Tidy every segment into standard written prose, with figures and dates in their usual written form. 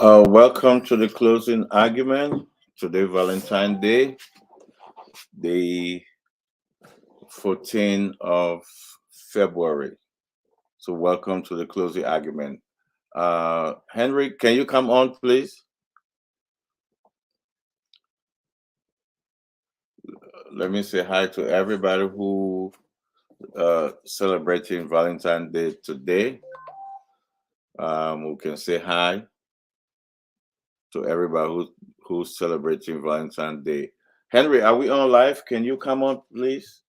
Welcome to the closing argument. Today, Valentine's Day, the 14th of February. So, welcome to the closing argument. Henry, can you come on, please? Let me say hi to everybody who celebrating Valentine's Day today. We can say hi to everybody who's celebrating Valentine's Day. Henry, are we on live? Can you come on, please?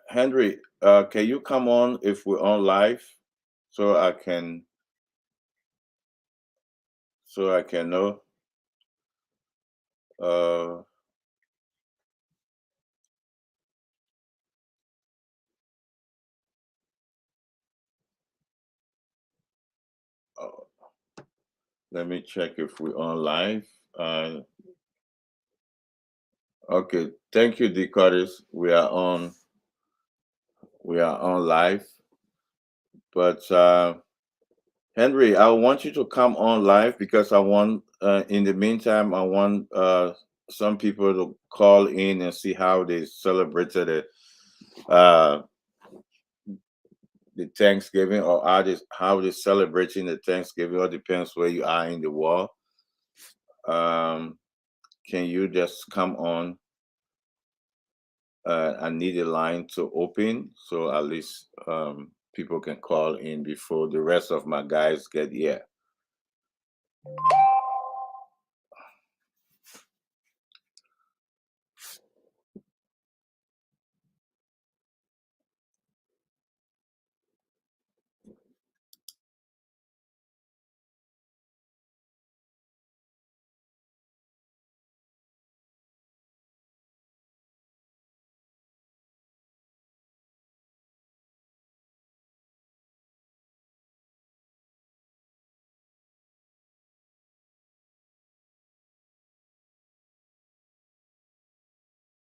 Henry, can you come on if we're on live so I can know? Uh, uh, Let me check if we're on live. Uh, okay, thank you, D. Curtis. We are on live. But Henry, I want you to come on live because I want. In the meantime, I want some people to call in and see how they celebrated it. The Thanksgiving or how they celebrating the Thanksgiving, all depends where you are in the world. Um, can you just come on? I need a line to open so at least people can call in before the rest of my guys get here.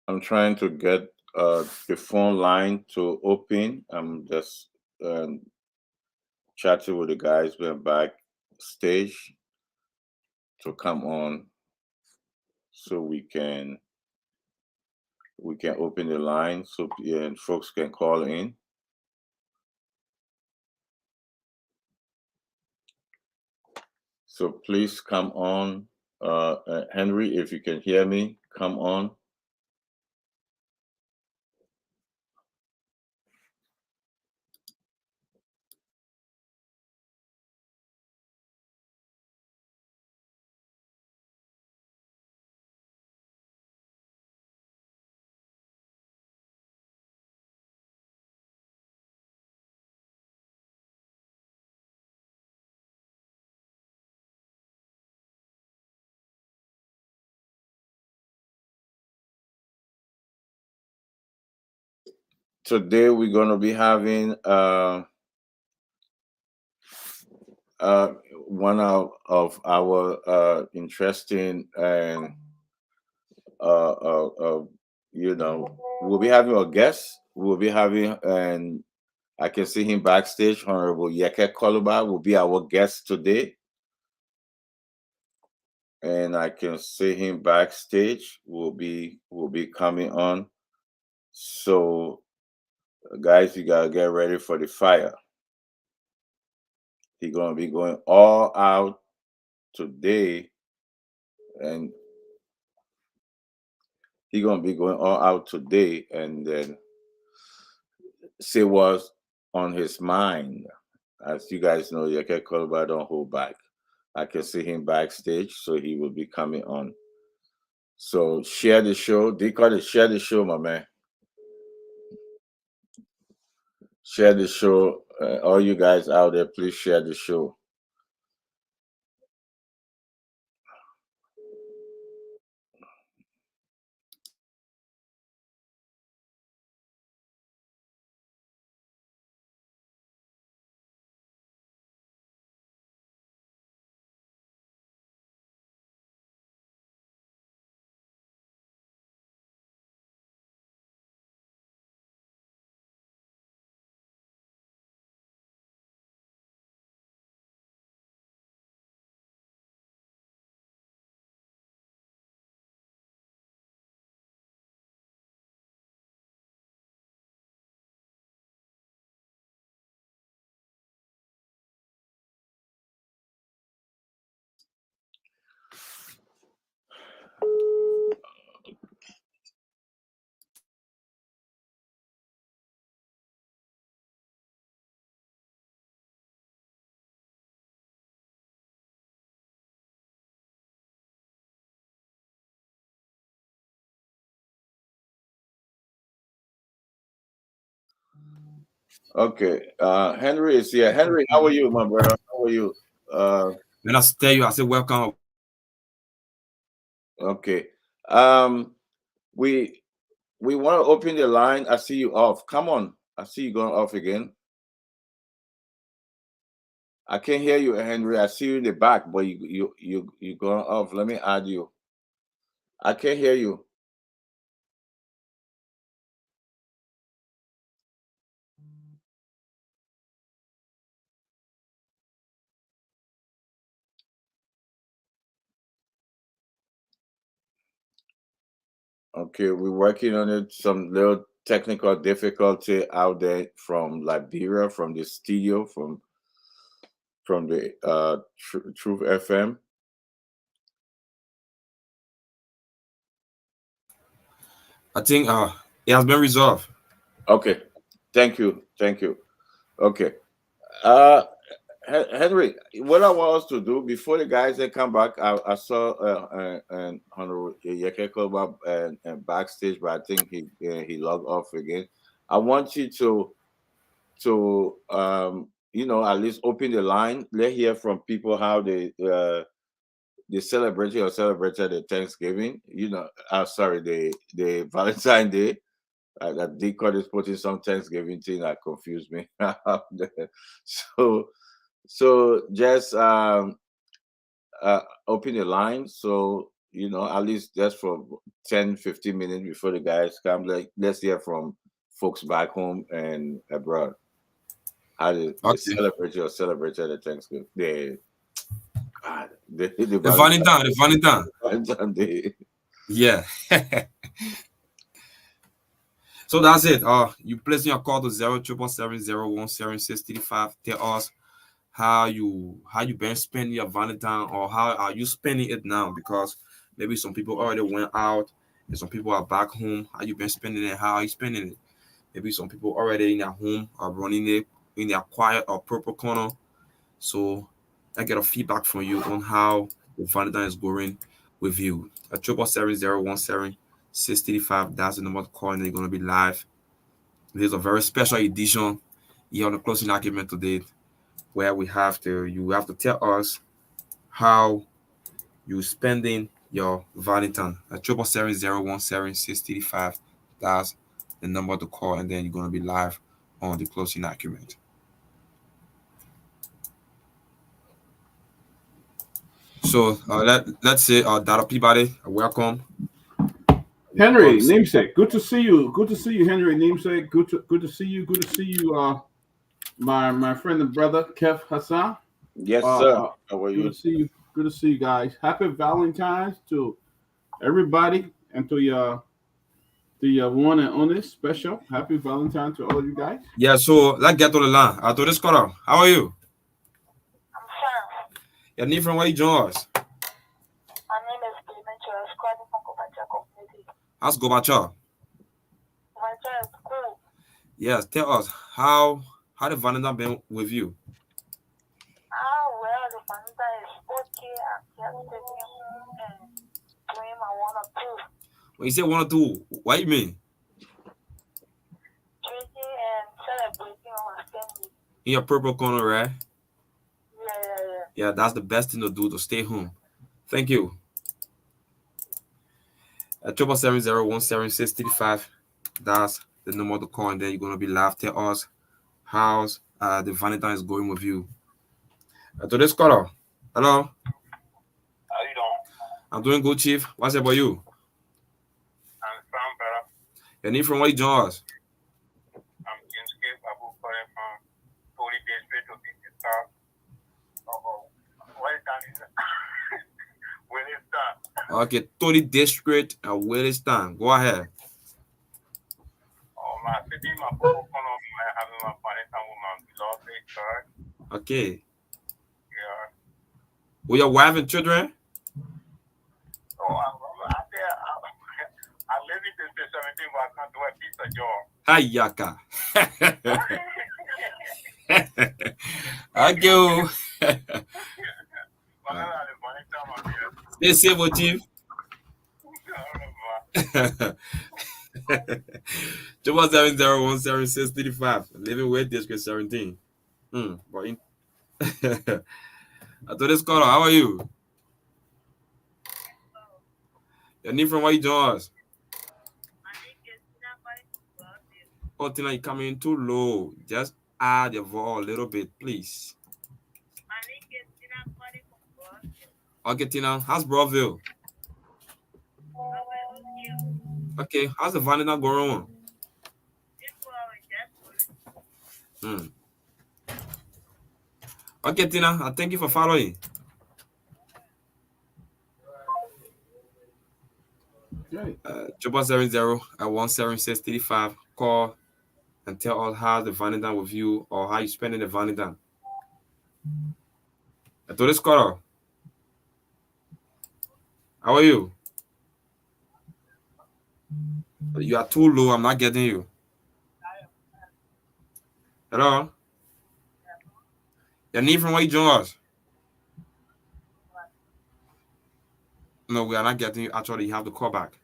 I'm trying to get the phone line to open. I'm just chatting with the guys when backstage to come on so we can open the line so folks can call in. So please come on, Henry, if you can hear me, come on. Today we're going to be having uh, one of our interesting and uh, uh, we'll be having a guest. We'll be having, and I can see him backstage. Honorable Yeke Koluba will be our guest today, and I can see him backstage. Will be coming on. So, guys, you gotta get ready for the fire. He's gonna be going all out today, and he's gonna be going all out today, and then say what's on his mind. As you guys know, Yeke Koluba don't hold back. I can see him backstage, so he will be coming on. So share the show. They call it share the show, my man. Share the show. All you guys out there, please share the show. Okay. Henry is here. Henry, how are you, my brother? How are you? Uh, When I tell you, I say welcome. okay. Um, we we want to open the line. I see you off. Come on. I see you going off again. I can't hear you, Henry. I see you in the back, but you going off. Let me add you. I can't hear you. Okay, we're working on it. Some little technical difficulty out there from Liberia, from the studio, from the Truth FM. I think it has been resolved. Okay, thank you. Okay, uh, Henry, what I want us to do before the guys they come back, I saw and Honorable Yekeko and backstage, but I think he logged off again. I want you to at least open the line. Let hear from people how they celebrated or celebrated the Thanksgiving. Sorry, the Valentine Day. That Deacon is putting some Thanksgiving thing that confused me. so just open the line so at least just for 10-15 minutes before the guys come, like let's hear from folks back home and abroad how they Okay. celebrated or celebrated the Thanksgiving, the The Valentine, the Valentine. Valentine Day. Yeah. So that's it. You placing your call to 07770173635. Tell us how you been spending your Valentine, or how are you spending it now, because maybe some people already went out and some people are back home. How you been spending it? How are you spending it? Maybe some people already in their home are running it in their quiet or purple corner. So I get a feedback from you on how the Valentine is going with you. A 777017635. That's the number to call, and they're gonna be live. This is a very special edition here on the closing argument today, where you have to tell us how you spending your Valentine. At 777017635. That's the number to call, and then you're gonna be live on the closing argument. So let's say Dada Peabody, welcome. Henry, Welcome. namesake. Good to see you. Good to see you, Henry, namesake. Good to see you. Good to see you, my friend and brother, Keff Hassan. Yes, Uh, sir. uh, How are good you? to see you. Good to see you guys. Happy Valentine's to everybody and to your one and only special. Happy Valentine to all of you guys. Yeah, so let's get to the line. To this caller, how are you? I'm fine. Your name from where you join us? My name is Demetrius, calling from Kovacha community. How's Gobacha? Kovacha is cool. Yes, tell us how the Valentine been with you? Well, the Vanita is okay. I'm just taking home and doing my one or two. When you say one or two, what you mean? Drinking and celebrating on my family. In your purple corner, right? Yeah. Yeah, that's the best thing to do, to stay home. Thank you. At 777017635. That's the number to call, and then you're gonna be live. Tell us how's the Valentine is going with you. To this caller, hello. How you doing? I'm doing good, Chief. What's about you? I'm fine, brother. Your name from where you join us? I'm James K. Babu calling from Holy District of the South. What is that? When it's done. Okay, 30 District and Williston. Go ahead. My city, my phone, I have my Valentine with my beloved church. Okay. Yeah. With your wife and children? I live in this 17, but I can't do a piece of job. Hi, Yaka. Thank you. Stay safe, Chief. Triple 70 176 35. Living with District 17. But I told this caller, how are you? Your name from where you join us? Oh, Tina, you coming in too low. Just add your volume a little bit, please. Okay, Tina, how's Broadville? Okay, how's the vanilla going on? Okay, Tina, I thank you for following. Okay. 770 176 35. Call and tell us how the Valentine with you or how you spending the Valentine. I told this caller, how are you? You are too low. I'm not getting you. Hello? Your name from where you join us? No, we are not getting you. Actually, you have to call back.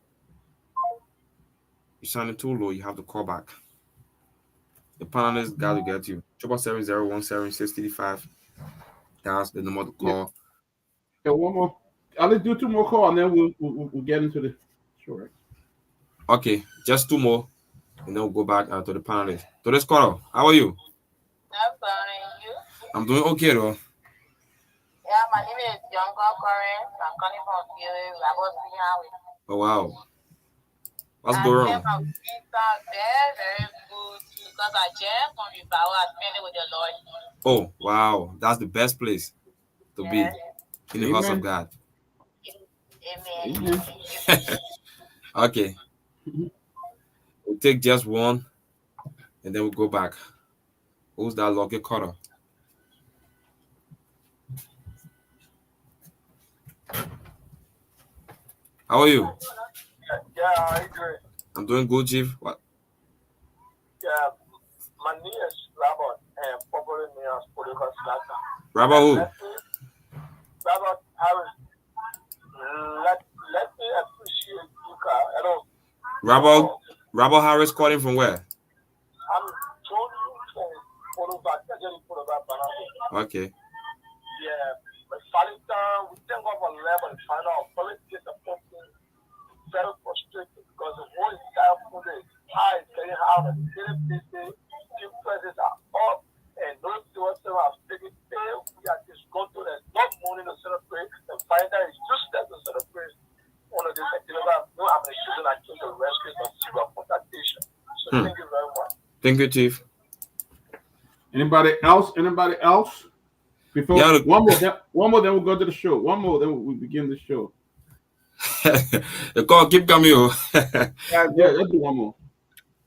You're sounding too low. You have to call back. The panelists got to get you. 770 176 35. That's the number to call. Yeah, one more. Let's do two more calls, and then we'll get into the show. Right? Okay, just two more, and then we'll go back to the panelists. So let's call. How are you? I'm fine, you? I'm doing okay though. Yeah, my name is Young Current. I'm calling from Peabody. I was behind. Oh wow. What's going on? My visa very good because I just from the power I spend it with the Lord. Oh wow, that's the best place to be in the house of God. Amen. Okay, we'll take just one, and then we'll go back. Who's that lucky cutter? How are you? Yeah, I agree. I'm doing good, Chief. What? Yeah, my name is Robert, and popular name is Political Slacker. Robert who? Robert Harris. Let me appreciate you, hello. Robert Harris calling from where? I'm told you from Okay. Yeah, but Valentine, we thank God for level and find out very disappointing, very frustrating because the whole entire food is high, very hard, and very busy, few prices are up, and those two of them are taking pay. We are just going to there's no money to celebrate, and find out it's useless to celebrate. One of these, like, no administration that came to rescue from zero contactation. So thank you very much. Thank you, Chief. Anybody else? Anybody else? Before one more, then we'll go to the show. One more, then we'll begin the show. The call keep coming. Yeah, let's do one more.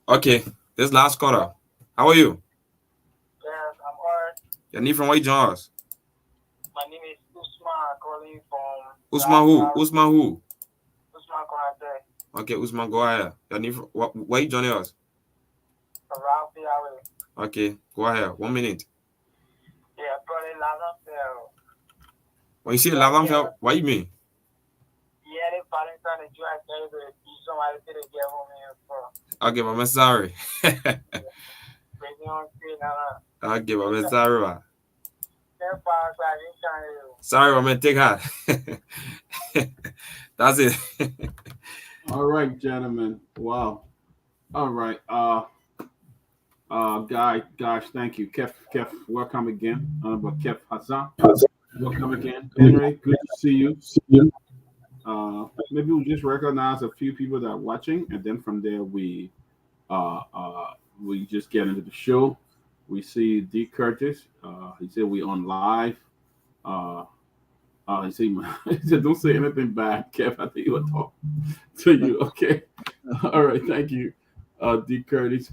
Okay, this last caller. How are you? Yes, I'm alright. Your name from where you join us? My name is Usman, calling from. Usman who? Usman who? Usman Konate. Okay, Usman, go ahead. Your name from where you joining us? Around Peabody. Okay, go ahead. 1 minute. Yeah, probably Laganfeld. When you say Laganfeld, what you mean? Yeah, they Valentine and you are going to be somebody to get home here for. Okay, but I'm sorry. Okay, but I'm sorry. Sorry, man. Take her. That's it. All right, gentlemen. Wow. All right. Guys, thank you. Keff, welcome again. But Keff Hassan, welcome again. Henry, good to see you. Maybe we'll just recognize a few people that are watching, and then from there we just get into the show. We see D. Curtis. He said we on live. He said don't say anything bad, Kev. I think he will talk to you. Okay. All right. Thank you, D. Curtis.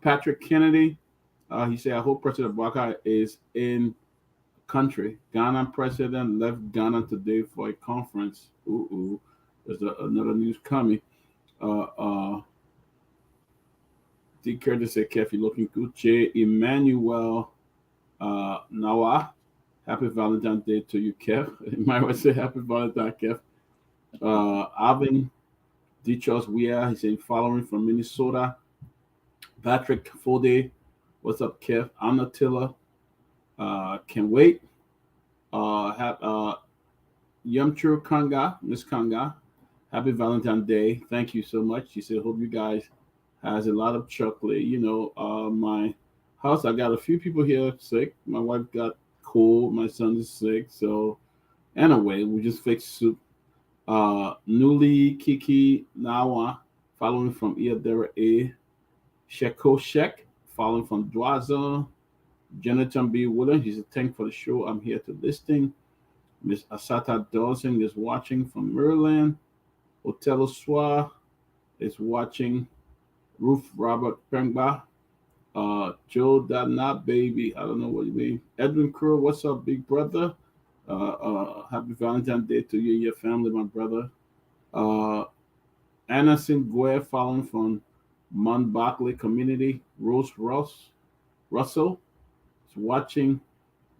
Patrick Kennedy. He said, I hope President Baka is in country. Ghana president left Ghana today for a conference. There's another news coming. D. Curtis said, Kev, you looking good. J. Emmanuel Nawa. Happy Valentine's Day to you, Kev. You might want to say Happy Valentine's, Kev. Alvin Dichos Weah, he's saying following from Minnesota. Patrick Fode, what's up, Kev? Anna Tiller, can't wait. Have Yumtru Kanga, Miss Kanga, happy Valentine's Day. Thank you so much. She said, hope you guys has a lot of chocolate. My house, I got a few people here sick. My wife got cold. My son is sick. So anyway, we just fixed soup. Newly Kiki Nawa, following from Iadera A. Sheko Shek, following from Dwaza. Jonathan B. Woolen, he's a thank for the show. I'm here to listing. Miss Asata Dawson is watching from Maryland. Otelo Swa is watching. Ruth Robert Pengba. Joe Dana Baby. I don't know what you mean. Edwin Crow, what's up, big brother? Happy Valentine's Day to you and your family, my brother. Uh, Anderson Guer following from Mount Barkley Community. Rose Russell is watching.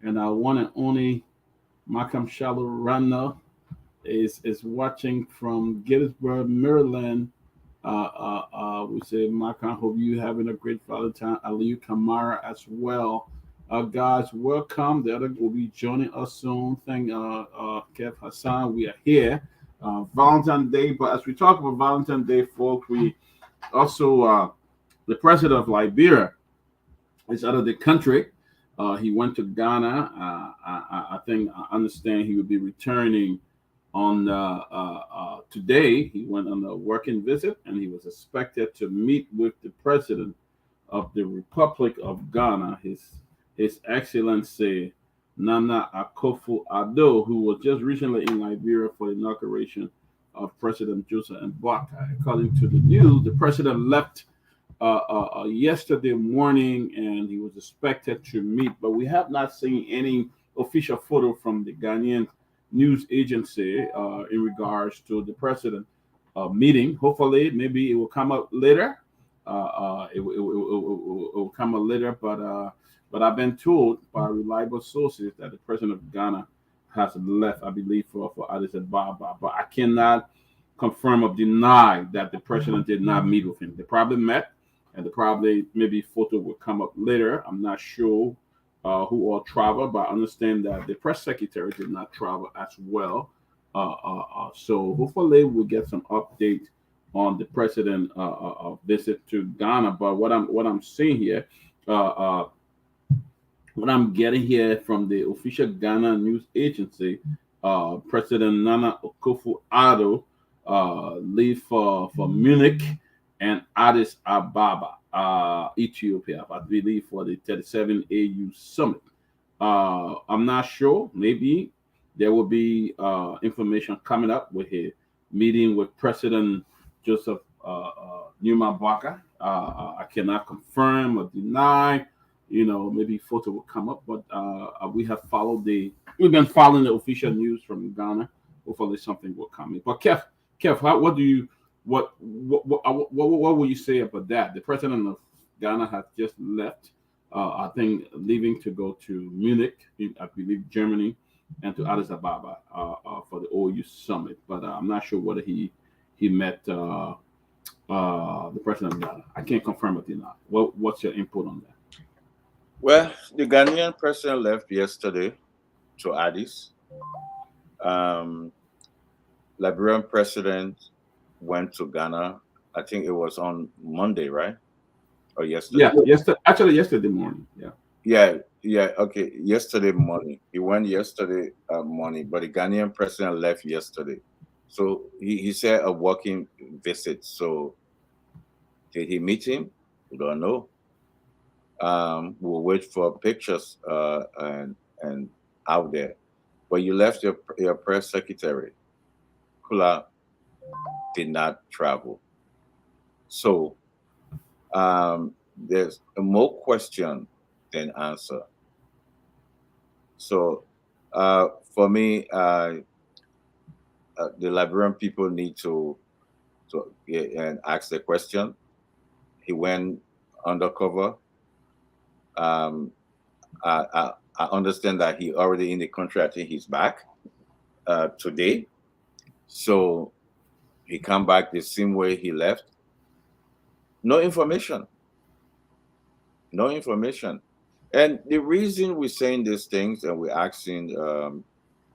And our one and only Malcolm Shallow Rana is watching from Gettysburg, Maryland. We say, Malcolm, hope you having a great Valentine. Aliyu Kamara as well. Guys, welcome. The other will be joining us soon. Thank Keff Hassan. We are here. Valentine's Day. But as we talk about Valentine's Day, folks, we also the president of Liberia is out of the country. He went to Ghana. I think I understand he will be returning on today. He went on a working visit, and he was expected to meet with the president of the Republic of Ghana, His Excellency Nana Akufo-Addo, who was just recently in Liberia for the inauguration of President Joseph Mbaka. According to the news, the president left yesterday morning, and he was expected to meet, but we have not seen any official photo from the Ghanaian news agency in regards to the president meeting. Hopefully, maybe it will come up later. It will come up later, but I've been told by reliable sources that the president of Ghana has left, I believe, for Addis Ababa. But I cannot confirm or deny that the president did not meet with him. They probably met, and the probably maybe photo will come up later. I'm not sure who all traveled, but I understand that the press secretary did not travel as well. So hopefully we'll get some update on the president visit to Ghana. But what I'm seeing here, what I'm getting here from the official Ghana news agency, President Nana Akufo-Addo leave for Munich and Addis Ababa, Ethiopia, I believe, for the 37 AU summit. I'm not sure. Maybe there will be information coming up with a meeting with President Joseph Numa Baka. I cannot confirm or deny. Maybe photo will come up, but we've been following the official news from Ghana. Hopefully something will come in. But Kev, what will you say about that? The president of Ghana has just left. I think leaving to go to Munich, I believe Germany, and to Addis Ababa for the OU summit. But I'm not sure whether he met the president of Ghana. I can't confirm it or not. What's your input on that? Well, the Ghanaian president left yesterday to Addis. Liberian president went to Ghana. I think it was on Monday, right? Or yesterday? Yeah, yesterday morning. Yeah. Okay, yesterday morning. He went yesterday morning, but the Ghanaian president left yesterday. So he said a working visit. So did he meet him? We don't know. We'll wait for pictures and out there. But you left your press secretary. Kula did not travel. So there's more question than answer. So for me, the Liberian people need to and ask the question. He went undercover. I understand that he already in the country. I think he's back today. So He come back the same way he left. No information. No information. And the reason we're saying these things and we're asking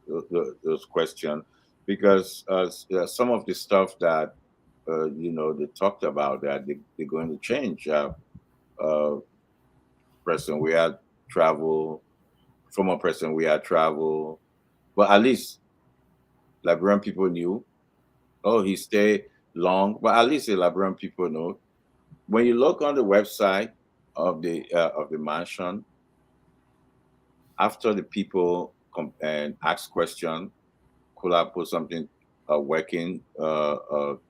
those questions, because some of the stuff that they talked about that they're going to change. Uh, President we had travel, former president we had travel, but at least Liberian people knew. Oh, he stayed long, but at least the Liberian people know. When you look on the website of the mansion, after the people come and ask question, could I put something working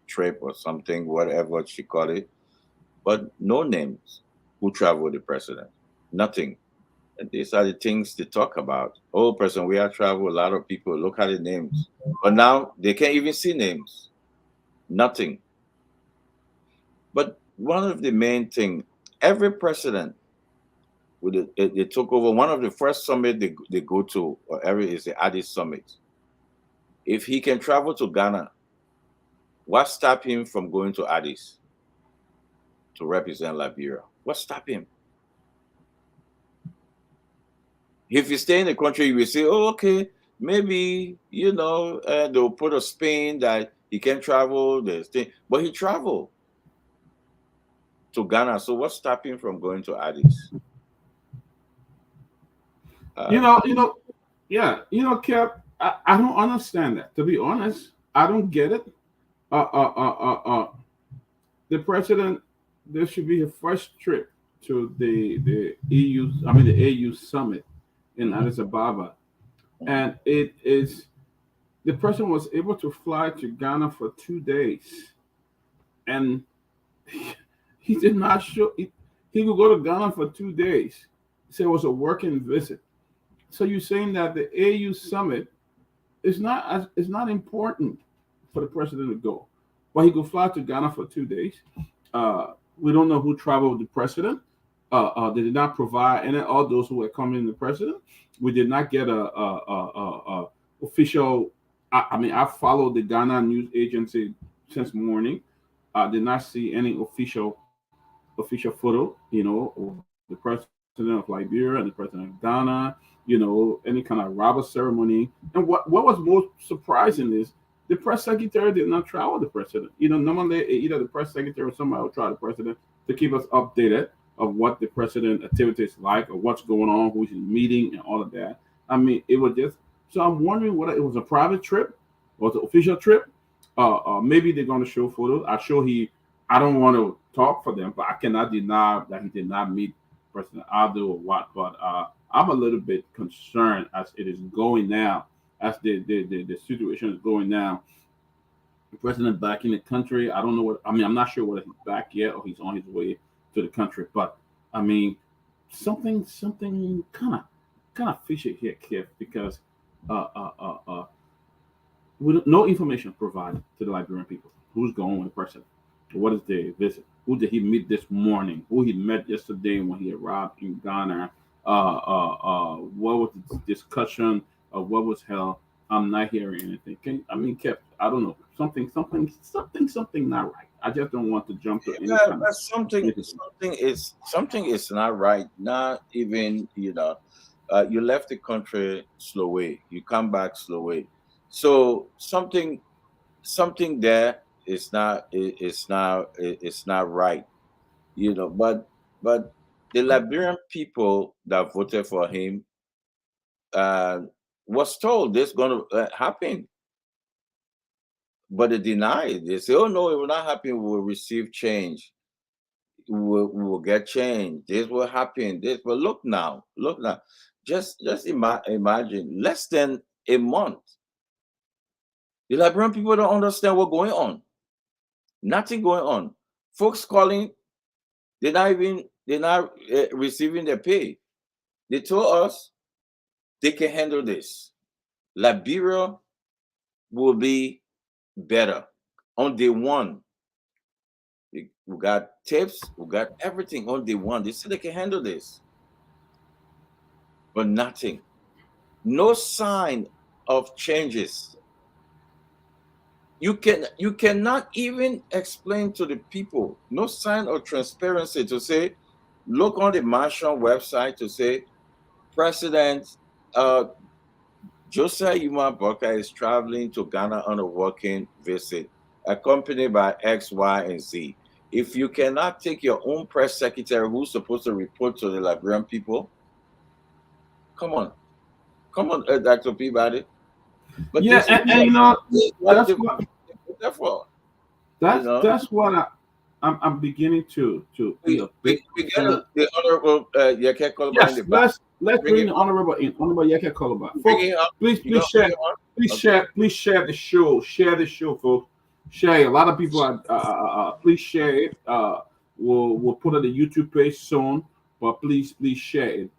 trip or something, whatever she call it, but no names who travel with the president, nothing. And these are the things they talk about. Oh, President, we have traveled. A lot of people look at the names, but now they can't even see names. Nothing. But one of the main thing, every president with they took over. One of the first summit they go to, or every is the Addis summit. If he can travel to Ghana, what stop him from going to Addis to represent Liberia? What stop him? If you stay in the country, you will say, oh, okay, maybe, they'll put a spin that he can travel, this thing. But he traveled to Ghana. So what's stopping him from going to Addis? Kev, I don't understand that. To be honest, I don't get it. The president, this should be his first trip to the EU, the AU summit in Addis Ababa, and it is the president was able to fly to Ghana for 2 days, and he did not show. He could go to Ghana for 2 days. So it was a working visit. So you're saying that the AU summit is not important for the president to go, but he could fly to Ghana for 2 days. We don't know who traveled with the president. They did not provide any all those who were coming the president. We did not get a official. I followed the Ghana news agency since morning. I did not see any official photo, of the president of Liberia and the president of Ghana, any kind of robber ceremony. And what was most surprising is the press secretary did not travel the president. Normally either the press secretary or somebody will try the president to keep us updated of what the president activities like or what's going on, who's in meeting and all of that. It was just so I'm wondering whether it was a private trip or the official trip. Maybe they're going to show photos. I don't want to talk for them, but I cannot deny that he did not meet President Abdul or what. But I'm a little bit concerned as it is going now, as the situation is going now. The president back in the country. I don't know what. I'm not sure whether he's back yet or he's on his way to the country. But something kind of fishy here, Kev, because with no information provided to the Liberian people. Who's going with the president? What is the visit? Who did he meet this morning? Who he met yesterday when he arrived in Ghana? What was the discussion? What was held? I'm not hearing anything. Kev, I don't know. Something not right. I just don't want to jump to any kind But something is not right. Not even you left the country slow way. You come back slow way. So something there it's not right. But the Liberian people that voted for him uh, was told this going to happen, but they denied. They say, "Oh no, it will not happen. We will receive change. We will get change. This will happen. This." But look now. Just imagine. Less than a month, the Liberian people don't understand what's going on. Nothing going on. Folks calling, they're not receiving their pay. They told us they can handle this. Liberia will be better. On day one, we got tips, we got everything on day one. They said they can handle this, but nothing. No sign of changes. you cannot even explain to the people, no sign of transparency to say, look on the mansion website to say, President Josiah Yuma Boka is traveling to Ghana on a working visit, accompanied by X, Y, and Z. If you cannot take your own press secretary who's supposed to report to the Liberian people, come on, Dr. Peabody. But Yeah, this is and you know what that's the what therefore, that's what I'm beginning to be a bit we get concerned. the honorable Yeke Koloba in Yes, the back. let's Bring bring it the up. honorable in, honorable Yeke Koloba. Bring Folks, it up. please You gonna bring it on? Okay. please share the show. Share the show, folks. Share it. A lot of people are please share it. We'll put it on the YouTube page soon, but please share it.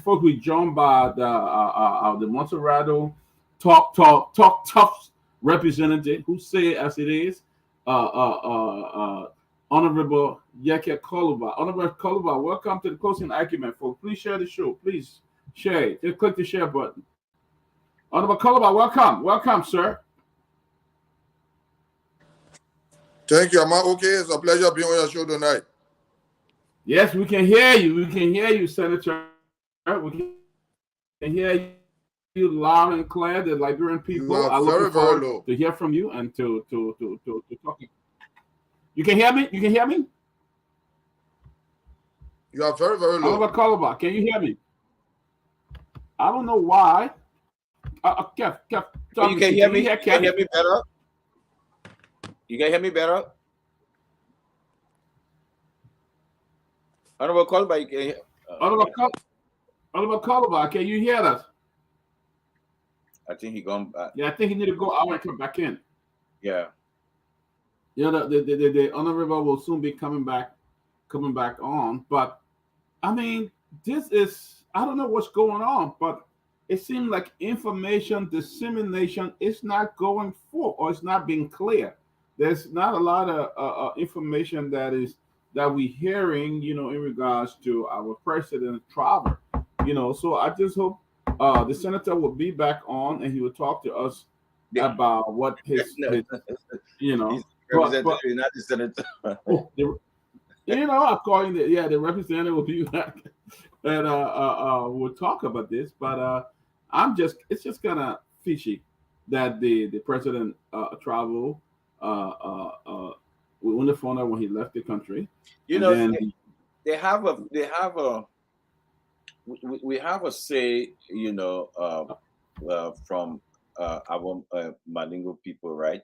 Folks, we joined by the Monterrado talk tough representative who say it as it is. Honorable Yeke Koluba. Honorable Koluba, welcome to the closing argument, folks. Please share the show. Please share it. Just click the share button. Honorable Koluba, welcome. Welcome, sir. Thank you. Am I okay? It's a pleasure being on your show tonight. Yes, we can hear you. We can hear you, Senator. We can hear you loud and clear. The Liberian people You are are looking very, very forward low. to hear from you and to talk. You can hear me? You can hear me? You are very, very low. Honorable Koluba, can you hear me? I don't know why. Keff, Oh, you can hear me? You can Keff? hear me better? You can hear me better? Honorable Koloba, you can hear. Honorable Koluba, can you hear us? I think he gone back. Yeah, I think he need to go out and come back in. Yeah. You know, the honorable will soon be coming back on. But I mean, this is, I don't know what's going on, but it seems like information dissemination is not going forth, or it's not being clear. There's not a lot of information that we're hearing, you know, in regards to our president travel. You know, so I just hope the senator will be back on and he will talk to us about what his you know. He's representative, not the senator. You know, I'm calling the representative will be back, and we'll talk about this. But it's just kind of fishy that the president traveled on the phone when he left the country. You and know, then they have a we have a say, you know, from our Mandingo people, right?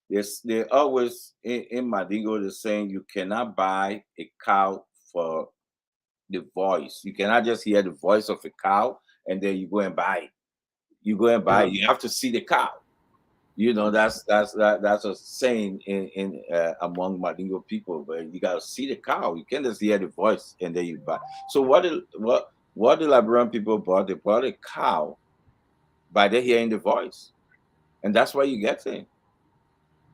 Yes, they always in Mandingo they're saying you cannot buy a cow for the voice. You cannot just hear the voice of a cow and then you go and buy it. You go and buy it. You have to see the cow. You know, that's a saying in among Mandingo people, but you gotta see the cow. You can't just hear the voice and then you buy. So what the Liberian people bought? They bought a cow by they hearing the voice, and that's why you get it.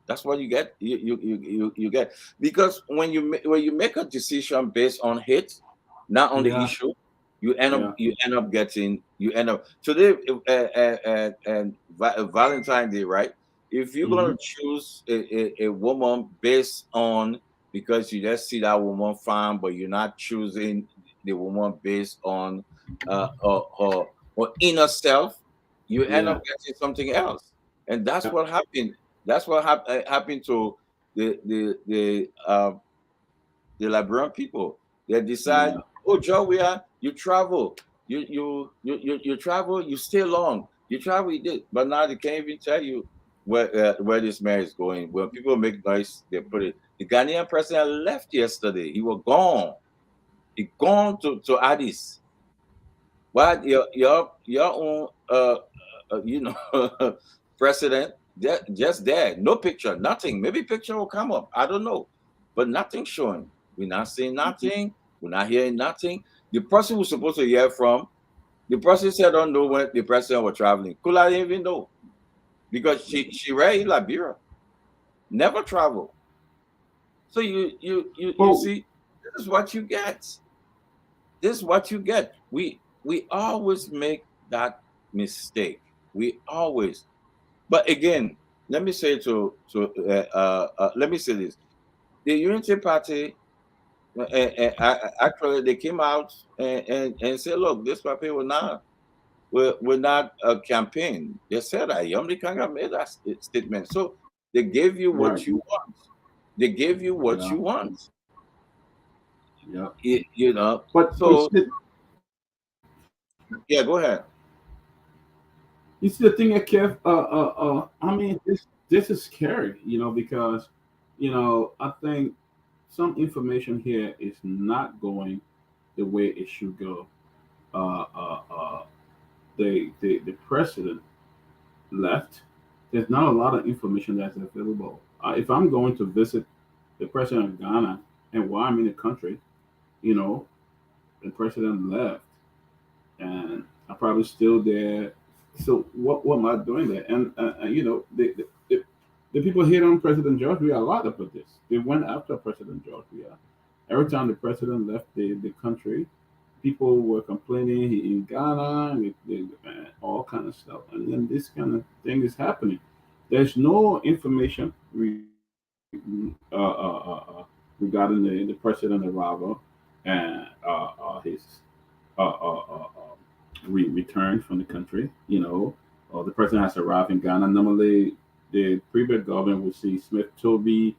That's what you get. You get, because when you make a decision based on hate, not on the issue, you end up today and Valentine's Day, right? If you're gonna choose a woman based on because you just see that woman fine, but you're not choosing the woman based on her inner self, you end up getting something else, and that's what happened. That's what happened to the Liberian people. They decide, oh, Joe, you travel, you travel, you stay long, you travel, you did, but now they can't even tell you where this man is going. When people make noise, they put it. The Ghanaian president left yesterday. He was gone. He gone to Addis. But your own you know president just there, no picture, nothing. Maybe picture will come up, I don't know, but nothing showing. We're not seeing nothing, we're not hearing nothing. The person who's supposed to hear from, the person said don't know when the president was traveling. Could I even know? Because she read in Liberia, never traveled. So you see, this is what you get. This is what you get. We always make that mistake. We always But again, let me say let me say this: the Unity Party, actually, they came out and said, "Look, this party will not campaign." They said that Yomdi Kanga made that statement. So they gave you Right. what you want. They gave you what Yeah. you want. Yeah. You know. But So yeah, go ahead. you see the thing at Kev, I mean, this is scary, because, I think some information here is not going the way it should go. Uh, uh, uh, the president left. There's not a lot of information that's available. If I'm going to visit the president of Ghana and while I'm in the country, you know, the president left, and I'm probably still there. So what am I doing there? And the people hit on President George Weah a lot about this. They went after President George Weah. Every time the president left the country, people were complaining in Ghana with all kind of stuff. And then this kind of thing is happening. There's no information regarding the president arrival and his return from the country. The president has arrived in Ghana. Normally, the previous government will see Smith Toby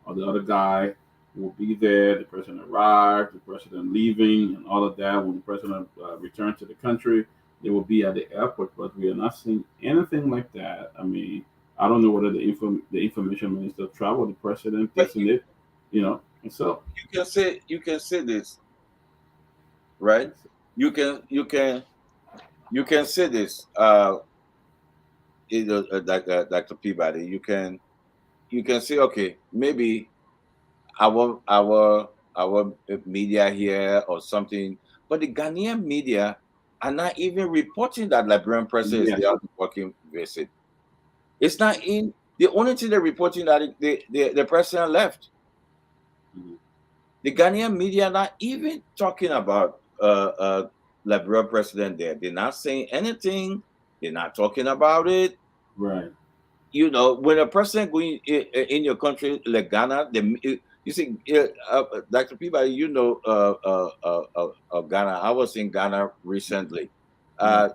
or the other guy will be there. The president arrived, the president leaving, and all of that. When the president returned to the country, they will be at the airport. But we are not seeing anything like that. I mean, I don't know whether the information minister traveled the president, But this and it, and so. you can say this, right? You can you can you can say this. Dr. Peabody, you can say, okay, maybe our media here or something, but the Ghanaian media are not even reporting that Liberian president is Yes. there on working visit. It's not in the only thing they're reporting that the president left. Mhm. The Ghanaian media are not even talking about Liberian president there. They're not saying anything. They're not talking about it. Right. When a person going in your country like Ghana, you see, Dr. Peabody, Ghana. I was in Ghana recently. Yeah.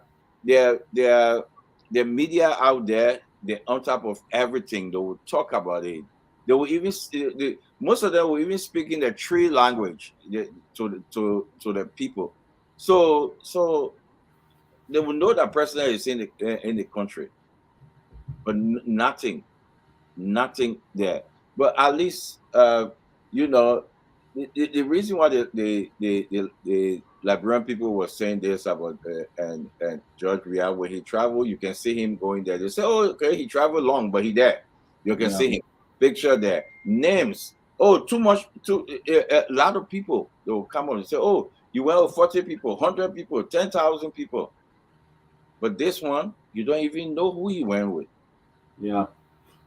Uh, the media out there, they're on top of everything. They will talk about it. They will even most of them will even speak in the tree language to the people. So they will know that president is in the country, but nothing there. But at least you know the reason why the Liberian people were saying this about and George Weah when he traveled, you can see him going there. They say, "Oh, okay, he traveled long, but he there." You can Yeah. see him. Picture there, names. Oh, too much. Too a lot of people. They will come on and say, "Oh, you went with 40 people, 100 people, 10,000 people." But this one, you don't even know who he went with. Yeah.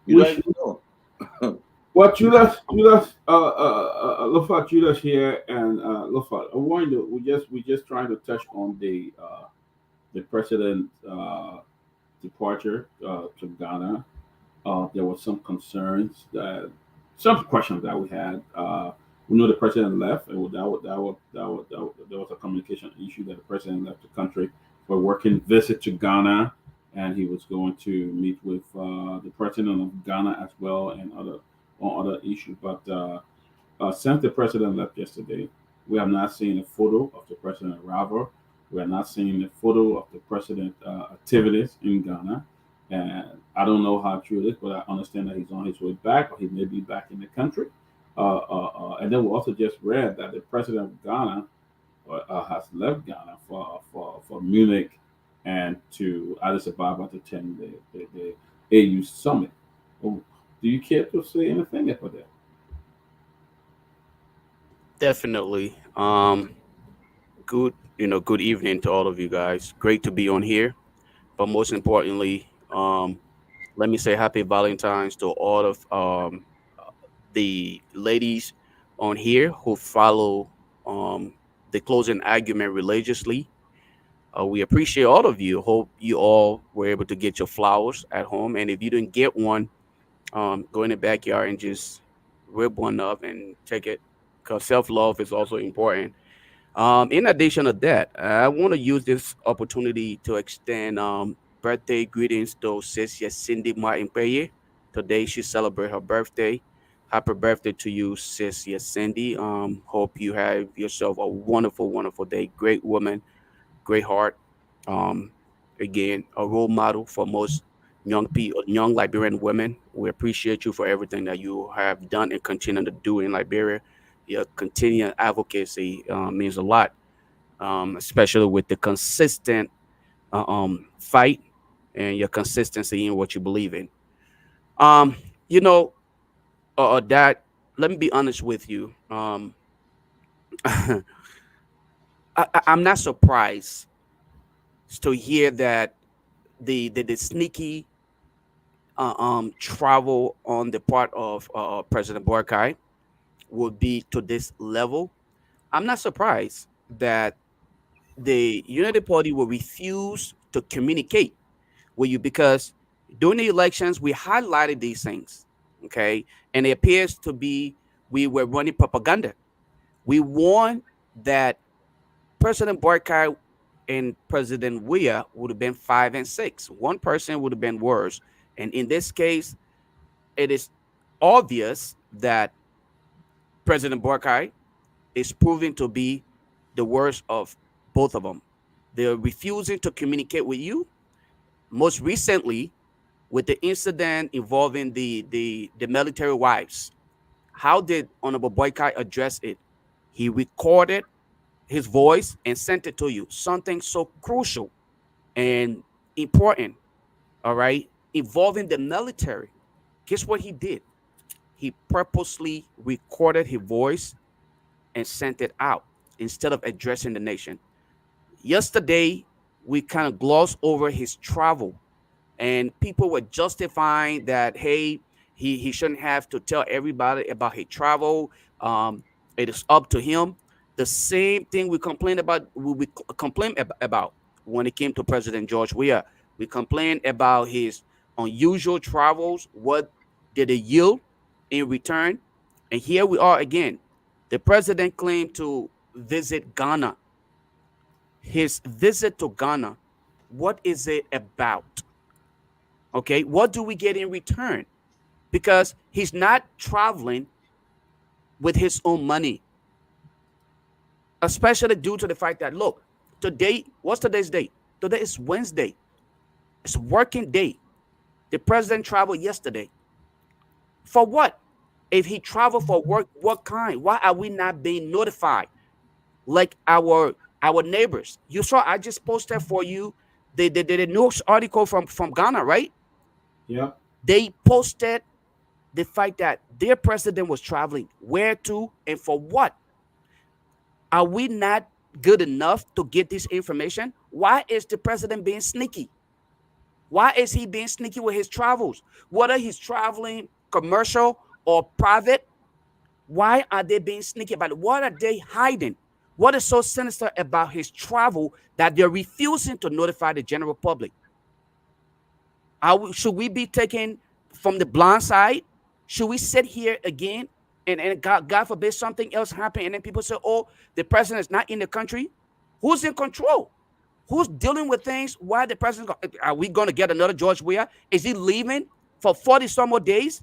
You We don't should. even know. What Julius, Lofa Julius here, and Lofa. I want to. We just trying to touch on the president departure to Ghana. There was some concerns some questions that we had. We know the president left, and there was a communication issue that the president left the country for a working visit to Ghana, and he was going to meet with the president of Ghana as well and on other issues. But since the president left yesterday, we have not seen a photo of the president arrival. We are not seeing a photo of the president activities in Ghana. And I don't know how true it is, but I understand that he's on his way back, or he may be back in the country. And then we also just read that the president of Ghana has left Ghana for Munich and to Addis Ababa to attend the AU summit. Oh, do you care to say anything about that? Definitely. Good evening to all of you guys. Great to be on here. But most importantly, let me say happy Valentine's to all of the ladies on here who follow the closing argument religiously. We appreciate all of you. Hope you all were able to get your flowers at home. And if you didn't get one, go in the backyard and just rip one up and take it, because self love is also important. In addition to that, I want to use this opportunity to extend birthday greetings to Sis Cindy Martin Peye. Today she celebrates her birthday. Happy birthday to you, Sis Cindy. Hope you have yourself a wonderful, wonderful day. Great woman, great heart. Um, Again, a role model for most young people, young Liberian women. We appreciate you for everything that you have done and continue to do in Liberia. Your continued advocacy means a lot, especially with the consistent fight and your consistency in what you believe in. Um, you know, that let me be honest with you. I'm not surprised to hear that the sneaky travel on the part of President Borkai would be to this level. I'm not surprised that the United Party will refuse to communicate with you, because during the elections we highlighted these things, okay, and it appears to be we were running propaganda. We warned that President Barkai and President Weah would have been 5 and 6. One person would have been worse, and in this case, it is obvious that President Barkai is proving to be the worst of both of them. They're refusing to communicate with you. Most recently, with the incident involving the military wives, how did Honorable Boykai address it? He recorded his voice and sent it to you. Something so crucial and important, all right, involving the military. Guess what he did? He purposely recorded his voice and sent it out instead of addressing the nation. Yesterday, we kind of glossed over his travel, and people were justifying that, hey, he shouldn't have to tell everybody about his travel. Um, it is up to him. The same thing we complained about. We complained about when it came to President George Weah. We complained about his unusual travels. What did it yield in return? And here we are again. The president claimed to visit Ghana. His visit to Ghana, what is it about? Okay, what do we get in return? Because he's not traveling with his own money, especially due to the fact that, look, today, what's today's date? Today is Wednesday. It's a working day. The president traveled yesterday. For what? If he traveled for work, what kind? Why are we not being notified like our neighbors? You saw I just posted for you the news article from Ghana, right? Yeah. They posted the fact that their president was traveling, where to and for what. Are we not good enough to get this information? Why is the president being sneaky? Why is he being sneaky with his travels? Whether he's traveling commercial or private, why are they being sneaky about it? What are they hiding? What is so sinister about his travel that they're refusing to notify the general public? Should we be taken from the blind side? Should we sit here again and God forbid something else happen, and then people say, oh, the president is not in the country? Who's in control? Who's dealing with things? Why the president? Are we going to get another George Weah? Is he leaving for 40 some more days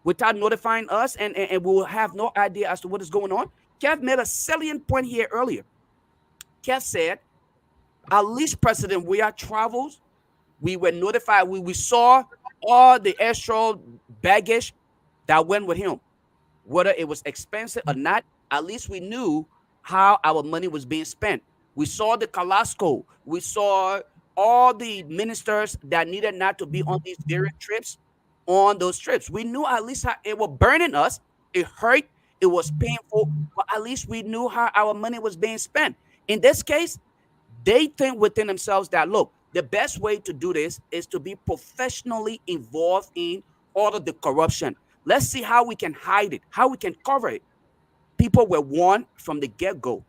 without notifying us, and we'll have no idea as to what is going on? Kev made a salient point here earlier. Kev said, at least President Weah travels. We were notified. We saw all the extra baggage that went with him, whether it was expensive or not. At least we knew how our money was being spent. We saw the Calasco. We saw all the ministers that needed not to be on these various trips on those trips. We knew at least how it was burning us. It hurt. It was painful, but at least we knew how our money was being spent. In this case, they think within themselves that, look, the best way to do this is to be professionally involved in all of the corruption. Let's see how we can hide it, how we can cover it. People were warned from the get-go.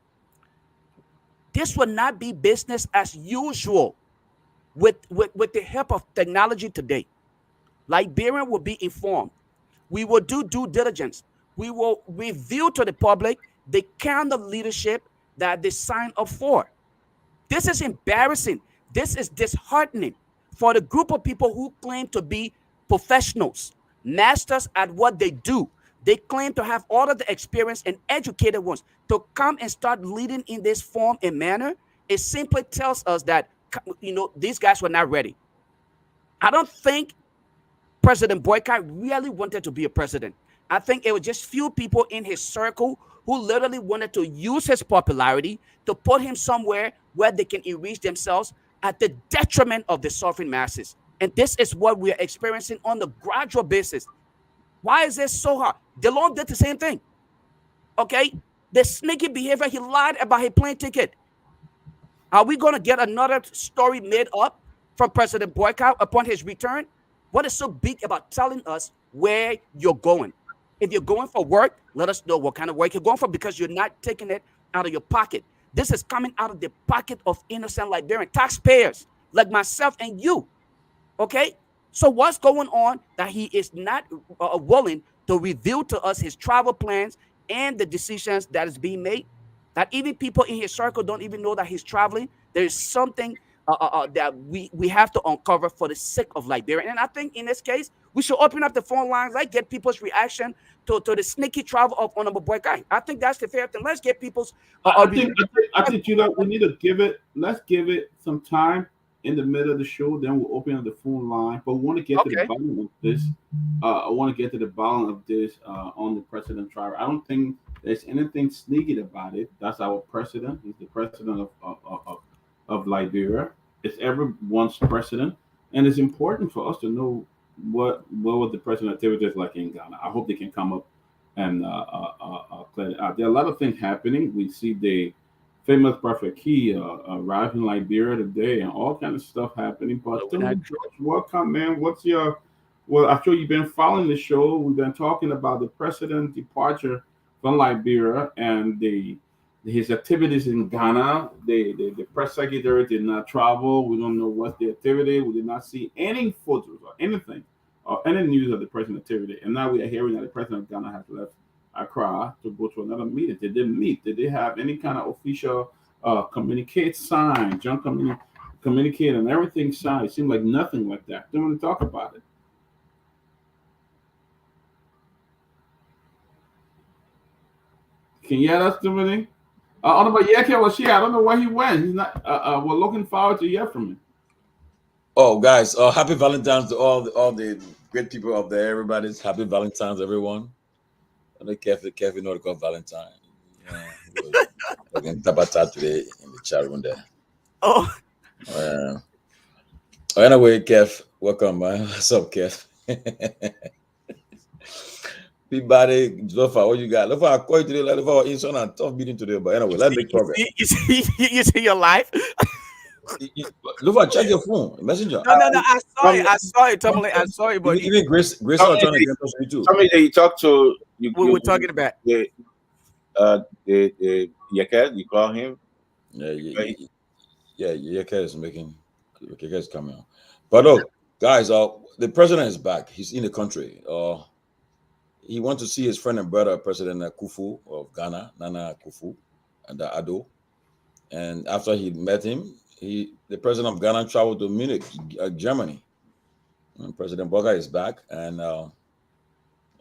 this will not be business as usual with the help of technology today. Liberian will be informed. We will do due diligence. We will reveal to the public the kind of leadership that they sign up for. This is embarrassing. This is disheartening for the group of people who claim to be professionals, masters at what they do. They claim to have all of the experience and educated ones to come and start leading in this form and manner. It simply tells us that, these guys were not ready. I don't think President Boycott really wanted to be a president. I think it was just few people in his circle who literally wanted to use his popularity to put him somewhere where they can enrich themselves at the detriment of the suffering masses. And this is what we are experiencing on the gradual basis. Why is this so hard? DeLone did the same thing. Okay? The sneaky behavior, he lied about his plane ticket. Are we going to get another story made up from President Boycott upon his return? What is so big about telling us where you're going? If you're going for work, let us know what kind of work you're going for, because you're not taking it out of your pocket. This is coming out of the pocket of innocent Liberian taxpayers like myself and you. Okay? So what's going on that he is not willing to reveal to us his travel plans and the decisions that is being made? That even people in his circle don't even know that he's traveling. There is something that we have to uncover for the sake of Liberia. And I think in this case, we should open up the phone lines, like get people's reaction to the sneaky travel of Honorable Boycott. I think that's the fair thing. Let's get people's. I think you know, we need to give it. Let's give it some time in the middle of the show. Then we'll open up the phone line. But we want to get to the bottom of this. I want to get to the bottom of this on the president trial. I don't think there's anything sneaky about it. That's our president. He's the president of Liberia. It's everyone's president, and it's important for us to know what was the president activities like in Ghana. I hope they can come up and clear it out. There are a lot of things happening. We see the famous Prophet Key arrived in Liberia today, and all kind of stuff happening. But George, welcome, man. What's your? Well, I'm sure you've been following the show. We've been talking about the president's departure from Liberia and his activities in Ghana. The press secretary did not travel. We don't know what's the activity. We did not see any photos or anything or any news of the president's activity. And now we are hearing that the president of Ghana has left Accra to go to another meeting. Did they meet? Did they have any kind of official communicate signed, joint communicate and everything signed? It seemed like nothing like that. Don't want to talk about it. Can you hear us, Dominic? I don't know about Yeke was here. I don't know where he went. He's not. We're looking forward to hear from him. Oh, guys! Happy Valentine's to all the great people out there. Everybody's happy Valentine's, everyone. I know Keff, you know called Valentine. Again, Tabata today in the chat room there. Oh. Anyway, Keff, welcome, man. What's up, Keff? Peabody, Lofa, what you got? Lofa, I called you today. Lofa, it's on a tough meeting today, but anyway, let's make progress. You see your life? Lofa, check your phone, messenger. No, I saw it, Tomalin. I saw it, but even Grace is trying to get close to you too. Tell me that you talk to you. We were talking about the Yeke, you call him? Yeah, Yeke is coming on. But look, guys, the president is back. He's in the country. He wants to see his friend and brother, President Kufu of Ghana, Nana Kufu, and Ado. And after he met him, the president of Ghana traveled to Munich, Germany. And President Boga is back, and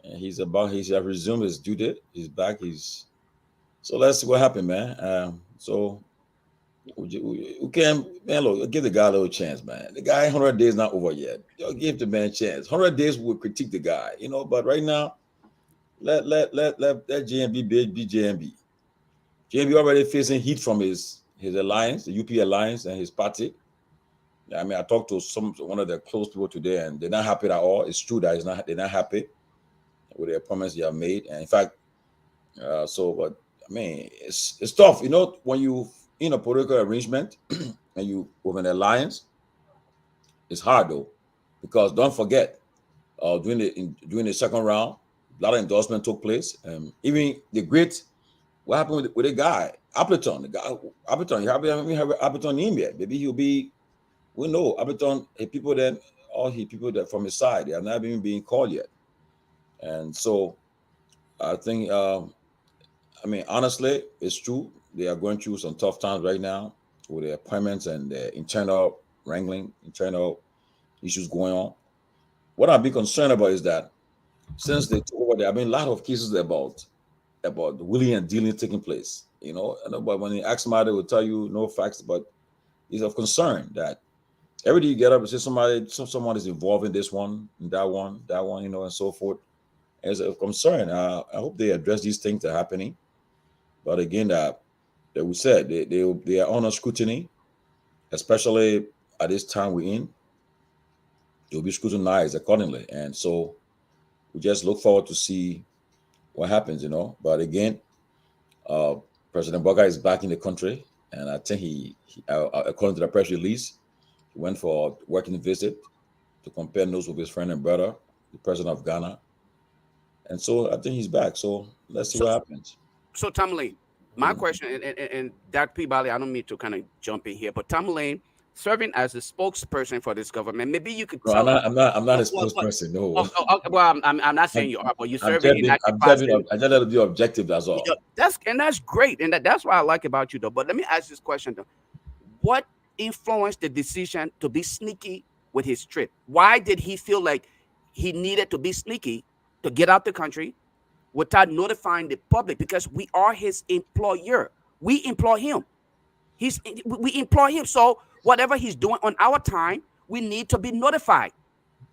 he's resumed his duty. He's back. So let's see what happened, man. So we can, man, look, give the guy a little chance, man. The guy 100 days not over yet. Give the man a chance. 100 days we'll critique the guy, but right now, let JMB be JMB. JMB already facing heat from his alliance, the UP alliance, and his party. I mean, I talked to one of the close people today, and they're not happy at all. It's true that they're not happy with the appointments they have made. And in fact, but I mean, it's tough, when you in a political arrangement and you with an alliance. It's hard though, because don't forget, during the second round, a lot of endorsement took place. Even what happened with the guy? Appleton, the guy, Appleton, you have Appleton in yet. Maybe he'll be. We know Appleton. People then, all he people that from his side, they have not even being called yet. And so I think, I mean, honestly, it's true. They are going through some tough times right now with their appointments and their internal wrangling, internal issues going on. What I'm being concerned about is that since they took over, there have been a lot of cases about willing and dealing taking place. But when you ask somebody, they will tell you no facts, but it's of concern that every day you get up and say someone is involved in this one, and that one, and so forth. It's a concern. I hope they address these things that are happening. But again, that we said they are under scrutiny, especially at this time we're in. They'll be scrutinized accordingly, and so we just look forward to see what happens. But again, uh, President Boga is back in the country, and I think he according to the press release, he went for a working visit to compare notes with his friend and brother, the president of Ghana, and so I think he's back. So let's see what happens. So Tomalin, my question, and Dr. Peabody, I don't mean to kind of jump in here, but Tomalin, serving as a spokesperson for this government, maybe you could tell us. I'm not a spokesperson. No. Well, I'm not saying you are, but you're serving in that capacity. I just have to be objective. That's all. That's great, and that's what I like about you, though. But let me ask this question, though: what influenced the decision to be sneaky with his trip? Why did he feel like he needed to be sneaky to get out the country without notifying the public? Because we are his employer. We employ him. We employ him. So whatever he's doing on our time, we need to be notified.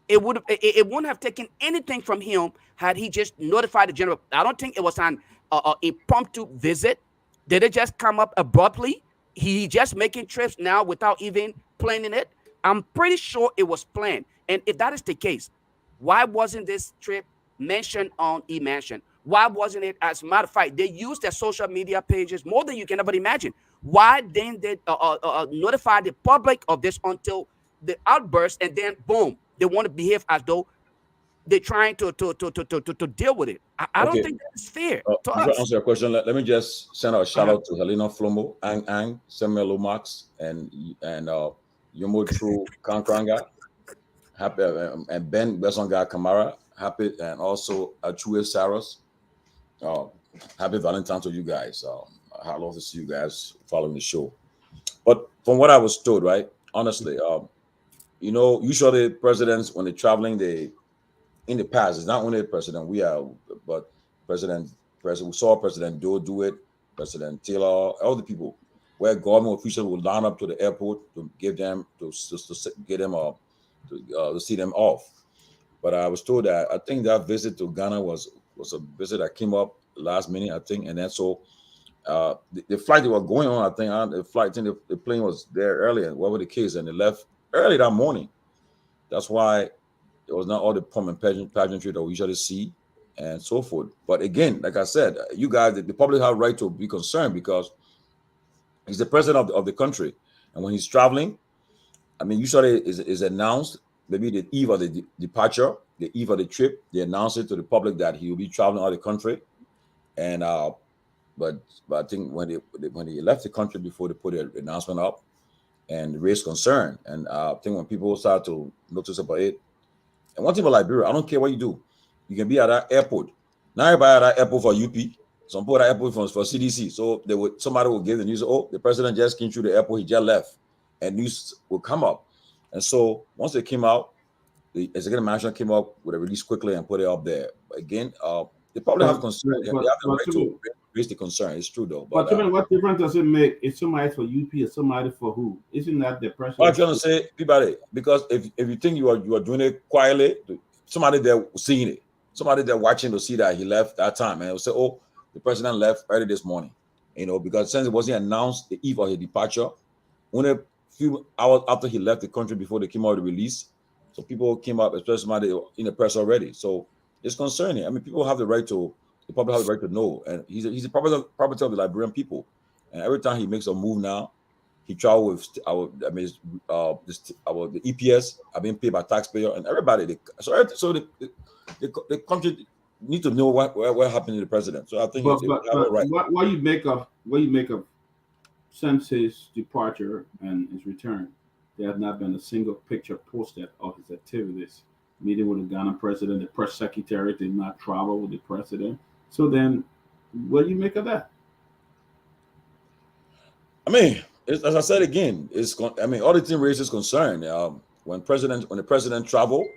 It wouldn't have taken anything from him had he just notified the general. I don't think it was an impromptu visit. Did it just come up abruptly? He just making trips now without even planning it? I'm pretty sure it was planned. And if that is the case, why wasn't this trip mentioned on eMansion? Why wasn't it? As a matter of fact, they used their social media pages more than you can ever imagine. Why didn't they notify the public of this until the outburst, and then boom, they want to behave as though they're trying to deal with it? I don't think that's fair to us. To answer your question, let me just send a shout out to Helena Flomo, Ang, Samuel Lomax, and Yomo True Kankranga, happy, and Ben Besonga Kamara, happy, and also Achue Saros. Happy Valentine's to you guys. I love to see you guys following the show. But from what I was told, right, honestly, usually presidents, when they're traveling, in the past, it's not only the president but President, we saw President Doe do it, President Taylor, all the people, where government officials will line up to the airport to give them to get them to see them off. But I was told that I think that visit to Ghana was a visit that came up last minute, I think, and then so the flight they were going on, I think the plane was there earlier, whatever the case, and they left early that morning. That's why it was not all the pomp and pageantry that we usually see and so forth. But again, like I said, you guys, the public have a right to be concerned because he's the president of the country, and when he's traveling, I mean, usually is announced maybe the eve of the departure, the eve of the trip. They announce it to the public that he will be traveling out of the country, and but I think when he left the country before they put the announcement up and raised concern, and I think when people start to notice about it, and one thing about Liberia, I don't care what you do, you can be at that airport. Not everybody at that airport for UP. Some people at that airport for CDC. So somebody will give the news, oh, the president just came through the airport, he just left, and news will come up. And so once they came out, the executive management came up with a release quickly and put it up there. But again, they probably have concern. They have the right to raise the concern. It's true though. But what difference does it make if somebody for UP or somebody for who? Isn't that the person? What I'm trying to say, Peabody, because if you think you are doing it quietly, somebody there seeing it, somebody there watching to see that he left that time, and they'll say, oh, the president left early this morning, because since it wasn't announced the eve of his departure, only a few hours after he left the country before they came out with the release, so people came up, especially somebody in the press already. So it's concerning. I mean, people have the right to, the public have the right to know, and he's a property of the Liberian people. And every time he makes a move now, he travel with the EPS are being paid by taxpayer and everybody. The country need to know what happened to the president. So I think But they but have it but right. what you make of since his departure and his return, there has not been a single picture posted of his activities. Meeting with the Ghana president, the press secretary did not travel with the president. So then, what do you make of that? I mean, as I said again, I mean, auditing raises concern. When the president travel,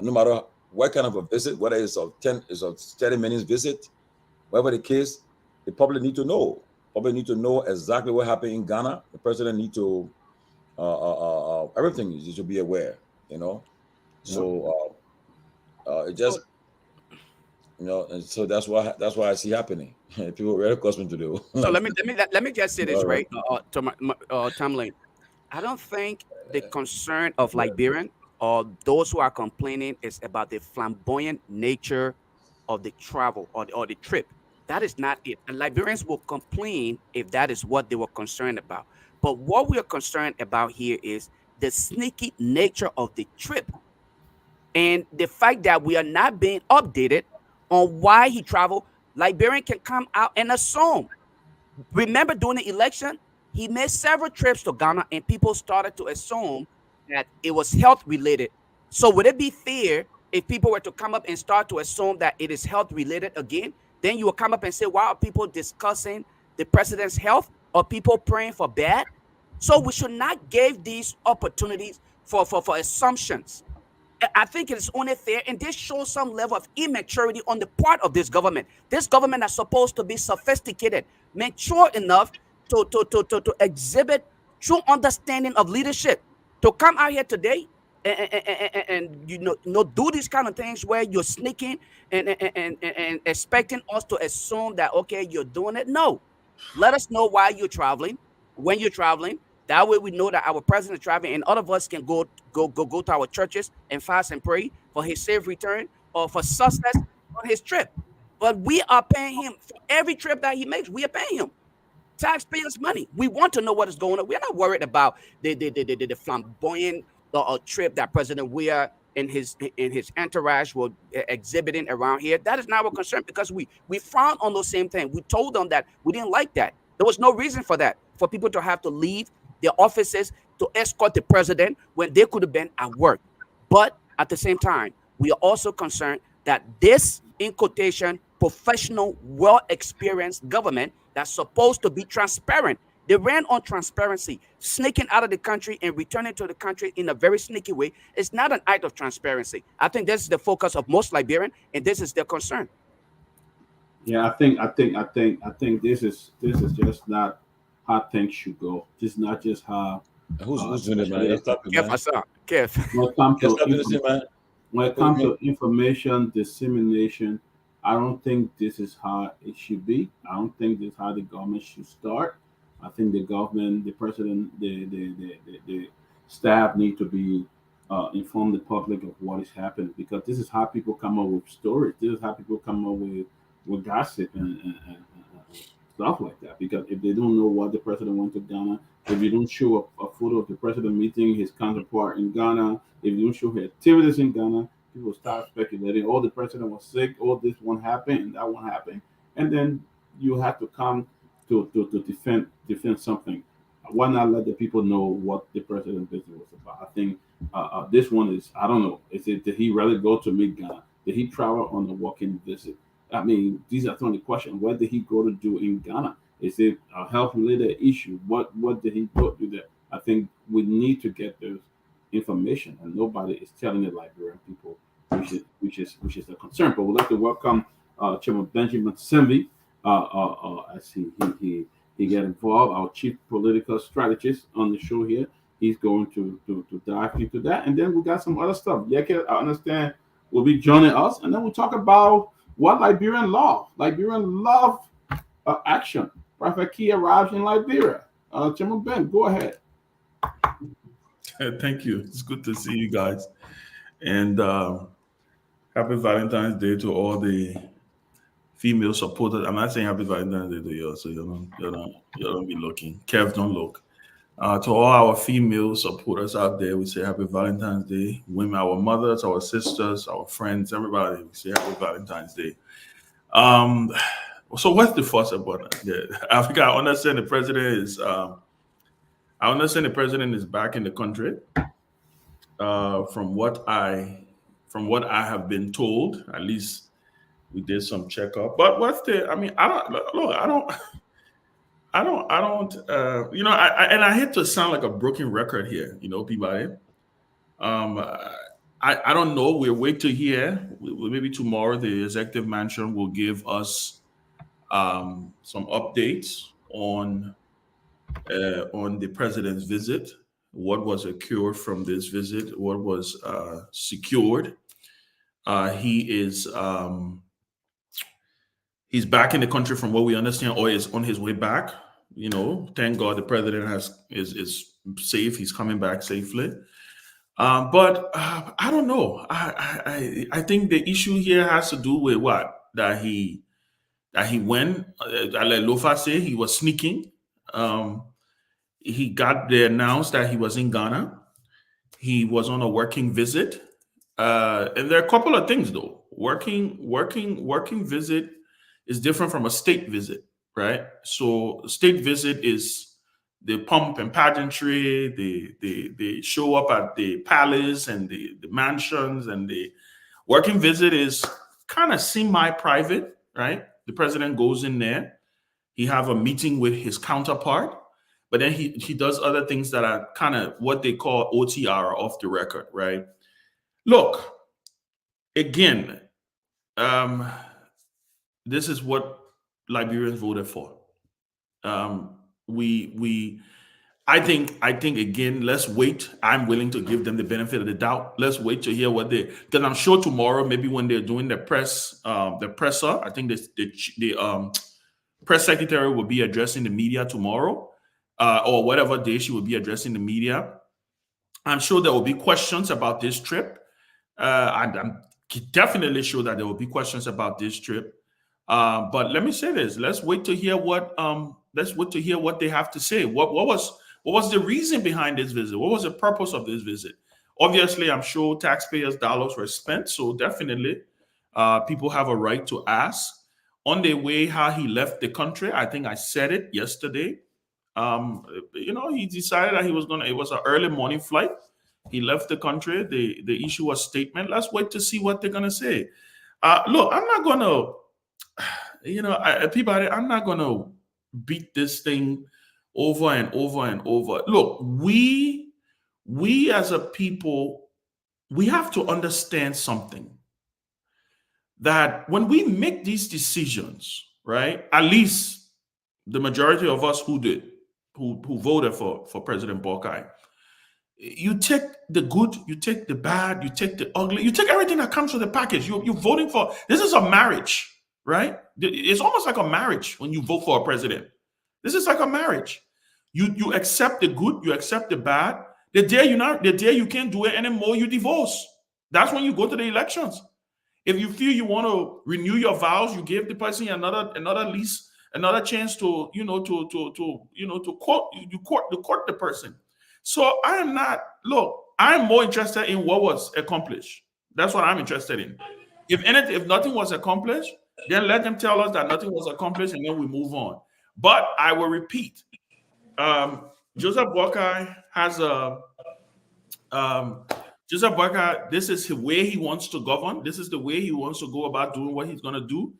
no matter what kind of a visit, whether it's a 30 minutes visit, whatever the case, the public need to know. Public need to know exactly what happened in Ghana. The president need to everything. You should be aware. You know, Yep. so it just and so that's why I see happening. People very accustomed to do. So Like, let me just say this, all right. right, Tomalin. I don't think the concern of Liberian or those who are complaining is about the flamboyant nature of the travel or the trip. That is not it. And Liberians will complain if that is what they were concerned about. But what we are concerned about here is the sneaky nature of the trip and the fact that we are not being updated on why he traveled. Liberian can come out and assume. Remember during the election, he made several trips to Ghana, and people started to assume that it was health related. So would it be fair if people were to come up and start to assume that it is health related again? Then you will come up and say, why are people discussing the president's health or people praying for bad? So we should not give these opportunities for assumptions. I think it is only fair, and this shows some level of immaturity on the part of this government. This government is supposed to be sophisticated, mature enough to exhibit true understanding of leadership. To come out here today and do these kind of things where you're sneaking and expecting us to assume that okay you're doing it. No, let us know why you're traveling, when you're traveling. That way we know that our president is traveling, and all of us can go to our churches and fast and pray for his safe return or for success on his trip. But we are paying him for every trip that he makes. We are paying him taxpayers' money. We want to know what is going on. We're not worried about the flamboyant trip that President Weah and his entourage were exhibiting around here. That is not our concern because we frown on those same things. We told them that we didn't like that. There was no reason for that, for people to have to leave their offices to escort the president when they could have been at work. But at the same time, we are also concerned that this, in quotation, professional, well-experienced government that's supposed to be transparent. They ran on transparency, sneaking out of the country and returning to the country in a very sneaky way. It's not an act of transparency. I think this is the focus of most Liberians, and this is their concern. Yeah, I think this is just not how things should go. This is not just how. Who's doing it, man? Let's stop it, Keff man. Hassan, Keff. When it comes Let's to stop this, man. when it comes to information dissemination, I don't think this is how it should be. I don't think this is how the government should start. I think the government, the president, the staff need to be inform the public of what is happening because this is how people come up with stories. This is how people come up with gossip and stuff like that. Because if they don't know what the president went to Ghana, if you don't show a photo of the president meeting his counterpart in Ghana, if you don't show his activities in Ghana, people start speculating, oh, the president was sick, oh, this one happened and that one happened. And then you have to come to defend something. Why not let the people know what the president visit was about? I think this one is, I don't know, did he really go to meet Ghana? Did he travel on a walking visit? I mean, these are some of the questions. What did he go to do in Ghana? Is it a health related issue? What did he go to there? I think we need to get those information, and nobody is telling the Liberian people, which is a concern. But we'd like to welcome Chairman Benjamin Sanvee as he get involved, our chief political strategist on the show here. He's going to dive into that, and then we got some other stuff. Yeke, I understand, will be joining us, and then we'll talk about what Liberian love action. Prophet Key arrives in Liberia. Chairman Ben, go ahead. Thank you. It's good to see you guys. And happy Valentine's Day to all the female supporters. I'm not saying happy Valentine's Day to you, so you don't be looking. Kev, don't look. To all our female supporters out there, we say Happy Valentine's Day. Women, our mothers, our sisters, our friends, everybody, we say Happy Valentine's Day. So what's the fuss about that? Africa, I understand the president is. I understand the president is back in the country. From what I have been told, at least we did some checkup. But what's the? I mean, I don't look. I don't. You know, and I hate to sound like a broken record here. You know, Peabody. I don't know. We'll wait to hear. Maybe tomorrow the executive mansion will give us some updates on the president's visit. What was occurred from this visit? What was secured? He is he's back in the country from what we understand, or is on his way back. You know, thank God the president is safe. He's coming back safely. But I don't know. I think the issue here has to do with what that he went. Like Lofa say, he was sneaking. He got they announced that he was in Ghana. He was on a working visit, and there are a couple of things though. Working visit is different from a state visit, right? So state visit is the pomp and pageantry. They show up at the palace and the mansions, and the working visit is kind of semi-private, right? The president goes in there. He have a meeting with his counterpart. But then he does other things that are kind of what they call OTR, off the record, right? Look, again, this is what Liberians voted for. I think again, let's wait. I'm willing to give them the benefit of the doubt. Let's wait to hear what because I'm sure tomorrow, maybe when they're doing the presser, I think the press secretary will be addressing the media tomorrow. Or whatever day she will be addressing the media. I'm sure there will be questions about this trip. I'm definitely sure that there will be questions about this trip. But let me say this: let's wait to hear what they have to say. What was the reason behind this visit? What was the purpose of this visit? Obviously, I'm sure taxpayers' dollars were spent, so definitely people have a right to ask. On their way, how he left the country, I think I said it yesterday. You know, he decided that it was an early morning flight. He left the country. The issue was statement. Let's wait to see what they're gonna say. Look, I'm not gonna, you know, Peabody, I'm not gonna beat this thing over and over and over. Look, we as a people, we have to understand something. That when we make these decisions, right? At least the majority of us who voted for President Boakai, you take the good, you take the bad, you take the ugly, you take everything that comes with the package. You're voting for. This is a marriage, right? It's almost like a marriage when you vote for a president. This is like a marriage. You accept the good, you accept the bad. The day you can't do it anymore, you divorce. That's when you go to the elections. If you feel you want to renew your vows, you give the person another lease, another chance to court the person. So I'm more interested in what was accomplished. That's what I'm interested in. If nothing was accomplished, then let them tell us that nothing was accomplished, and then we move on. But I will repeat, Joseph Boakai has Joseph Boakai, this is the way he wants to govern. This is the way he wants to go about doing what he's going to do.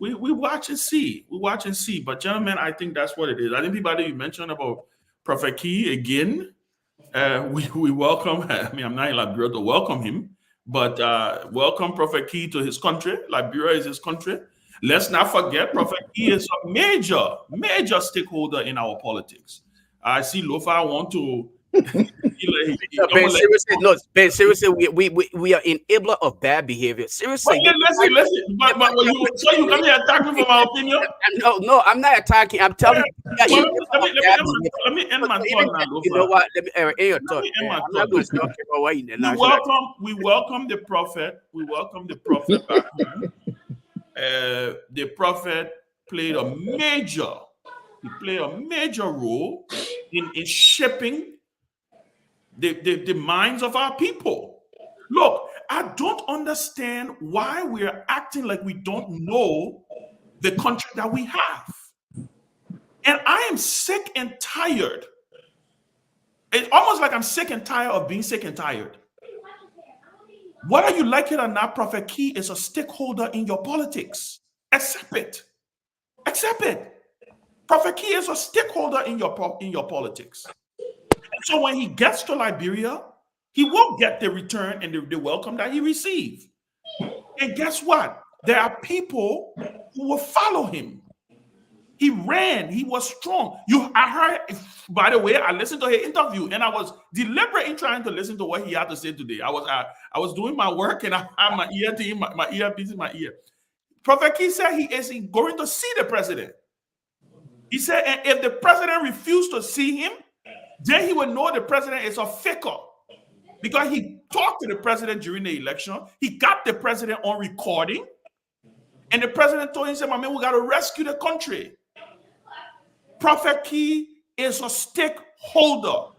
We watch and see. We watch and see. But gentlemen, I think that's what it is. I think people you mentioned about Prophet Key again. We welcome. I mean, I'm not in Liberia to welcome him, but welcome Prophet Key to his country. Liberia is his country. Let's not forget, Prophet Key is a major stakeholder in our politics. I see Lofa want to. Ben, seriously, we are enabler of bad behavior. Seriously. Listen. But so you come here attack me for my opinion? No, I'm not attacking. I'm telling you. Let me end my thought now. You know what? Let me end my thought. We welcome the prophet. We welcome the prophet back home. The prophet played a major role in shaping the minds of our people. Look, I don't understand why we are acting like we don't know the country that we have. And I am sick and tired. It's almost like I'm sick and tired of being sick and tired. Whether you like it or not, Prophet Key is a stakeholder in your politics. Accept it. Accept it. Prophet Key is a stakeholder in your politics. And so when he gets to Liberia, he will get the return and the welcome that he received. And guess what? There are people who will follow him. He ran. He was strong. I heard, by the way, I listened to his interview and I was deliberately trying to listen to what he had to say today. I was doing my work and I had my earpiece in my ear. Prophet Key said he is going to see the president. He said, and if the president refused to see him, then he would know the president is a faker. Because he talked to the president during the election. He got the president on recording. And the president told him, he said, my man, we got to rescue the country. Prophet Key is a stakeholder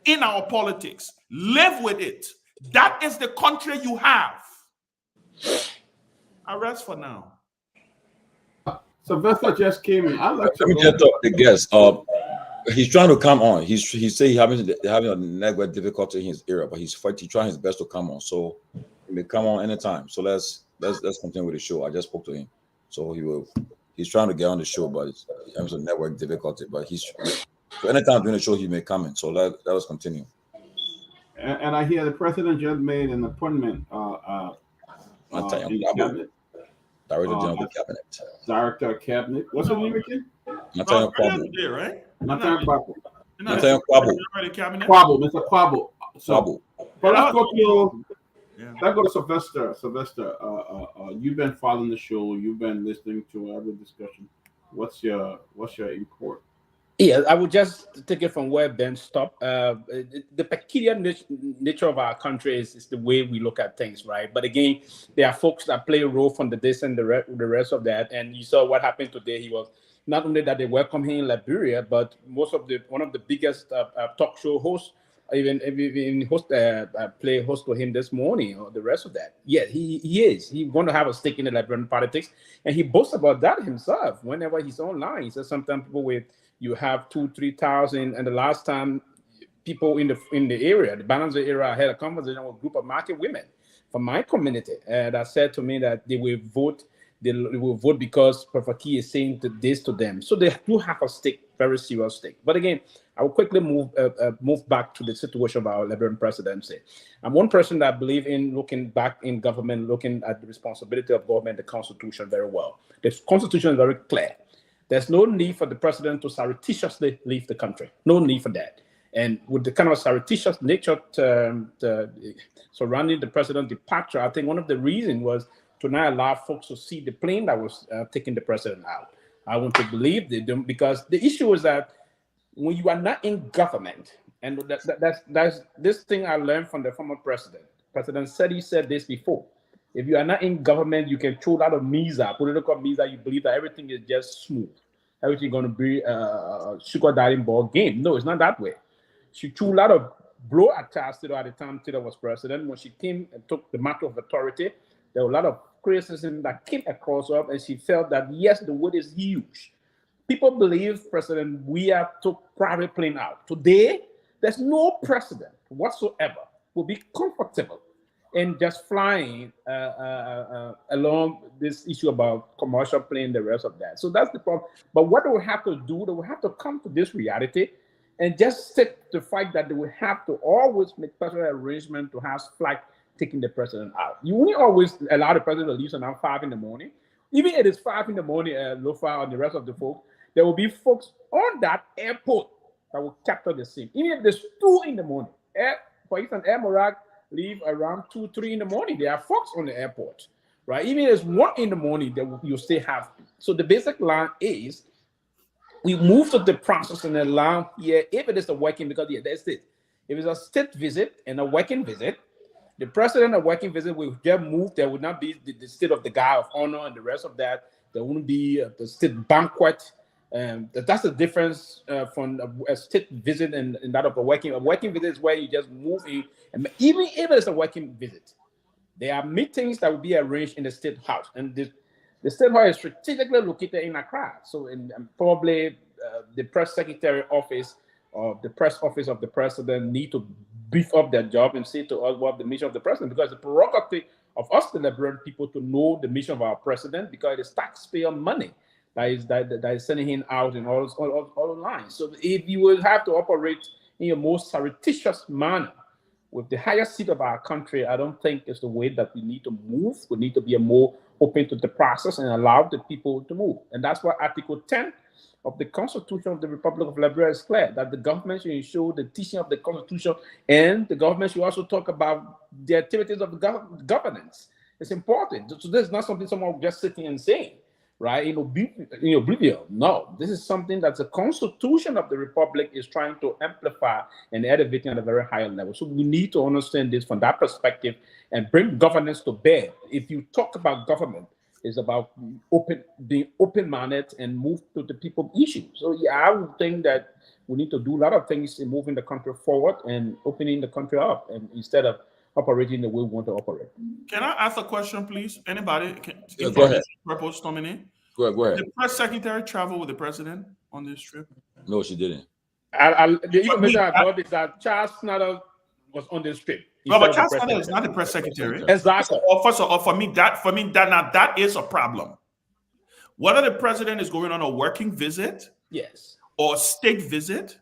in our politics. Live with it. That is the country you have. I rest for now. Sylvester just came in. Let me get up the guest. He's trying to come on. He say he's having a network difficulty in his area, but he's trying his best to come on. So he may come on anytime. So let's continue with the show. I just spoke to him, so he's trying to get on the show, but he's having some network difficulty. But so anytime during the show he may come in. So let us continue. And I hear the president just made an appointment. Director General of Cabinet. Director of Cabinet. What's his name again? Nathaniel Kwabo. Right? Nathaniel Kwabo. Nathaniel Kwabo. Kwabo, Mr. Kwabo. So, but let's go to Sylvester. Sylvester, you've been following the show. You've been listening to every discussion. What's your import? Yeah, I would just take it from where Ben stopped. The peculiar nature of our country is the way we look at things, right? But again, there are folks that play a role from this and the rest of that. And you saw what happened today. He was not only that they welcome him in Liberia, but one of the biggest talk show hosts even play host to him this morning or the rest of that. Yeah, he is. He's going to have a stake in the Liberian politics, and he boasts about that himself whenever he's online. He says sometimes people you have 2,000-3,000, and the last time people in the area, the Bananza area, I had a conversation with a group of market women from my community that said to me that they will vote. They will vote because Prophet Key is saying this to them. So they do have a stake, very serious stake. But again, I will quickly move back to the situation of our Liberian presidency. I'm one person that believes in looking back in government, looking at the responsibility of government, the Constitution very well. The Constitution is very clear. There's no need for the president to surreptitiously leave the country. No need for that. And with the kind of surreptitious nature surrounding the president's departure, I think one of the reasons was to not allow folks to see the plane that was taking the president out. I want to believe they don't, because the issue is that when you are not in government, and that's this thing I learned from the former president. President Seti said this before. If you are not in government, you can throw a lot of political misa. You believe that everything is just smooth. Everything going to be a sugar daddy ball game. No, it's not that way. She threw a lot of blow attacks at the time Tito was president. When she came and took the matter of authority, there were a lot of criticism that came across her, and she felt that, yes, the weight is huge. People believe President Weah took private plane out. Today, there's no president whatsoever will be comfortable in just flying along this issue about commercial plane, the rest of that. So that's the problem. But what they will have to do, they will have to come to this reality and just sit the fact that they will have to always make special arrangement to have flight taking the president out. You won't always allow the president to leave around 5 in the morning. Even if it's 5 in the morning, Lofa and the rest of the folks, there will be folks on that airport that will capture the scene. Even if there's 2 in the morning. For instance, Air Morag leave around 2, 3 in the morning. There are folks on the airport, right? Even if it's 1 in the morning, you still have. So the basic line is, we move to the process and allow here, if it is a working, because that's it. If it's a state visit and a working visit, the president of working visit will just move. There would not be the state of the guy of honor and the rest of that. There wouldn't be the state banquet That's the difference from a state visit and that of a working. A working visit is where you just move in, and even if it's a working visit, there are meetings that will be arranged in the state house, and the state house is strategically located in Accra. So, probably the press secretary office or the press office of the president need to beef up their job and say to us what the mission of the president, because the prerogative of us, the Liberian people, to know the mission of our president, because it is taxpayer money that is sending him out in all lines. So, if you will have to operate in your most surreptitious manner with the highest seat of our country, I don't think it's the way that we need to move. We need to be more open to the process and allow the people to move. And that's why Article 10 of the Constitution of the Republic of Liberia is clear, that the government should ensure the teaching of the Constitution, and the government should also talk about the activities of the governance. It's important. So this is not something someone just sitting and saying, right? In oblivion. No, this is something that the Constitution of the Republic is trying to amplify and elevate at a very higher level. So we need to understand this from that perspective and bring governance to bear. If you talk about government, it's about being open-minded and move to the people issue. So yeah, I would think that we need to do a lot of things in moving the country forward and opening the country up, and instead of operating the way we want to operate. Can I ask a question, please? Anybody? Go ahead. Purpose, Tomalin? Go ahead. Did the press secretary travel with the president on this trip? No, she didn't. The information I got is that Charles Snyder was on this trip. No, but Charles Snyder is not the press secretary. Exactly. First of all, for me, that is a problem. Whether the president is going on a working visit, yes, or state visit,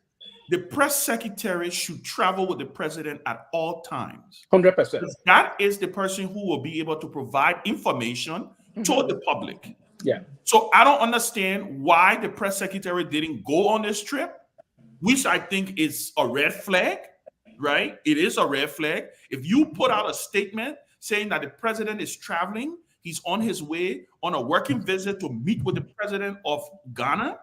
the press secretary should travel with the president at all times. 100%. That is the person who will be able to provide information to the public. Yeah. So I don't understand why the press secretary didn't go on this trip, which I think is a red flag, right? It is a red flag. If you put out a statement saying that the president is traveling, he's on his way on a working visit to meet with the president of Ghana,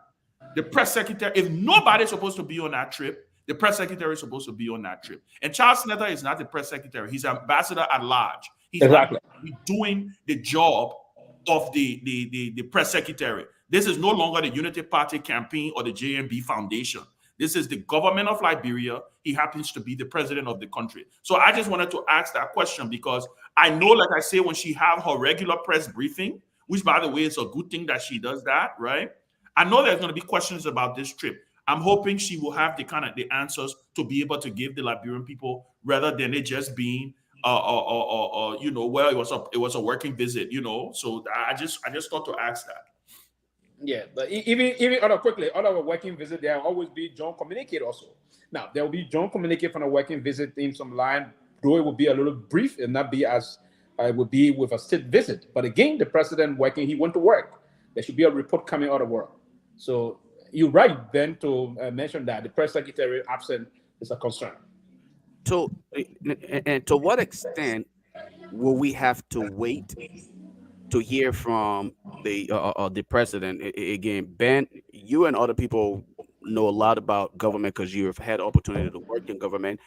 the press secretary, if nobody's supposed to be on that trip, the press secretary is supposed to be on that trip. And Charles Snyder is not the press secretary. He's ambassador at large. He's exactly not doing the job of the press secretary. This is no longer the Unity Party campaign or the JMB Foundation. This is the government of Liberia. He happens to be the president of the country. So I just wanted to ask that question because I know, like I say, when she have her regular press briefing, which by the way is a good thing that she does that, right? I know there's going to be questions about this trip. I'm hoping she will have the answers to be able to give the Liberian people, rather than it just being well, it was a working visit, So I just thought to ask that. Yeah, but even on a working visit, there will always be joint communicate also. Now there will be joint communicate from a working visit in some line, though it will be a little brief and not be as it would be with a state visit. But again, the president working, he went to work. There should be a report coming out of work. So you're right, Ben, to mention that the press secretary absent is a concern. And to what extent will we have to wait to hear from the president? Again, Ben, you and other people know a lot about government because you've had opportunity to work in government.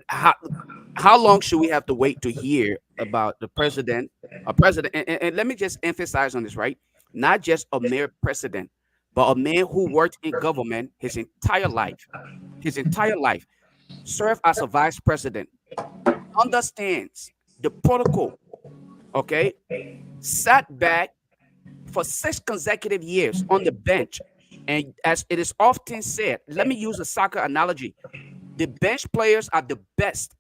How long should we have to wait to hear about the president? And let me just emphasize on this, right? Not just a mere president, but a man who worked in government his entire life, served as a vice president, understands the protocol, okay? Sat back for 6 consecutive years on the bench. And as it is often said, let me use a soccer analogy. The bench players are the best.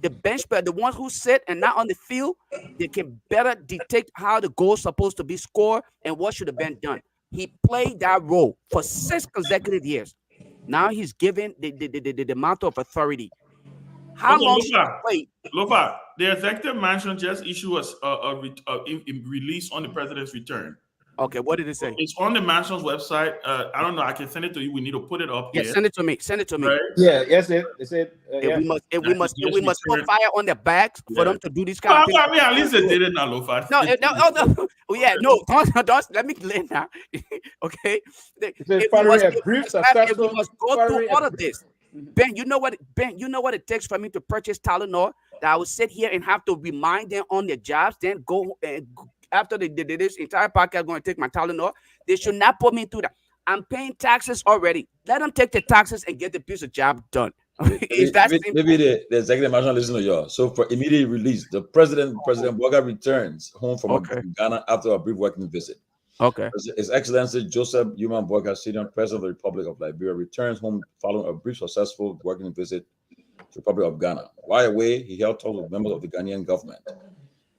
The bench players, the ones who sit and not on the field, they can better detect how the goal is supposed to be scored and what should have been done. He played that role for 6 consecutive years. Now he's given the mantle of authority. How long should we wait? Lofa, the executive mansion just issued a release on the president's return. Okay, what did it say? It's on the mansion's website. I don't know. I can send it to you. We need to put it up. Yeah, here. Send it to me. Right? Yeah, yes, it said. We must put fire on the backs for them to do this kind of thing. I mean, at least they did it now, Lofa. No. Oh, yeah, no. Don't let me clear now. Okay. If we must go through all of this. Ben, you know what it takes for me to purchase Tylenol? That I will sit here and have to remind them on their jobs, then go and after they did this entire podcast, going to take my Tylenol. They should not put me through that. I'm paying taxes already. Let them take the taxes and get the piece of job done. Is that simple? Maybe the executive management listen to y'all. So for immediate release, President Boga returns home from Ghana after a brief working visit. Okay. His Excellency Joseph Human Boga, Senior President of the Republic of Liberia, returns home following a brief successful working visit to the Republic of Ghana. While away, he held talks with members of the Ghanaian government.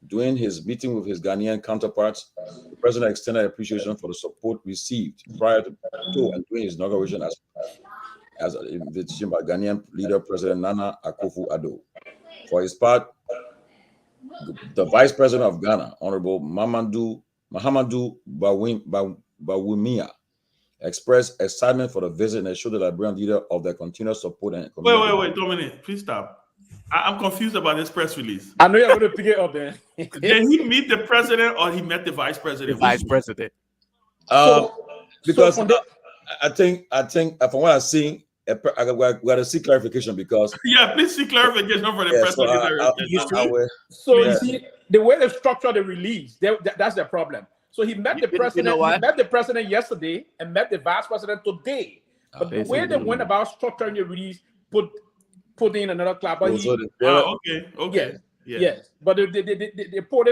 During his meeting with his Ghanaian counterparts, the president extended appreciation for the support received prior to and during his inauguration as an invitation by Ghanaian leader President Nana Akufo-Addo. For his part, the Vice President of Ghana, Honorable Mahamadou Bawumia, expressed excitement for the visit and assured the Liberian leader of their continuous support and commitment. Wait, Dominic, please stop. I'm confused about this press release. I know you're going to pick it up there. Did he meet the president or he met the vice president? The vice president. Because I think from what I've seen, I got to seek clarification because please seek clarification for the press. You see, the way they structure the release, that's the problem. So he met the president. He met the president yesterday and met the vice president today. But the way they went about structuring the release, put in another clap. But yes. But they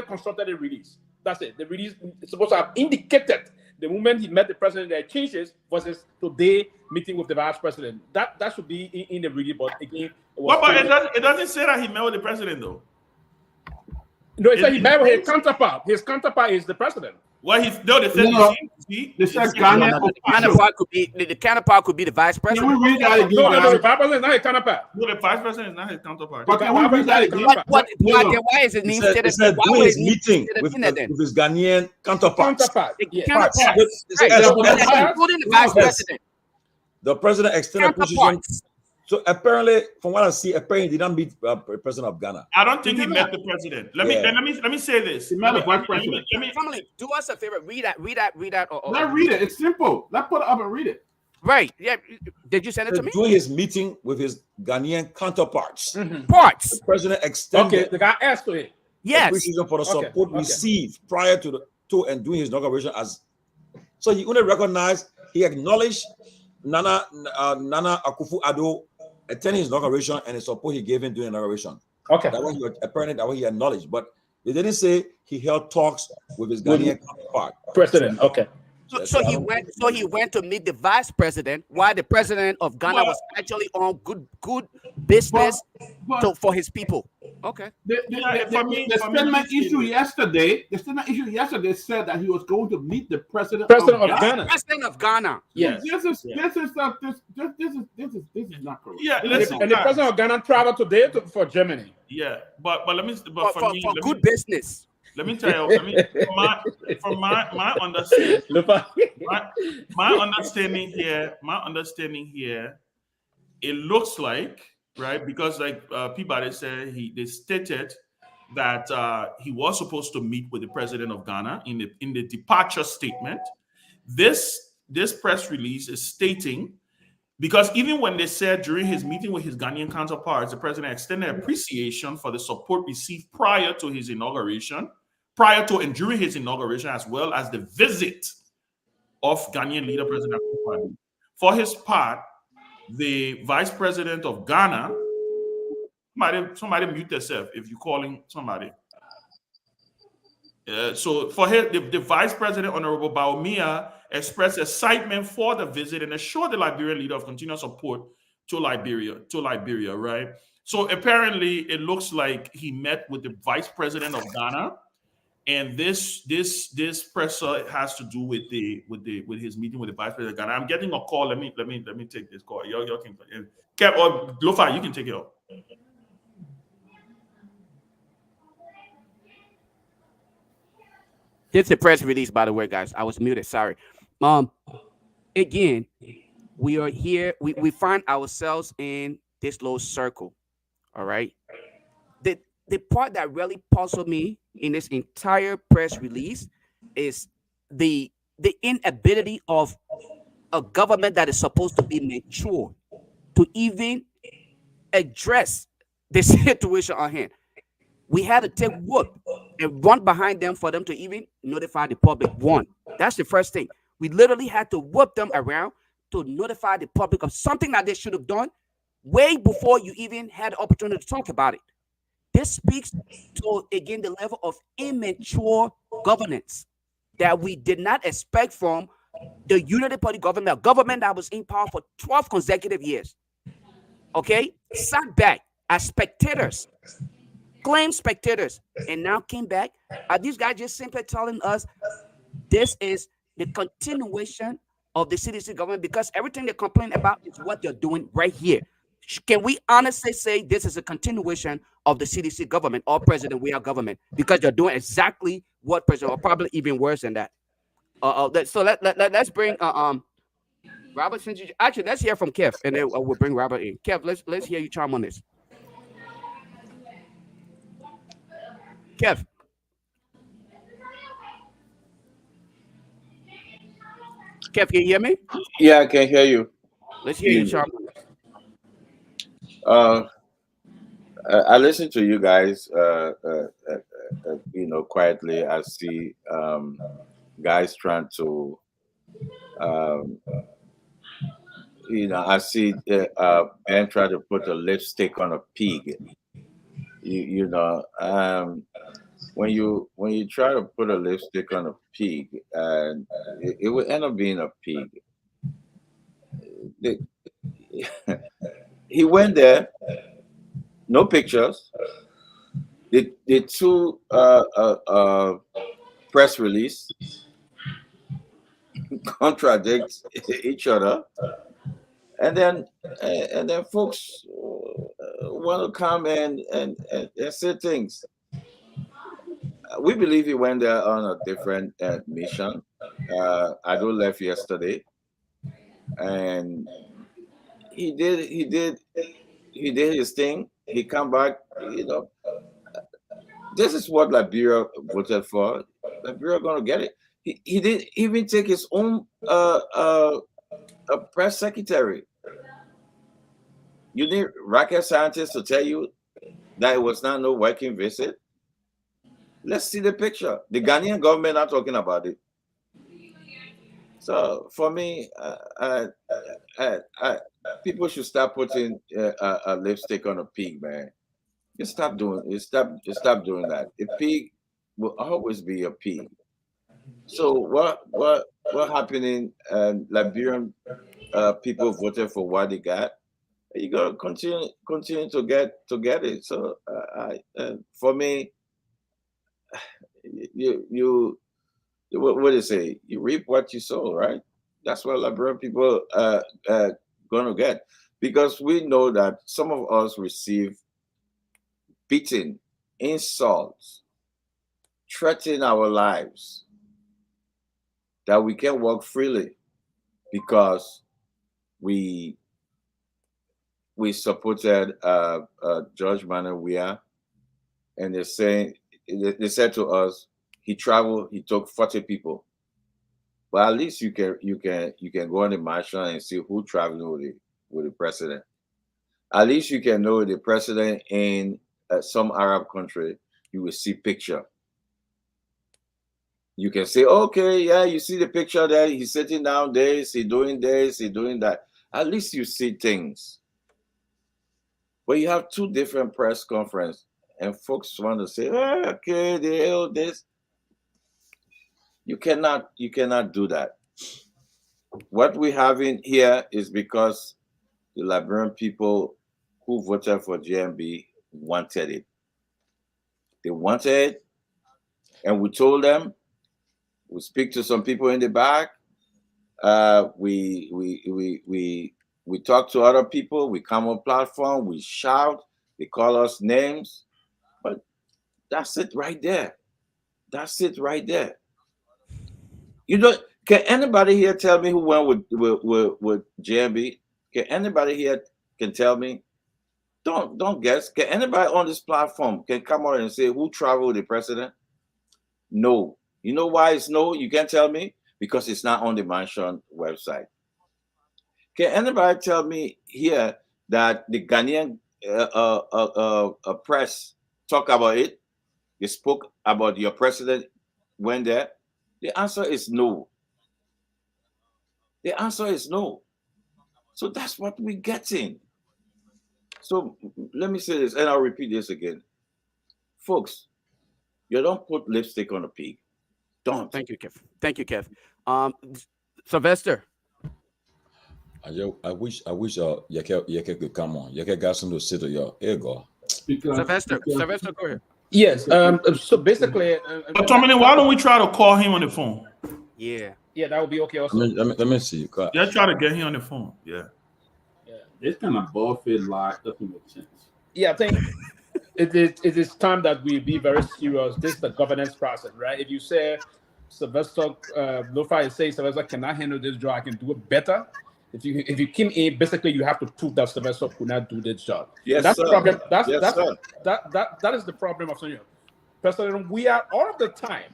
constructed the release. That's it. The release is supposed to have indicated the moment he met the president, there are changes versus today meeting with the vice president. That should be in the release. But again, it doesn't say that he met with the president though. No, it said he met with his counterpart. His counterpart is the president. Well, the counterpart could be the vice president. Can we read that again? No, the vice president is not his counterpart. No, the vice president is not his counterpart. But can we read that again? Why is it named It said during his meeting with his Ghanaian counterparts. Including the vice president. The president extended appreciation. So apparently, from what I see, apparently he did not meet the president of Ghana. I don't think he met the president. Let me say this. He met the vice president. Do us a favor. Read that. Let's read it. It's simple. Let's put it up and read it. Right. Yeah. Did you send it to me? During his meeting with his Ghanaian counterparts, Parts. the president extended. Okay, the guy asked for it. Yes. Appreciation for the support received prior to and during his inauguration so he only recognized, he acknowledged Nana Akufo-Addo attending his inauguration and the support he gave him during inauguration. Okay. That was he acknowledged, but they didn't say he held talks with his Ghanaian counterpart. President. Okay. So he went to meet the vice president while the president of Ghana was actually on good business for his people. Okay. The statement issue yesterday said that he was going to meet the president of Ghana. President of Ghana. Yes. This is not correct. Yeah, and the president of Ghana traveled today for Germany. Yeah, but let me for good business. Let me tell you, from my understanding, my understanding here, it looks like, right, because like Peabody said, they stated that he was supposed to meet with the president of Ghana in the departure statement. This press release is stating, because even when they said during his meeting with his Ghanaian counterparts, the president extended appreciation for the support received prior to his inauguration, prior to and during his inauguration, as well as the visit of Ghanaian leader President Peabody. For his part, the vice president of Ghana, somebody mute yourself if you're calling somebody. So for him, the vice president, Honorable Bawumia, expressed excitement for the visit and assured the Liberian leader of continued support to Liberia, right? So apparently, it looks like he met with the vice president of Ghana. And this presser has to do with his meeting with the vice president of Ghana. I'm getting a call. Let me take this call. Y'all can Kev or Lofa, you can take it up. It's a press release, by the way, guys. I was muted. Sorry. Again, we are here. We find ourselves in this little circle. All right. The part that really puzzled me in this entire press release is the inability of a government that is supposed to be mature to even address the situation on hand. We had to take whoop and run behind them for them to even notify the public. One, that's the first thing. We literally had to whoop them around to notify the public of something that they should have done way before you even had the opportunity to talk about it. This speaks to, again, the level of immature governance that we did not expect from the Unity Party government, a government that was in power for 12 consecutive years. Okay? Sat back as spectators, claimed spectators, and now came back. Are these guys just simply telling us this is the continuation of the CDC government? Because everything they complain about is what they're doing right here. Can we honestly say this is a continuation of the CDC government or President we are government? Because they're doing exactly what President, or probably even worse than that. So let's bring Robert. Since you, actually, let's hear from Kev, and then we'll bring Robert in. Kev, let's hear you chime on this. Kev. Kev, can you hear me? Yeah, I can hear you. Let's hear you chime on this. I listen to you guys, quietly. I see guys trying to, I see Ben try to put a lipstick on a pig. When you try to put a lipstick on a pig, and it will end up being a pig. He went there, no pictures. The two press release contradict each other, and then folks want to come and say things. We believe he went there on a different mission. Ado left yesterday, and he did his thing. He come back. This is what Liberia voted for. Liberia gonna get it. He didn't even take his own press secretary. You need rocket scientists to tell you that it was not no working visit. Let's see the picture. The Ghanaian government are talking about it. So for me, people should start putting a lipstick on a pig, man. Just stop doing that. A pig will always be a pig. So what happening? Liberian people voted for what they got. You gotta continue to get it. So for me, you what do you say? You reap what you sow, right? That's what Liberian people gonna get, because we know that some of us receive beating, insults, threatening our lives, that we can walk freely because we supported George Manawia, and they said to us, he traveled, he took 40 people. But at least you can go on the marshal and see who traveled with the president. At least you can know the president in some Arab country. You will see picture. You can say, okay, yeah, you see the picture there. He's sitting down there. He's doing this. He's doing that. At least you see things. But you have two different press conferences, and folks want to say, okay, they held this. You cannot do that. What we have in here is because the Liberian people who voted for GMB wanted it. They wanted it, and we told them. We speak to some people in the back. We talk to other people. We come on platform. We shout. They call us names, but that's it right there. That's it right there. Can anybody here tell me who went with JMB? Can anybody here can tell me? Don't guess. Can anybody on this platform can come out and say who traveled with the president? No. You know why it's no? You can't tell me? Because it's not on the Mansion website. Can anybody tell me here that the Ghanaian press talk about it? They spoke about your president went there? The answer is no. The answer is no. So that's what we're getting. So let me say this, and I'll repeat this again. Folks, you don't put lipstick on a pig. Don't. Thank you, Kev. Thank you, Kev. Um, Sylvester. I wish Yeke could come on. Yeke got some to sit to your ego. Sylvester, go ahead. Yes. So basically, But Tomalin, why don't we try to call him on the phone? Yeah. Yeah, that would be okay. Also, let me see. Yeah, try to get him on the phone. Yeah. This kind of bullshit lie doesn't make sense. yeah, I think it is time that we be very serious. This is the governance process, right? If you say Sylvester, Lofa is saying Sylvester cannot handle this job, I can do it better. If you came in, basically you have to prove that Sylvester could not do this job. Yes, that's sir. the problem. Sir. That is the problem of Sonia. President, we are all of the time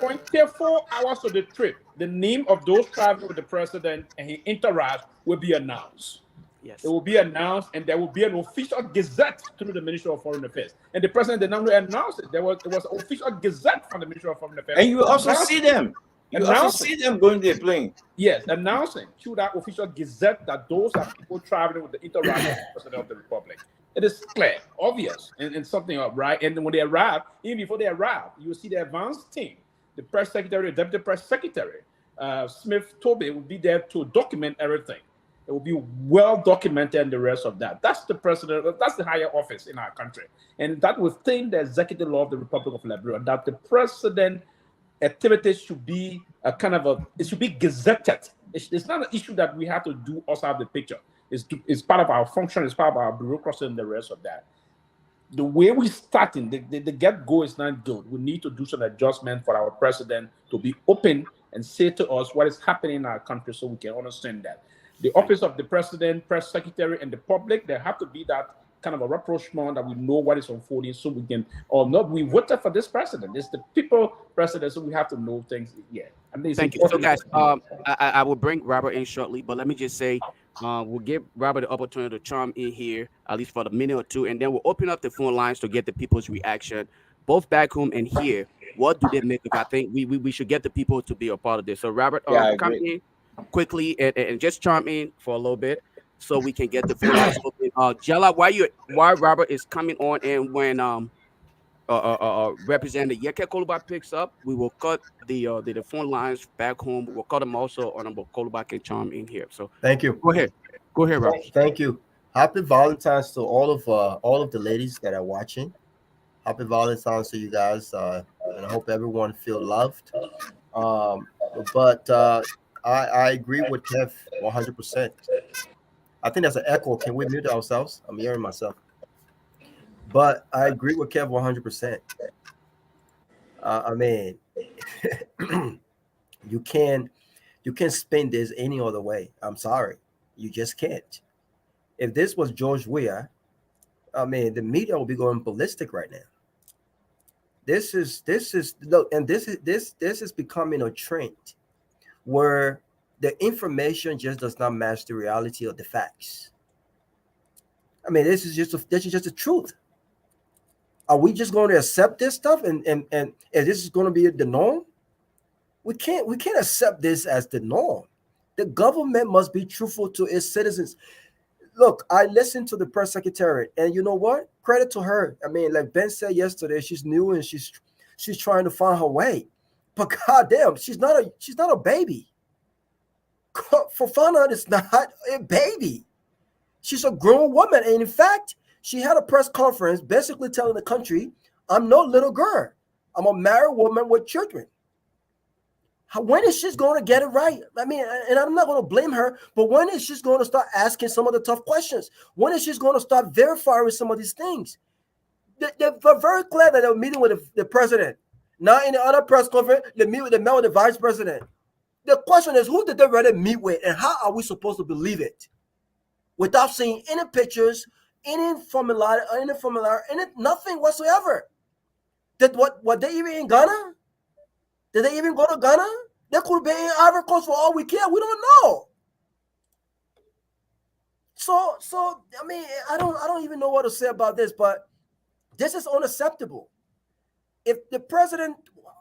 24 hours of the trip. The name of those traveling with the president and he interacts will be announced. Yes. It will be announced, and there will be an official gazette through the Ministry of Foreign Affairs. And the president did not only announce it; there was an official gazette from the Ministry of Foreign Affairs. And you also see them. You also see them going to the plane. Yes, announcing through that official gazette that those are people traveling with the interaction with the President of the Republic. It is clear, obvious, and something right. And then when they arrive, even before they arrive, you will see the advanced team, the press secretary, the deputy press secretary, Smith Toby will be there to document everything. It will be well documented and the rest of that. That's the president, that's the higher office in our country. And that within the executive law of the Republic of Liberia, that the president activities should be it should be gazetted. It's not an issue that we have to do outside of the picture. It's part of our function, it's part of our bureaucracy and the rest of that. The way we're starting, the get-go is not good. We need to do some adjustment for our president to be open and say to us what is happening in our country so we can understand that. The office of the president, press secretary, and the public, there have to be that kind of a rapprochement that we know what is unfolding so we can, or not, we voted for this president. It's the people president, so we have to know things. Yeah. I mean, Thank you. So, guys, I will bring Robert in shortly, but let me just say, we'll give Robert the opportunity to chime in here, at least for the minute or two, and then we'll open up the phone lines to get the people's reaction, both back home and here. What do they make of? I think we should get the people to be a part of this. So, Robert, come in quickly and just chime in for a little bit so we can get the phone lines open. Jella, why Robert is coming on, and when Representative Yeke Koluba picks up, we will cut the phone lines back home. We'll cut them also on Koluba can chime in here. So thank you. Go ahead, Robert. Thank you. Happy Valentine's to all of the ladies that are watching. Happy Valentine's to you guys, and I hope everyone feel loved. But I agree with Kev 100%. I think that's an echo. Can we mute ourselves? I'm hearing myself. But I agree with Kev 100%. I mean, you can't spin this any other way. I'm sorry, you just can't. If this was George Weah, I mean, the media will be going ballistic right now. This is becoming a trend where the information just does not match the reality of the facts. I mean, this is just the truth. Are we just going to accept this stuff and this is going to be the norm? We can't accept this as the norm. The government must be truthful to its citizens. Look, I listened to the press secretary, and you know what? Credit to her. I mean, like Ben said yesterday, she's new and she's trying to find her way. But goddamn, she's not a baby. Fofana is not a baby. She's a grown woman, and in fact, she had a press conference basically telling the country, "I'm no little girl. I'm a married woman with children." When is she going to get it right? I mean, and I'm not going to blame her, but when is she going to start asking some of the tough questions? When is she going to start verifying some of these things? They're very clear that they were meeting with the president. Now, in the other press conference, they met with the vice president. The question is, who did they really meet with, and how are we supposed to believe it? Without seeing any pictures, any formula, nothing whatsoever. Were they even in Ghana? Did they even go to Ghana? They could be in Ivory Coast for all we care. We don't know. So I mean, I don't even know what to say about this, but this is unacceptable. If the president,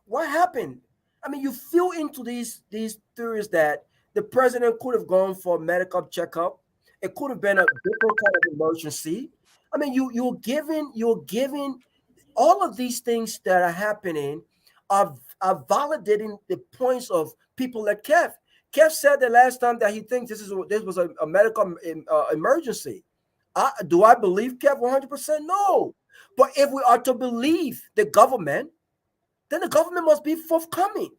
what happened? I mean, you feel into these theories that The president could have gone for a medical checkup. It could have been a different kind of emergency. I mean, you're giving all of these things that are happening are validating the points of people like Kev. Kev said the last time that he thinks this was a medical emergency. Do I believe Kev 100%? No. But if we are to believe the government, then the government must be forthcoming.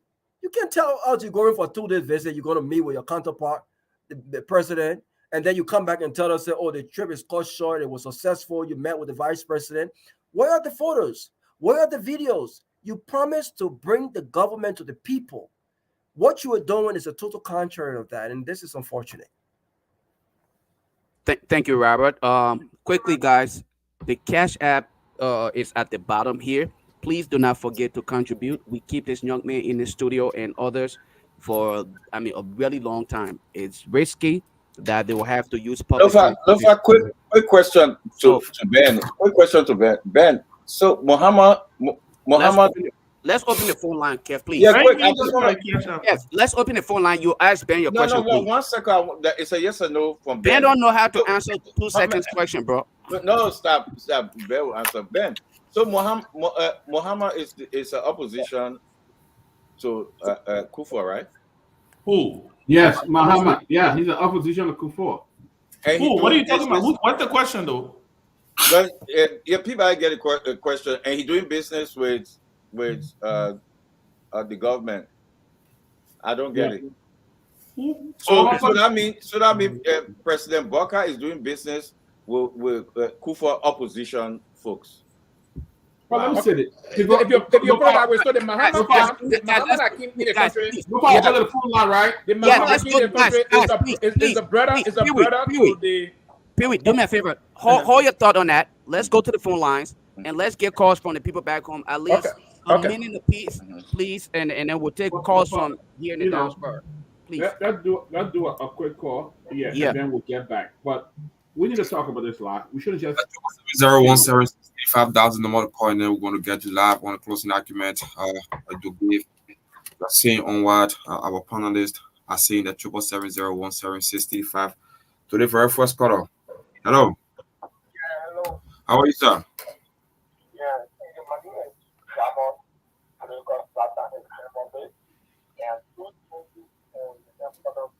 You can't tell us you're going for a 2-day visit, you're going to meet with your counterpart, the president, and then you come back and tell us that, oh, the trip is cut short, it was successful, you met with the vice president. Where are the photos? Where are the videos? You promised to bring the government to the people. What you are doing is a total contrary of that, and this is unfortunate. Thank you, Robert. Quickly, guys, the Cash App is at the bottom here. Please do not forget to contribute. We keep this young man in the studio and others for, I mean, a really long time. It's risky that they will have to use public. Lofa, quick question to Ben. Quick question to Ben. Ben, so Muhammad. Let's open the phone line, Kev, please. Yeah, quick. I just want to. Yes, let's open the phone line. You ask Ben your question. No. 1 second. It's a yes or no from Ben. Ben don't know how to answer 2 seconds question, bro. No, stop. Ben will answer. Ben. So Muhammad is an opposition to Kufuor, right? Who? Yes, Muhammad. Yeah, he's an opposition to Kufuor. Who? What are you talking about? What's the question, though? But people I get a question, and he's doing business with the government. I don't get it. So that means President Baka is doing business with Kufuor opposition folks. Well, let me say this. If your brother was the Muhammad came in the country, look on the phone line, right? The Muhammad came in the country is a brother to the. Peewee, do me a favor. Hold your thought on that. Let's go to the phone lines and let's get calls from the people back home. At least a minute apiece, please, and then we'll take calls from here in the Downsburg. Please. Let's do a quick call. Yeah, and then we'll get back. But we need to talk about this live. We shouldn't just 01765,000 the motor call, and then we're going to get you live on a closing document. I do believe you're seeing on what our panelists are saying that 777-01765 to the very first caller. Hello. Yeah, hello. How are you, sir? Yeah, my name is Ramon. I live in Plata and Clermont, and 220 and the other.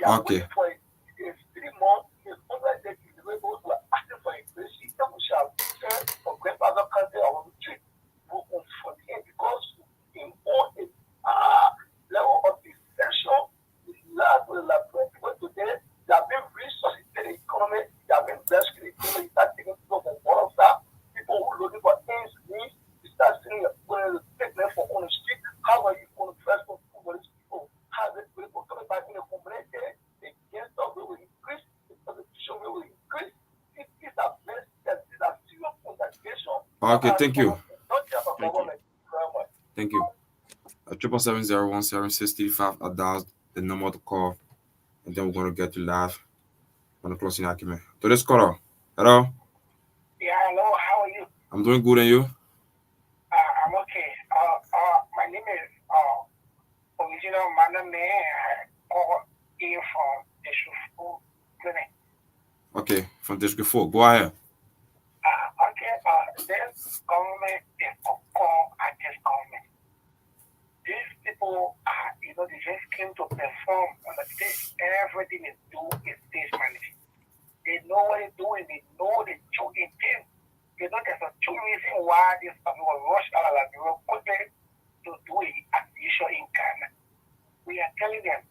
Okay. Okay, thank you. Thank you. 777-01765 are dialed the number to call, and then we're going to get you live on the closing argument. To this caller. Hello? Yeah, hello. How are you? I'm doing good, and you? I'm okay. One man called in from the school clinic. Okay, from District 4. Go ahead. This government is a call against government. These people are, they just came to perform on the stage. Everything they do is stage management. They know what they're doing. They know the true intent. There's a true reason why these people will rush out of the road quickly to do it as usual in Ghana. We are telling them,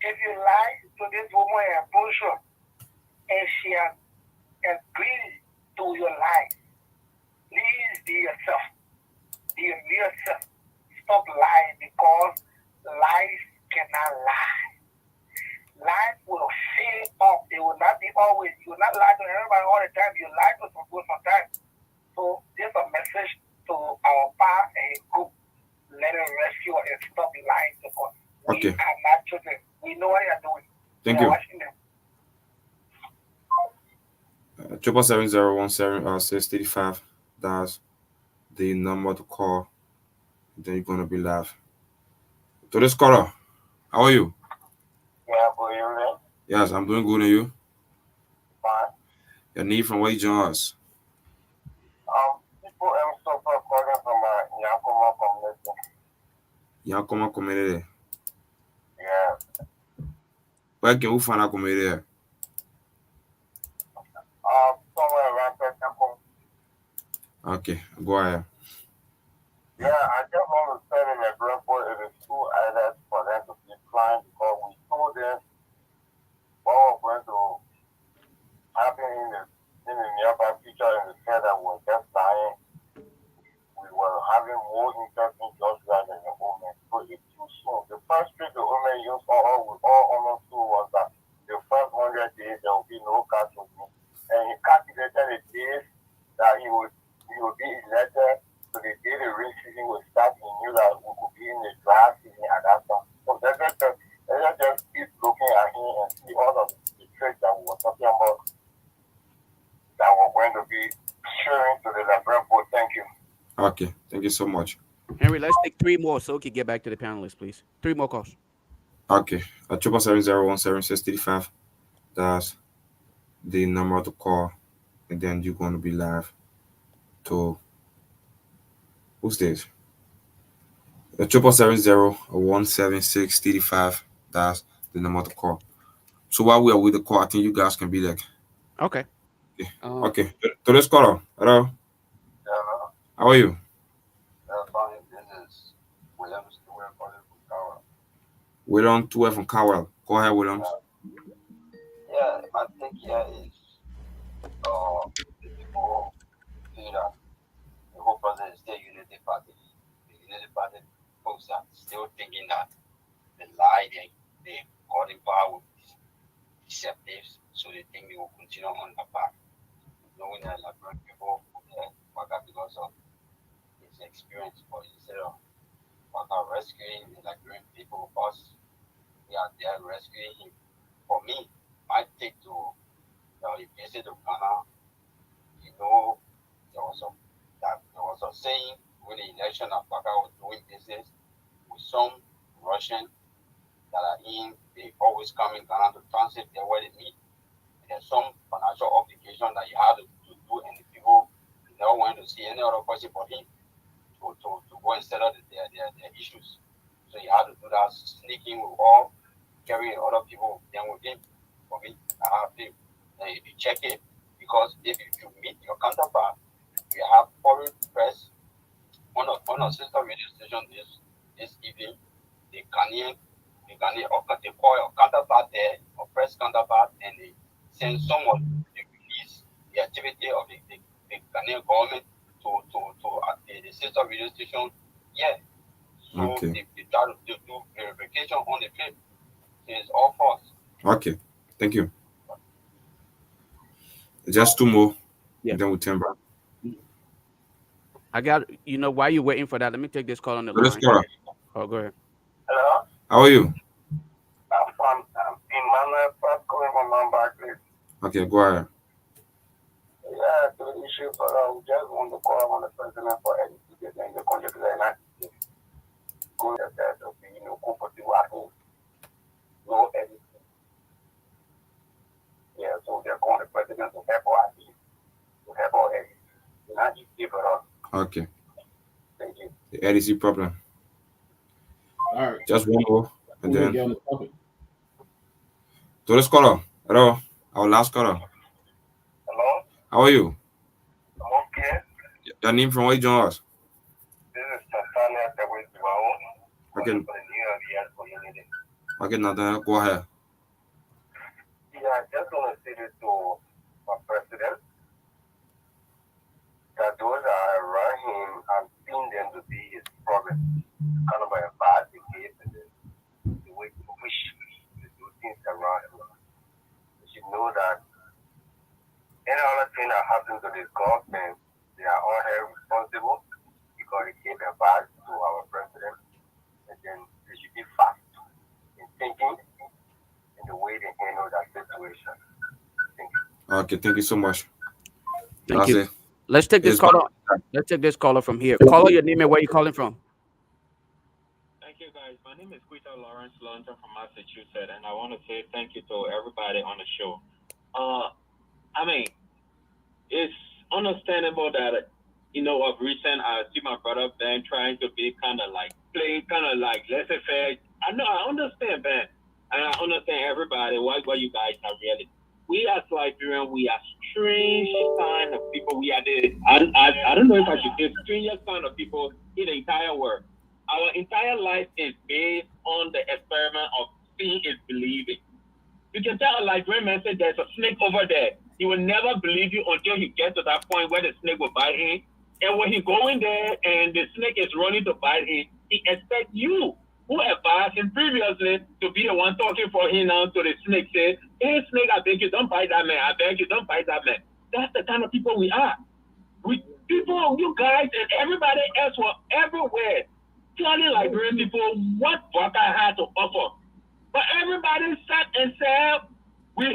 if you lie to this woman in bullshit and she has agreed to your lie, please be yourself. Be yourself. Stop lying because lies cannot lie. Lies will fill up. They will not be always. You will not lie to everybody all the time. You lie to some people sometimes. So this is a message to our power and group. Let it rescue and stop lying to us. Okay. We are not children. We know what they are doing. Thank you. 77017 That's the number to call. Then you're gonna be live. To this caller, how are you? Yeah, boy, you right? Yes, I'm doing good, and you? Fine. Your need from where you join us? People am so far calling from Nyenwolo community. Nyenwolo community. Yeah. Where can we find our community? Somewhere around Pentacle. Okay, go ahead. Yeah, I just want to send in a report in the school either for them to decline because we told them what was going to happen in the nearby future in the fair that was just dying. We were having more interest in Joshua than the women. So it's too soon. The first trick the women used all almost to was that the first 100 days there will be no cash with me. And he calculated the days that he would be elected. So the day the rain season would start, he knew that we could be in the dry season at that time. So let's just keep looking at him and see all of the tricks that we were talking about that we're going to be sharing to the Labrador. Thank you. Okay, thank you so much. Henry, let's take 3 more so we can get back to the panelists, please. 3 more calls. Okay, 77017 That's the number to call, and then you're going to be live. To who's this? 77017 That's the number to call. So while we are with the call, I think you guys can be like. Okay. Okay. To this caller, hello. Hello. How are you? Fine. This is William Stewart calling from Cowell. William Stewart from Cowell. Go ahead, William. Yeah, I think is the people feel that the whole process is still Unity Party. The Unity Party folks are still thinking that the lie they got in power with deceptive, so they think they will continue on the path. Knowing that Liberian people because of his experience, but instead of rescuing the Liberian people, us, we are there rescuing him. For me, my take to if you say to Ghana, there was a saying when the election of Baka was doing business with some Russian that are they always come in Ghana to transit their where they meet. There's some financial obligation that you have to do, and the people never want to see any other person but him to go and settle their issues. So you have to do that sneaking with all, carrying other people then with him. For me, I have to if you check it, because if you meet your counterpart, you have foreign press on a sister radio station this evening, the Ghanaian they call your counterpart there, or press counterpart, and they send someone to release the activity of the Ghanaian government to the sister radio station. Yeah. So okay. They try to do verification on the clip. It's all false. Okay. Thank you. Just 2 more. Yeah. And then we'll turn back. I got, while you're waiting for that, let me take this call on the line. Oh, go ahead. Hello? How are you? I'm from Emmanuel Park calling from Mumbai. Okay, go ahead. Yeah, the issue, but we just want to call on the president for any to get in the country and not go there to be, Okay. Thank you. The LEC problem. All right. Just one more, and We're gonna get then on the topic. to this caller. Hello, our last caller. Hello? How are you? I'm okay. Your name from where you join us? This is Tanzania that was well. Okay. For the New Year, yes, for your meeting. Okay, Nathan, go ahead. Yeah, I just want to say this to my president that those that are around him, I've seen them to be his progress. Kind of a bad behavior and the way he wish to do things around him. You should know that any other thing that happens to this government, they are all held responsible because it gave a bad to our president. And then they should be fast in thinking in the way they handle that situation. Thank you. Okay, thank you so much. Thank That's you. it. Let's take this It's caller. Let's take this caller from here. Caller, your name and where you calling from? Thank you, guys. My name is Quita Lawrence London from Massachusetts, and I want to say thank you to everybody on the show. I mean, it's understandable that, of recent, I see my brother Ben trying to be kind of like playing kind of like laissez-faire. I know, I understand Ben, and I understand everybody what you guys are really. We as Liberians, we are strange kind of people. We are I don't know if I should say strangest kind of people in the entire world. Our entire life is based on the experiment of seeing is believing. You can tell a Liberian man say there's a snake over there. He will never believe you until he gets to that point where the snake will bite him. And when he go in there and the snake is running to bite him, he expects you, who advised him previously, to be the one talking for him now to the snake, say, hey, snake, I beg you, don't bite that man. I beg you, don't bite that man. That's the kind of people we are. We people, you guys and everybody else were everywhere telling Liberian people what Baka had to offer. But everybody sat and said, we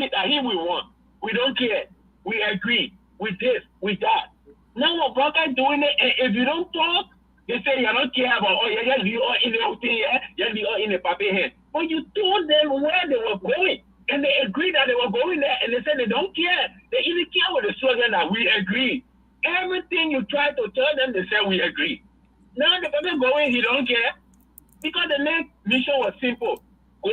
want. We don't care. We agree. We this, we that. Now what Baka doing it, and if you don't talk, they say you don't care about, you are in the thing, you are in the paper hand. But you told them where they were going. And they agreed that they were going there, and they said they don't care. They even care with the slogan that we agree. Everything you try to tell them, they say we agree. Now the person going, he don't care. Because the next mission was simple. Go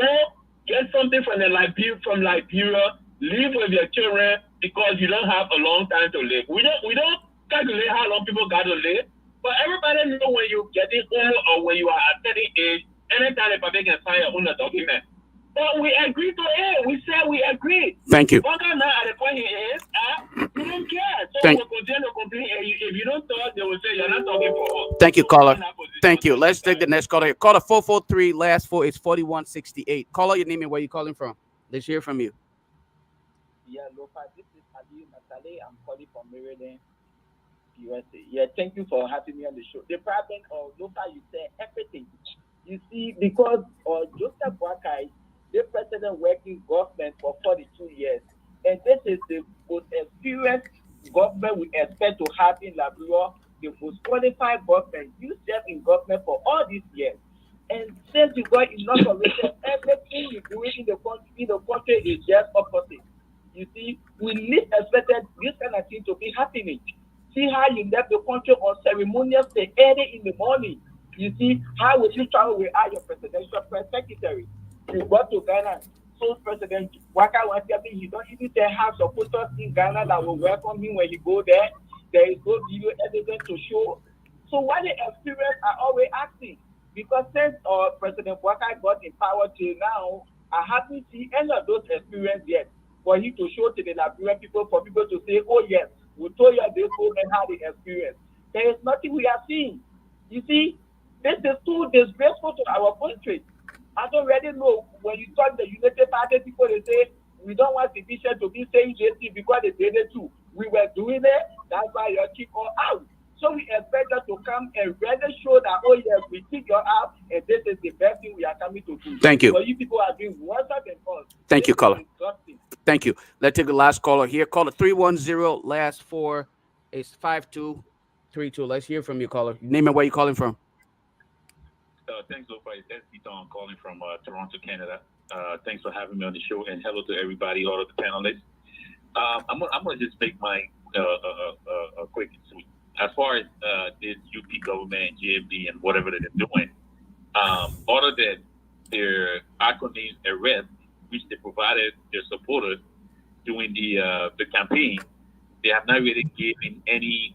get something from Liberia, live with your children because you don't have a long time to live. We don't calculate how long people got to live, but everybody know when you're getting old or when you are at 30 age, anytime the public can sign your own document. But we agree to it. We said we agree. Thank you. But now at the point he is, you don't care. So Thank- we'll continue to complain. And if you don't talk, they will say you're not talking for us. Thank you, So caller. we're in that position. Thank you. Let's take the next caller here. Caller 443, last four is 4168. Caller, your name and where you calling from. Let's hear from you. Yeah, Lofa, this is Ali Matale. I'm calling from Maryland, USA. Yeah, thank you for having me on the show. The problem of Lofa, you say everything. You see, because Joseph Boakai, the president working government for 42 years, and this is the most experienced government we expect to have in Liberia, the most qualified government. You serve in government for all these years. And since you got inaugurated, everything you do in the country is just opposite. You see, we least expected this kind of thing to be happening. See how you left the country on ceremonious day early in the morning. You see, how would you travel without your presidential press secretary? You got to Ghana. So President Waka was telling me he don't even have supporters in Ghana that will welcome him when he go there. There is no video evidence to show. So what the experience are always asking? Because since President Waka got in power till now, I haven't seen any of those experiences yet. For him to show to the Liberian people, for people to say, oh yes, we told you this woman had the experience. There is nothing we are seeing. You see, this is too disgraceful to our country. I don't really know when you talk the United Party people, they say we don't want division to be saying this because they did it too. We were doing it, that's why you keep all out. So we expect them to come and really show that, oh yes, we kick you out, and this is the best thing we are coming to do. Thank you. So you people are doing worse than us. Thank you, This is caller. disgusting. Thank you. Let's take the last caller here. Caller 310, last four is 5232. Let's hear from you, caller. Name and where you calling from. Thanks, Lofa. It's Ethan. I'm calling from Toronto, Canada. Thanks for having me on the show, and hello to everybody, all of the panelists. I'm gonna just make my quick and sweet. as far as this UP government and GMB and whatever they're doing, other than their acronyms arrest, which they provided their supporters during the campaign, they have not really given any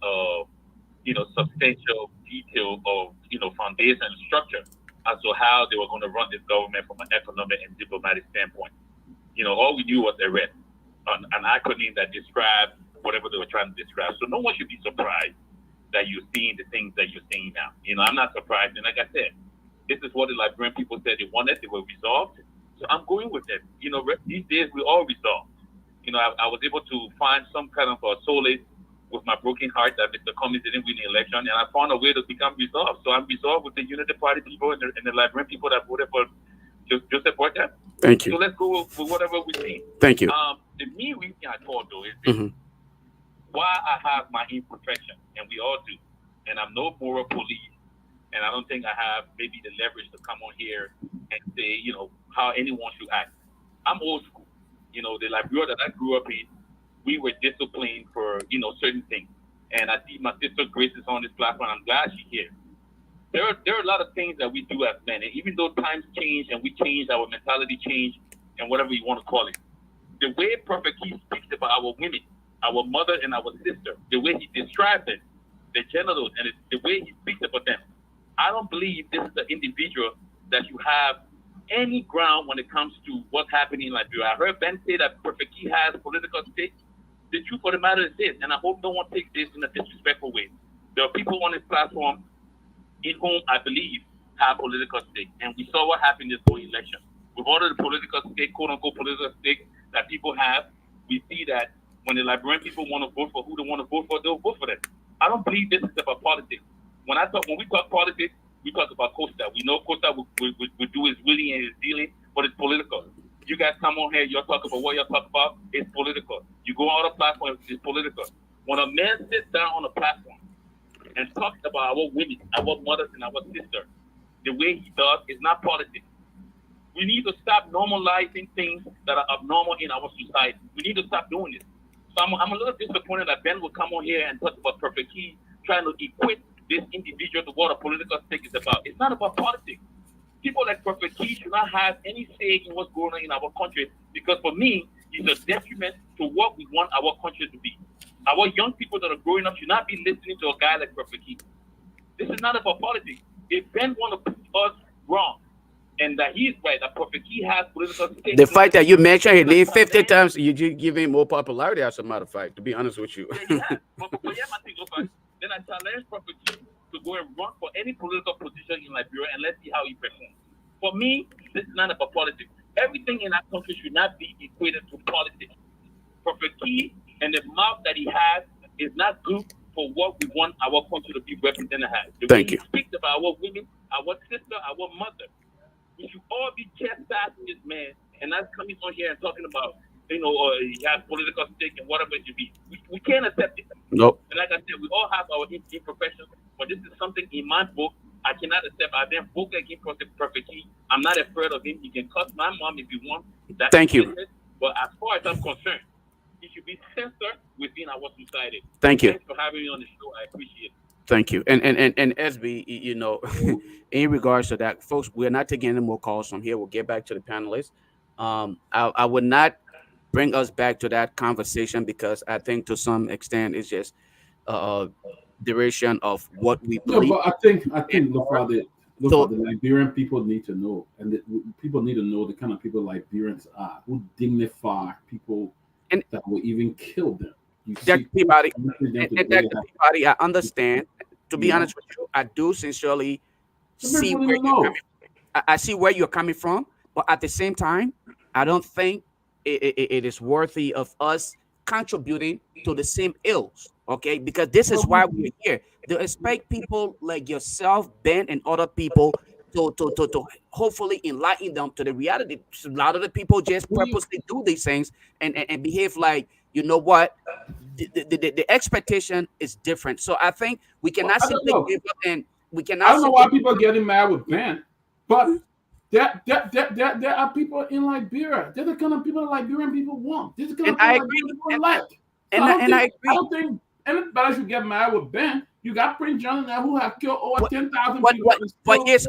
substantial detail of foundation and structure as to how they were going to run this government from an economic and diplomatic standpoint. All we knew was arrest, an acronym that described whatever they were trying to describe. So no one should be surprised that you're seeing the things that you're seeing now. I'm not surprised. And like I said, this is what the Liberian people said they wanted. They were resolved. So I'm going with them. These days we all resolved. I was able to find some kind of a solace with my broken heart that Mr. Cummings didn't win the election, and I found a way to become resolved. So I'm resolved with the Unity Party people and the Liberian people that voted for Joseph Boyka. Thank you. So let's go with whatever we see. Thank you. The main reason I called, though, is this. Why I have my imperfection, and we all do, and I'm no moral police, and I don't think I have maybe the leverage to come on here and say, how anyone should act. I'm old school. The Liberia that I grew up in, we were disciplined for, certain things. And I see my sister Grace is on this platform. I'm glad she's here. There are a lot of things that we do as men. And even though times change and we change, our mentality change, and whatever you want to call it, the way Prophet Key speaks about our women, our mother and our sister, the way he describes it, the genitals, and the way he speaks about them, I don't believe this is the individual that you have any ground when it comes to what's happening in Liberia. I heard Ben say that Prophet Key has political stake. The truth of the matter is this, and I hope no one takes this in a disrespectful way. There are people on this platform in whom I believe have political stake, and we saw what happened this whole election. With all of the political stake, quote-unquote political stake that people have, we see that when the Liberian people want to vote for who they want to vote for, they'll vote for them. I don't believe this is about politics. When we talk politics, we talk about Costa. We know Costa will do his willing and his dealing, but it's political. You guys come on here, you're talking about what you're talking about, it's political. You go on a platform, it's political. When a man sits down on a platform and talks about our women, our mothers, and our sisters, the way he does is not politics. We need to stop normalizing things that are abnormal in our society. We need to stop doing this. So I'm a little disappointed that Ben will come on here and talk about Perfect Key, trying to equate this individual to what a political stake is about. It's not about politics. People like Perfect Key should not have any say in what's going on in our country, because for me, it's a detriment to what we want our country to be. Our young people that are growing up should not be listening to a guy like Perfect Key. This is not about politics. If Ben want to put us wrong, and that he's right, that Perfect Key has political stake. The fact that you mentioned his name 50 times, you just give him more popularity, as a matter of fact, to be honest with you. Yeah, but then I challenge Prophet Key to go and run for any political position in Liberia, and let's see how he performs. For me, this is not about politics. Everything in our country should not be equated to politics. Prophet Key and the mouth that he has is not good for what we want our country to be represented as. Thank you. He speaks about our women, our sister, our mother. We should all be chastising this man, and not coming on here and talking about, he has political stake and whatever it should be. We can't accept it. Nope. And like I said, we all have our imperfections, but this is something in my book I cannot accept. I then vote against Prophet Key. I'm not afraid of him. He can cuss my mom if he wants. Thank you. But as far as I'm concerned, he should be censored within our society. Thank you. Thanks for having me on the show. I appreciate it. Thank you. And SB, in regards to that, folks, we're not taking any more calls from here. We'll get back to the panelists. I would not bring us back to that conversation, because I think to some extent it's just duration of what we believe. No, but I think the Liberian people need to know, and people need to know the kind of people Liberians are, who dignify people that will even kill them. Peabody, Peabody, I understand. To be honest with you, I do sincerely see where you're coming from. I see where you're coming from, but at the same time, I don't think it is worthy of us contributing to the same ills. Okay, because this is why we're here. To expect people like yourself, Ben, and other people to hopefully enlighten them to the reality. A lot of the people just purposely do these things and behave like, you know what, the expectation is different. So I think we cannot simply give up, and we cannot. I don't know why people are getting mad with Ben, but there are people in Liberia. They're the kind of people that Liberian people want. They're the kind of people Liberian people like. And I agree. I don't think anybody should get mad with Ben, You got Prince John there who have killed over 10,000 but people. but yes,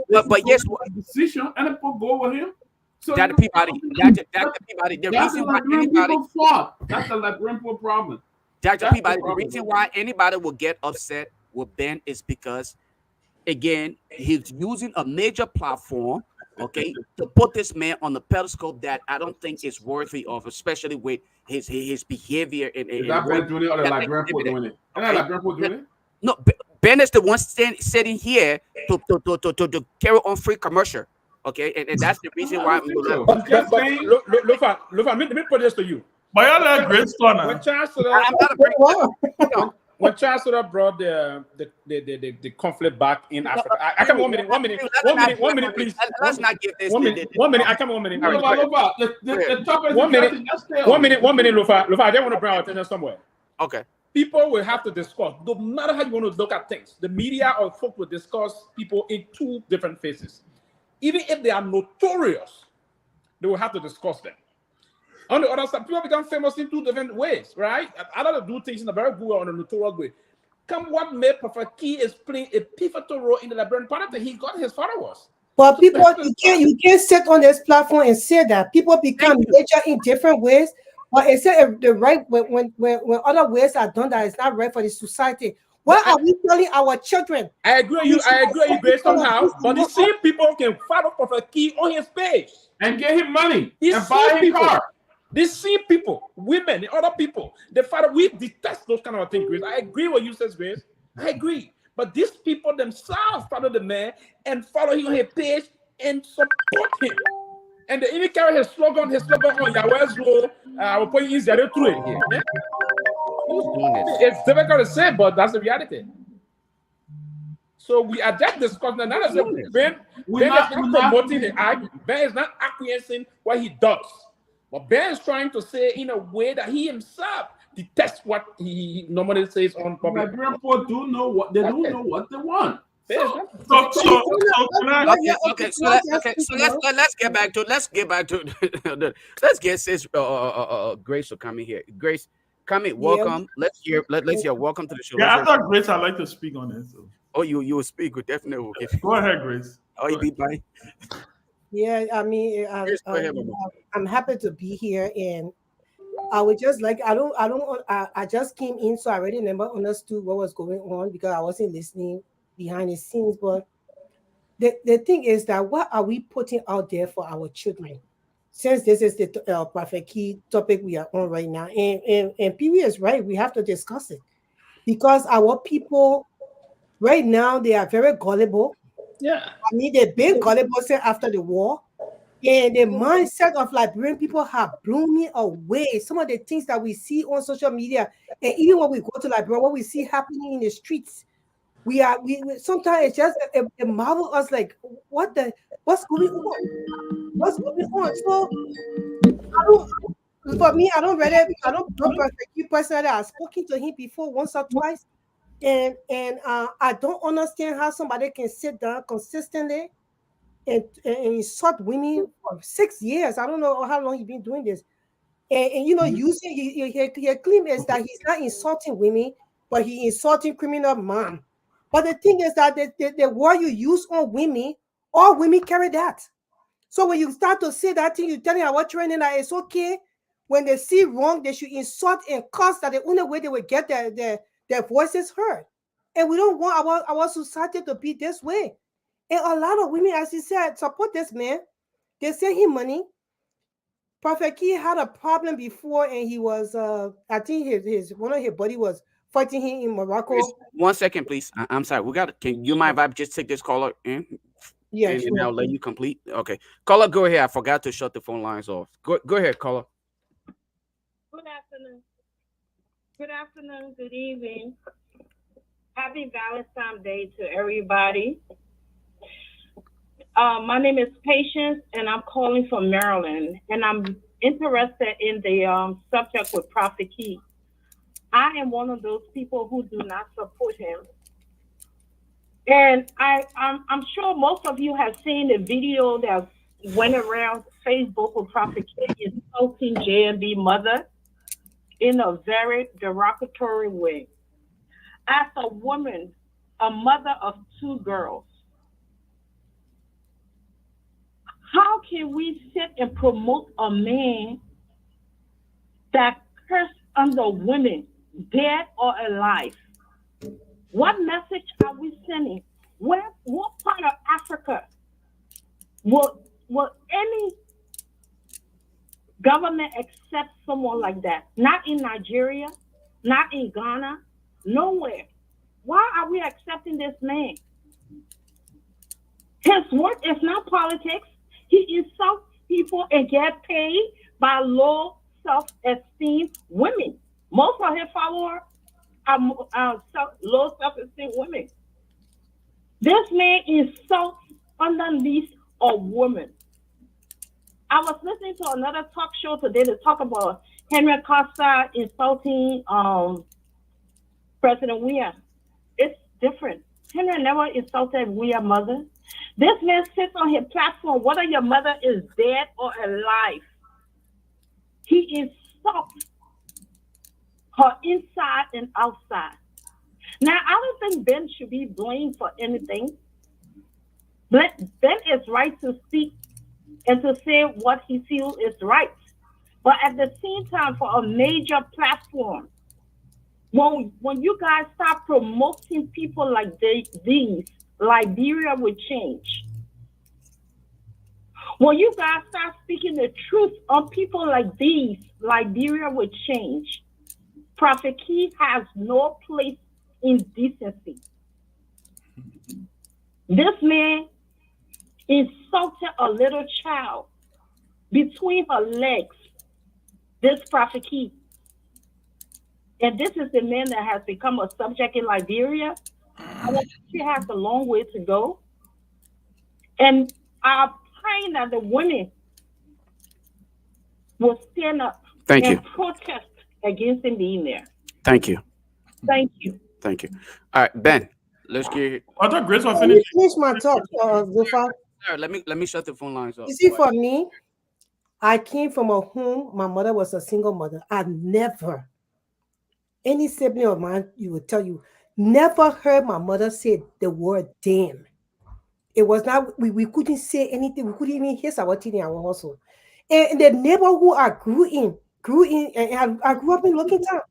decision and people go with him. So Dr. Peabody, Dr. Peabody, the that's the reason why Liberian anybody, people fought. That's the Liberian people problem. Dr. That's Peabody, the the problem. reason why anybody will get upset with Ben is because, again, he's using a major platform, okay, to put this man on the pedestal that I don't think is worthy of, especially with his behavior Is that Ben doing it or the Liberian people doing it? And the Liberian people doing it? No, Ben is the one sitting here to carry on free commercial, okay, and that's the reason why. Lofa, let me put this to you. But y'all let Grace turn now. When Chancellor brought the conflict back in Africa, I come 1 minute, 1 minute, 1 minute, please. Let's not give this 1 minute, 1 minute. I come 1 minute. 1 minute, Lofa. I just want to bring our attention somewhere. Okay. People will have to discuss, no matter how you want to look at things. The media or folk will discuss people in two different phases. Even if they are notorious, they will have to discuss them. On the other side, people become famous in two different ways, right? Either to do things in a very good way or in a notorious way. Come what may, Prophet Key is playing a pivotal role in the Liberian politics. He got his followers. But people, you can't sit on this platform and say that people become major in different ways. But it's the right when other ways are done that is not right for the society. What are we telling our children? I agree with you based somehow. But the same people can follow Prophet Key on his page and get him money and buy him car. These same people, women, and other people, the father, we detest those kind of things, Grace. I agree with you, says Grace. I agree. But these people themselves follow the man and follow him on his page and support him. And they even carry his slogan on Yahweh's law. I will put you easier through it. Yeah? It's difficult to say, but that's the reality. So we are just discussing. Not as if Ben is not promoting the act. Ben is not acquiescing what he does. But Ben is trying to say in a way that he himself detests what he normally says on public. Liberian people do know what they don't know what they want. So let's get back to let's get sis Grace to come in here. Grace, come in. Welcome. Let's hear welcome to the show. Yeah, I thought Grace, I'd like to speak on it. So. Oh, you will speak. We definitely will get. Go ahead, Grace. Oh, you be fine. Yeah, I mean, I'm happy to be here, and I would just like I just came in, so I already never understood what was going on because I wasn't listening behind the scenes. But the thing is that what are we putting out there for our children? Since this is the Prophet Key topic we are on right now, and Peewee is right, we have to discuss it because our people right now they are very gullible. Yeah, I mean they've been gullible since after the war. And the mindset of Liberian people have blown me away. Some of the things that we see on social media, and even when we go to Liberia, what we see happening in the streets, we sometimes it's just a marvel us like what's going on? What's going on? So for me, I don't know personally. I've spoken to him before once or twice, and I don't understand how somebody can sit down consistently and insult women for 6 years. I don't know how long he's been doing this. And you know, using your claim is that he's not insulting women, but he's insulting criminal mom. But the thing is that the word you use on women, all women carry that. So when you start to say that thing, you're telling our training that it's okay. When they see wrong, they should insult and curse. That the only way they will get their voices heard. And we don't want our society to be this way. And a lot of women, as he said, support this man. They send him money. Prophet Key had a problem before, and he was, I think his one of his buddy was fighting him in Morocco. 1 second, please. I'm sorry. Can you mind if I just take this caller in? Yeah, and sure. I'll let you complete. Okay, caller, go ahead. I forgot to shut the phone lines off. Go ahead, caller. Good afternoon. Good afternoon. Good evening. Happy Valentine's Day to everybody. My name is Patience, and I'm calling from Maryland, and I'm interested in the subject with Prophet Key. I am one of those people who do not support him. And I'm sure most of you have seen the video that went around Facebook with Prophet Key insulting JMB mother in a very derogatory way. As a woman a mother of 2 girls. How can we sit and promote a man that curse under women, dead or alive? What message are we sending? What part of Africa will any government accept someone like that? Not in Nigeria, not in Ghana, nowhere. Why are we accepting this man? His work is not politics. He insults people and get paid by low self-esteem women. Most of his followers are low self-esteem women. This man insults underneath a woman. I was listening to another talk show today to talk about Henry Costa insulting President Weah. It's different. Henry never insulted Weah mother. This man sits on his platform, whether your mother is dead or alive. He insults her inside and outside. Now, I don't think Ben should be blamed for anything. Ben is right to speak and to say what he feels is right. But at the same time, for a major platform, when you guys start promoting people like these, Liberia will change. When you guys start speaking the truth on people like these, Liberia will change. Prophet Key has no place in decency. This man insulted a little child between her legs, this Prophet Key. And this is the man that has become a subject in Liberia. She has a long way to go. And I'm praying that the women will stand up and protest against him being there. Thank you. Thank you. Thank you. All right, Ben, let's get. I thought Grace was Let me finished. finish my talk, Lofa. Let me shut the phone lines off. You see, for me, I came from a home, my mother was a single mother. I've never, any sibling of mine, you would tell you, never heard my mother say the word damn. It was not, we couldn't say anything. We couldn't even hear Sawatini in our household. And the neighborhood I grew in, and I grew up in Looking Town.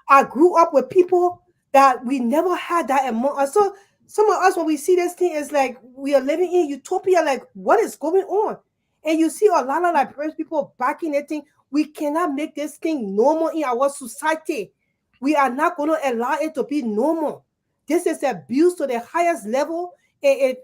I grew up with people that we never had that among us. So some of us, when we see this thing, it's like we are living in utopia. Like, what is going on? And you see a lot of like people backing that thing. We cannot make this thing normal in our society. We are not going to allow it to be normal. This is abuse to the highest level. If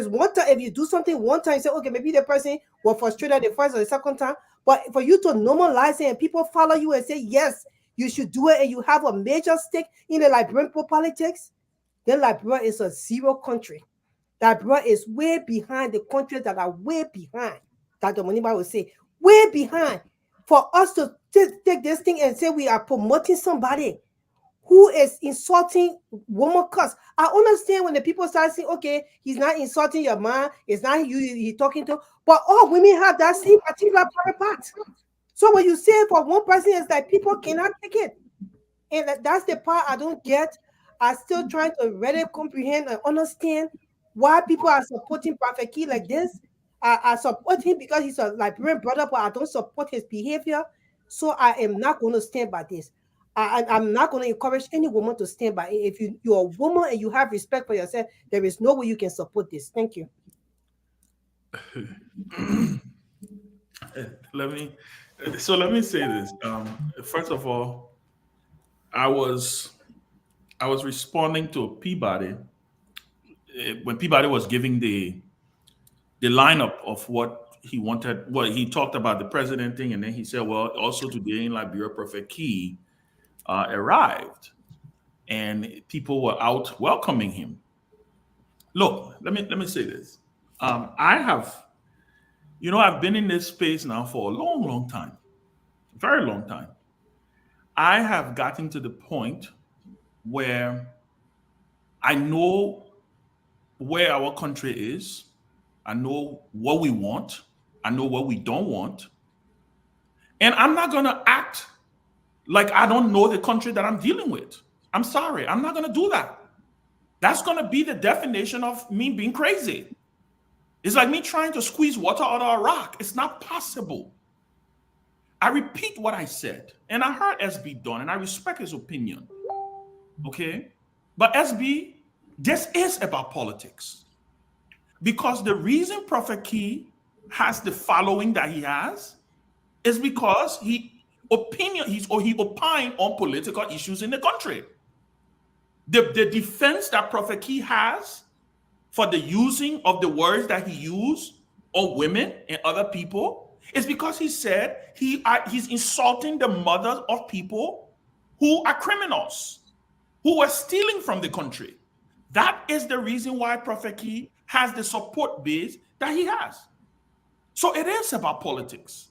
one time, if you do something one time, you say, okay, maybe the person was frustrated the first or the second time. But for you to normalize it and people follow you and say, yes, you should do it, and you have a major stake in the Liberian politics, then Liberia is a zero country. Liberia is way behind the countries that are way behind. Dr. Moniba will say, way behind. For us to take this thing and say we are promoting somebody who is insulting woman cuss. I understand when the people start saying, okay, he's not insulting your man, it's not you he's talking to, but all women have that same particular private part. So when you say for one person, it's like people cannot take it. And that's the part I don't get. I still trying to really comprehend and understand why people are supporting Prophet Key like this. I support him because he's a Liberian brother, but I don't support his behavior. So I am not going to stand by this. I'm not going to encourage any woman to stand by it. If you're a woman and you have respect for yourself, there is no way you can support this. Thank you. Let me say this. First of all, I was responding to Peabody when Peabody was giving the lineup of what he wanted. Well, he talked about the president thing, and then he said, well, also today in Liberia, Prophet Key arrived, and people were out welcoming him. Look, let me say this. I've been in this space now for a long, long time, very long time. I have gotten to the point where I know where our country is. I know what we want. I know what we don't want. And I'm not going to act like I don't know the country that I'm dealing with. I'm sorry. I'm not going to do that. That's going to be the definition of me being crazy. It's like me trying to squeeze water out of a rock. It's not possible. I repeat what I said, and I heard SB done, and I respect his opinion. Okay? But SB, this is about politics. Because the reason Prophet Key has the following that he has is because he opined on political issues in the country. The defense that Prophet Key has for the using of the words that he used on women and other people is because he said he's insulting the mothers of people who are criminals, who are stealing from the country. That is the reason why Prophet Key has the support base that he has. So it is about politics.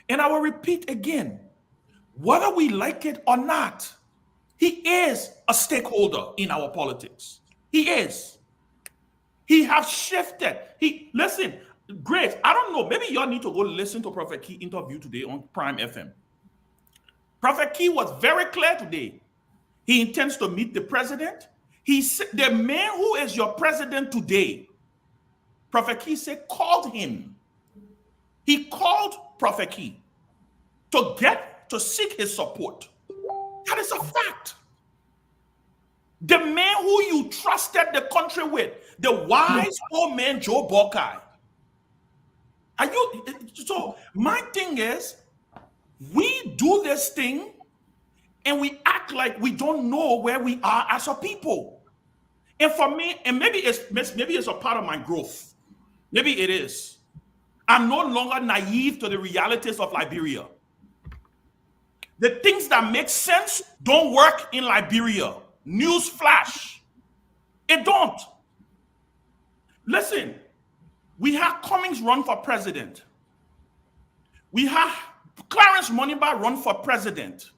And I will repeat again, whether we like it or not, he is a stakeholder in our politics. He is. He has shifted. Listen, Grace, I don't know, maybe y'all need to go listen to Prophet Key interview today on Prime FM. Prophet Key was very clear today. He intends to meet the president. He said, the man who is your president today, Prophet Key said, called him. He called Prophet Key to seek his support. That is a fact. The man who you trusted the country with, the wise old man Joe Buckeye. So my thing is, we do this thing and we act like we don't know where we are as a people. And for me, and maybe it's a part of my growth. Maybe it is. I'm no longer naive to the realities of Liberia. The things that make sense don't work in Liberia. News flash. It don't. Listen, we have Cummings run for president. We have Clarence Moniba run for president.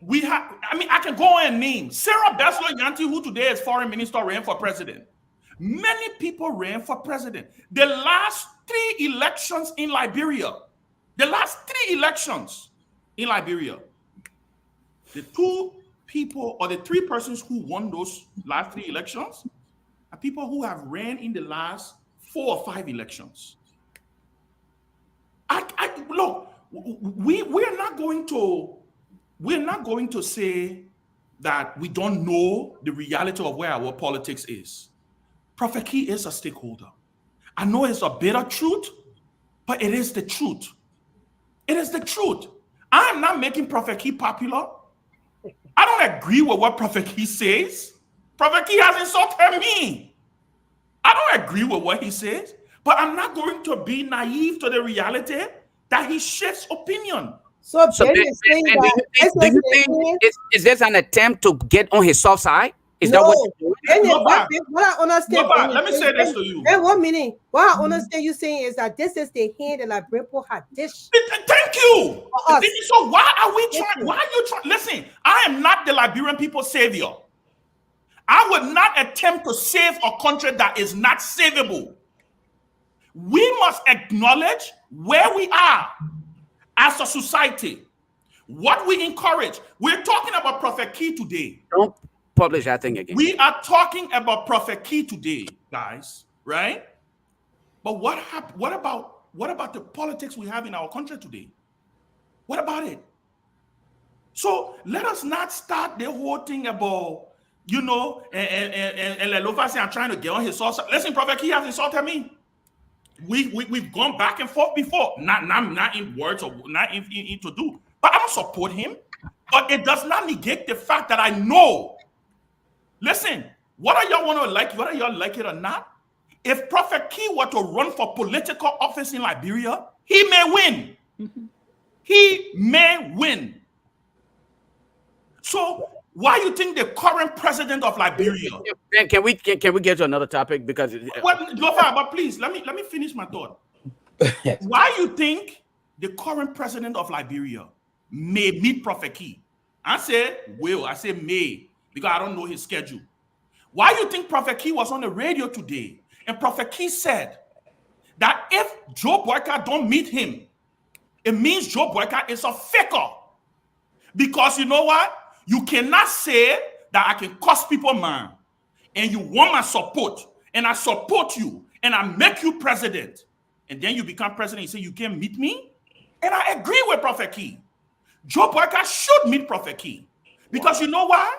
We have, I can go and name Sarah Beslo Yanti, who today is foreign minister, ran for president. Many people ran for president. The last 3 elections in Liberia, the 2 people or the 3 persons who won those last 3 elections are people who have ran in the last 4 or 5 elections. Look, we're not going to say that we don't know the reality of where our politics is. Prophet Key is a stakeholder. I know it's a bitter truth, but it is the truth. It is the truth. I am not making Prophet Key popular. I don't agree with what Prophet Key says. Prophet Key has insulted me. I don't agree with what he says, but I'm not going to be naive to the reality that he shifts opinion. So Ben, do you think is this an attempt to get on his soft side? Is that what you're doing? What I understand, Lofa, let me say this to you. And 1 minute. What I understand you saying is that this is the hand that Liberian people had dish. Thank you. So why are we trying? Why are you trying? Listen, I am not the Liberian people's savior. I would not attempt to save a country that is not savable. We must acknowledge where we are as a society, what we encourage. We're talking about Prophet Key today. Don't publish that thing again. We are talking about Prophet Key today, guys, right? But what about the politics we have in our country today? What about it? So let us not start the whole thing about, and Lofa say I'm trying to get on his source. Listen, Prophet Key has insulted me. We've gone back and forth before, not in words or not in to do. But I don't support him. But it does not negate the fact that I know. Listen, whether y'all want to like, whether y'all like it or not, if Prophet Key were to run for political office in Liberia, he may win. He may win. So why you think the current president of Liberia? Can we get to another topic? Because but please let me finish my thought. Why you think the current president of Liberia may meet Prophet Key? I say will. I say may, because I don't know his schedule. Why you think Prophet Key was on the radio today and Prophet Key said that if Joe Boyka don't meet him, it means Joe Boyka is a faker. Because you know what? You cannot say that I can cost people, man, and you want my support, and I support you, and I make you president, and then you become president, you say you can't meet me? And I agree with Prophet Key. Joe Boyka should meet Prophet Key. Because you know why?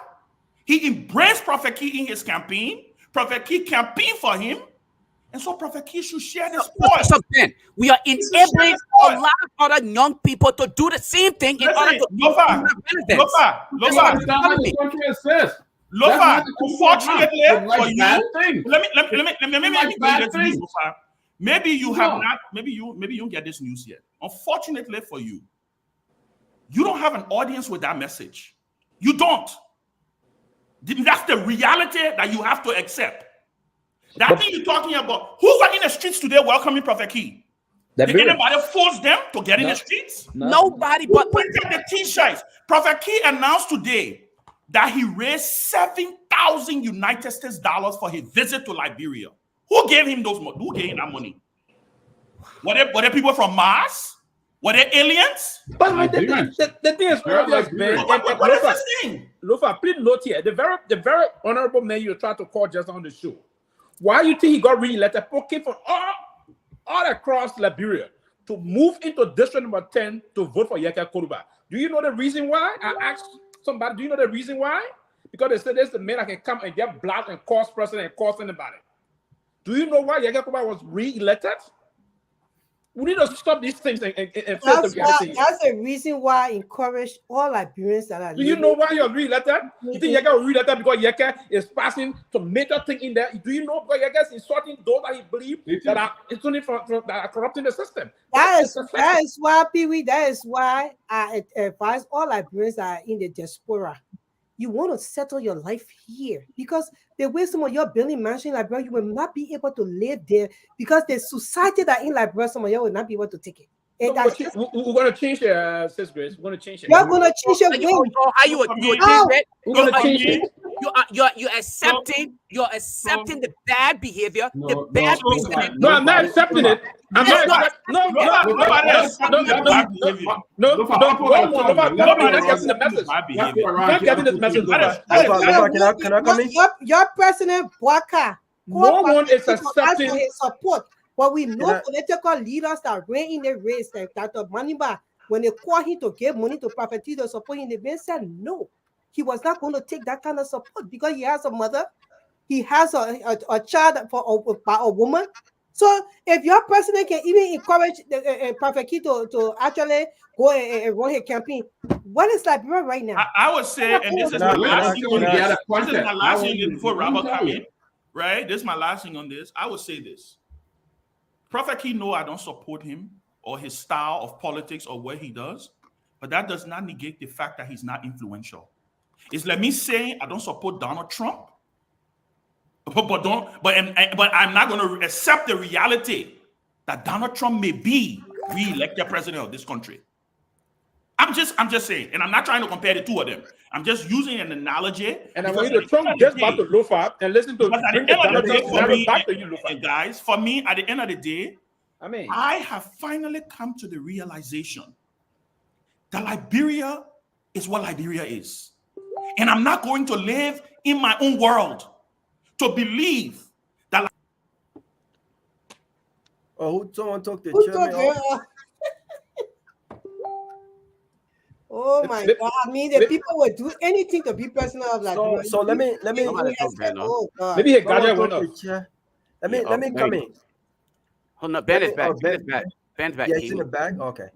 He embraced Prophet Key in his campaign. Prophet Key campaigned for him. And so Prophet Key should share this point. Something. We are enabling a lot of other young people to do the same thing in order to Lofa, unfortunately for you, let me maybe you have not, maybe you don't get this news yet. Unfortunately for you, you don't have an audience with that message. You don't. That's the reality that you have to accept. That thing you're talking about, who are in the streets today welcoming Prophet Key? Did anybody force them to get in the streets? Nobody. But look at the t-shirts. Prophet Key announced today that he raised 7,000 United States dollars for his visit to Liberia. Who gave him those? Who gave him that money? Were they people from Mars? Were they aliens? But the thing is, what is this thing? Lofa, please note here, the very honorable man you tried to call just on the show. Why you think he got re-elected? Came from all across Liberia to move into district number 10 to vote for Yeka Koruba. Do you know the reason why? I asked somebody, do you know the reason why? Because they said there's the man that can come and get black and cause president and cause anybody. Do you know why Yeka Koruba was re-elected? We need to stop these things and that's the reason why I encourage all Liberians that are. Do you know why you're re-elected? You think Yeka will re-elected because Yeka is passing some major thing in there? Do you know because Yeka is insulting those that he believes that are that are corrupting the system? That is why, Peewee, that is why I advise all Liberians that are in the diaspora. You want to settle your life here because the way some of your building mansion in Liberia, you will not be able to live there because the society that in Liberia, some of you will not be able to take it. We're going to change the Sis Grace. We're going to change it. You're going to change your way. How you change it? We're going to change it. You're accepting the bad behavior, the bad reasoning. No, I'm not accepting it. I'm not. No. Not getting this message. Can I come in? Your president Boyka. No one is accepting his support. But we know political leaders that ran in the race, like Dr. Maniba, when they called him to give money to Prophet T to support him, they said no. He was not going to take that kind of support because he has a mother, he has a child by a woman. So if your president can even encourage the Prophet Key to actually go and run his campaign, what is Liberia right now? I would say, and this is my last thing on this. This is my last thing before Robert come in, right? This is my last thing on this. I would say this. Prophet Key know I don't support him or his style of politics or what he does, but that does not negate the fact that he's not influential. It's like me saying I don't support Donald Trump, but I'm not going to accept the reality that Donald Trump may be re-elected president of this country. I'm just saying, and I'm not trying to compare the two of them. I'm just using an analogy. And I want you to Trump just back to Lofa and listen to back to you, Lofa. And guys, for me, at the end of the day, I have finally come to the realization that Liberia is what Liberia is. And I'm not going to live in my own world to believe that. Someone talk to Chairman. Oh my God! I mean, the people would do anything to be president of Liberia. So let me. Oh God! Maybe a gadget went up. Let me come in. Hold on, Ben is back. Ben's back. Yeah, it's in the back. Okay.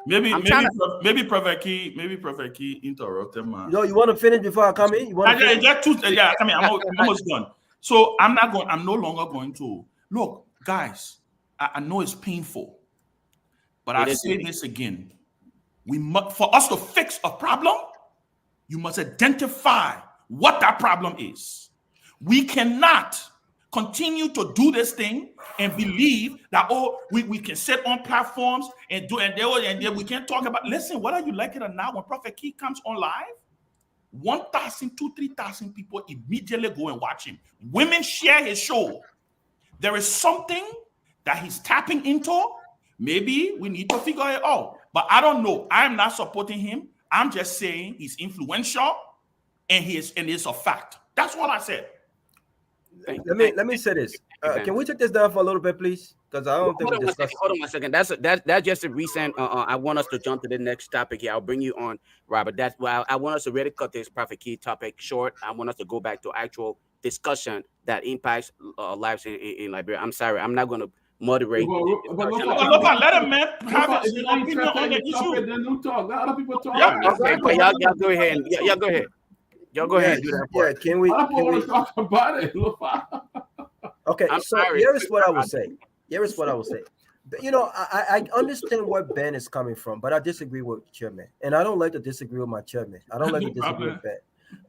Maybe Prophet Key interrupted man. Yo, you want to finish before I come in? I'm almost done. So I'm no longer going to look, guys. I know it's painful, but I say this again. For us to fix a problem, you must identify what that problem is. We cannot continue to do this thing and believe that we can sit on platforms and then we can't talk about. Listen, whether you like it or not, when Prophet Key comes on live, 1,000, 2,000, 3,000 people immediately go and watch him. Women share his show. There is something that he's tapping into. Maybe we need to figure it out. But I don't know. I'm not supporting him. I'm just saying he's influential and it's a fact. That's what I said. Let me say this. Can we take this down for a little bit, please? Because I don't think we discussed. Hold on one second. That's just a recent. I want us to jump to the next topic here. I'll bring you on, Robert. That's why I want us to really cut this Prophet Key topic short. I want us to go back to actual discussion that impacts lives in Liberia. I'm sorry, I'm not going to moderate. Lofa, let him have his opinion on the issue. Then don't talk. Let other people talk. Okay, but y'all go ahead. Y'all go ahead. Y'all go ahead and do that part. Can we? I don't want to talk about it, Lofa. Okay, I'm so sorry. here is what I will say. But, I understand where Ben is coming from, but I disagree with Chairman. And I don't like to disagree with my Chairman. I don't like to disagree with Ben.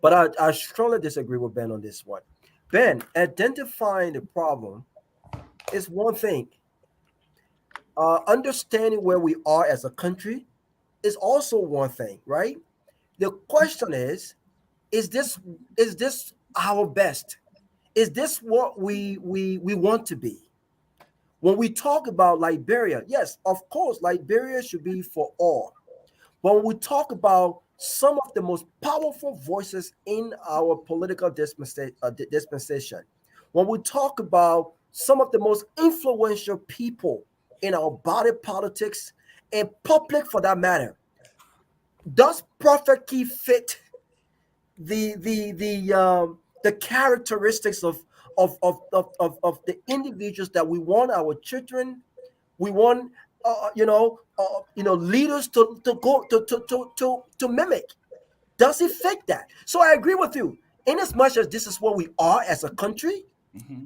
But I strongly disagree with Ben on this one. Ben, identifying the problem is one thing. Understanding where we are as a country is also one thing, right? The question is this our best? Is this what we want to be? When we talk about Liberia, yes, of course, Liberia should be for all. But when we talk about some of the most powerful voices in our political dispensation, when we talk about some of the most influential people in our body politics and public for that matter, does Prophet Key fit the characteristics of the individuals that we want our children, we want leaders to mimic? Does it fit that? So I agree with you. In as much as this is what we are as a country,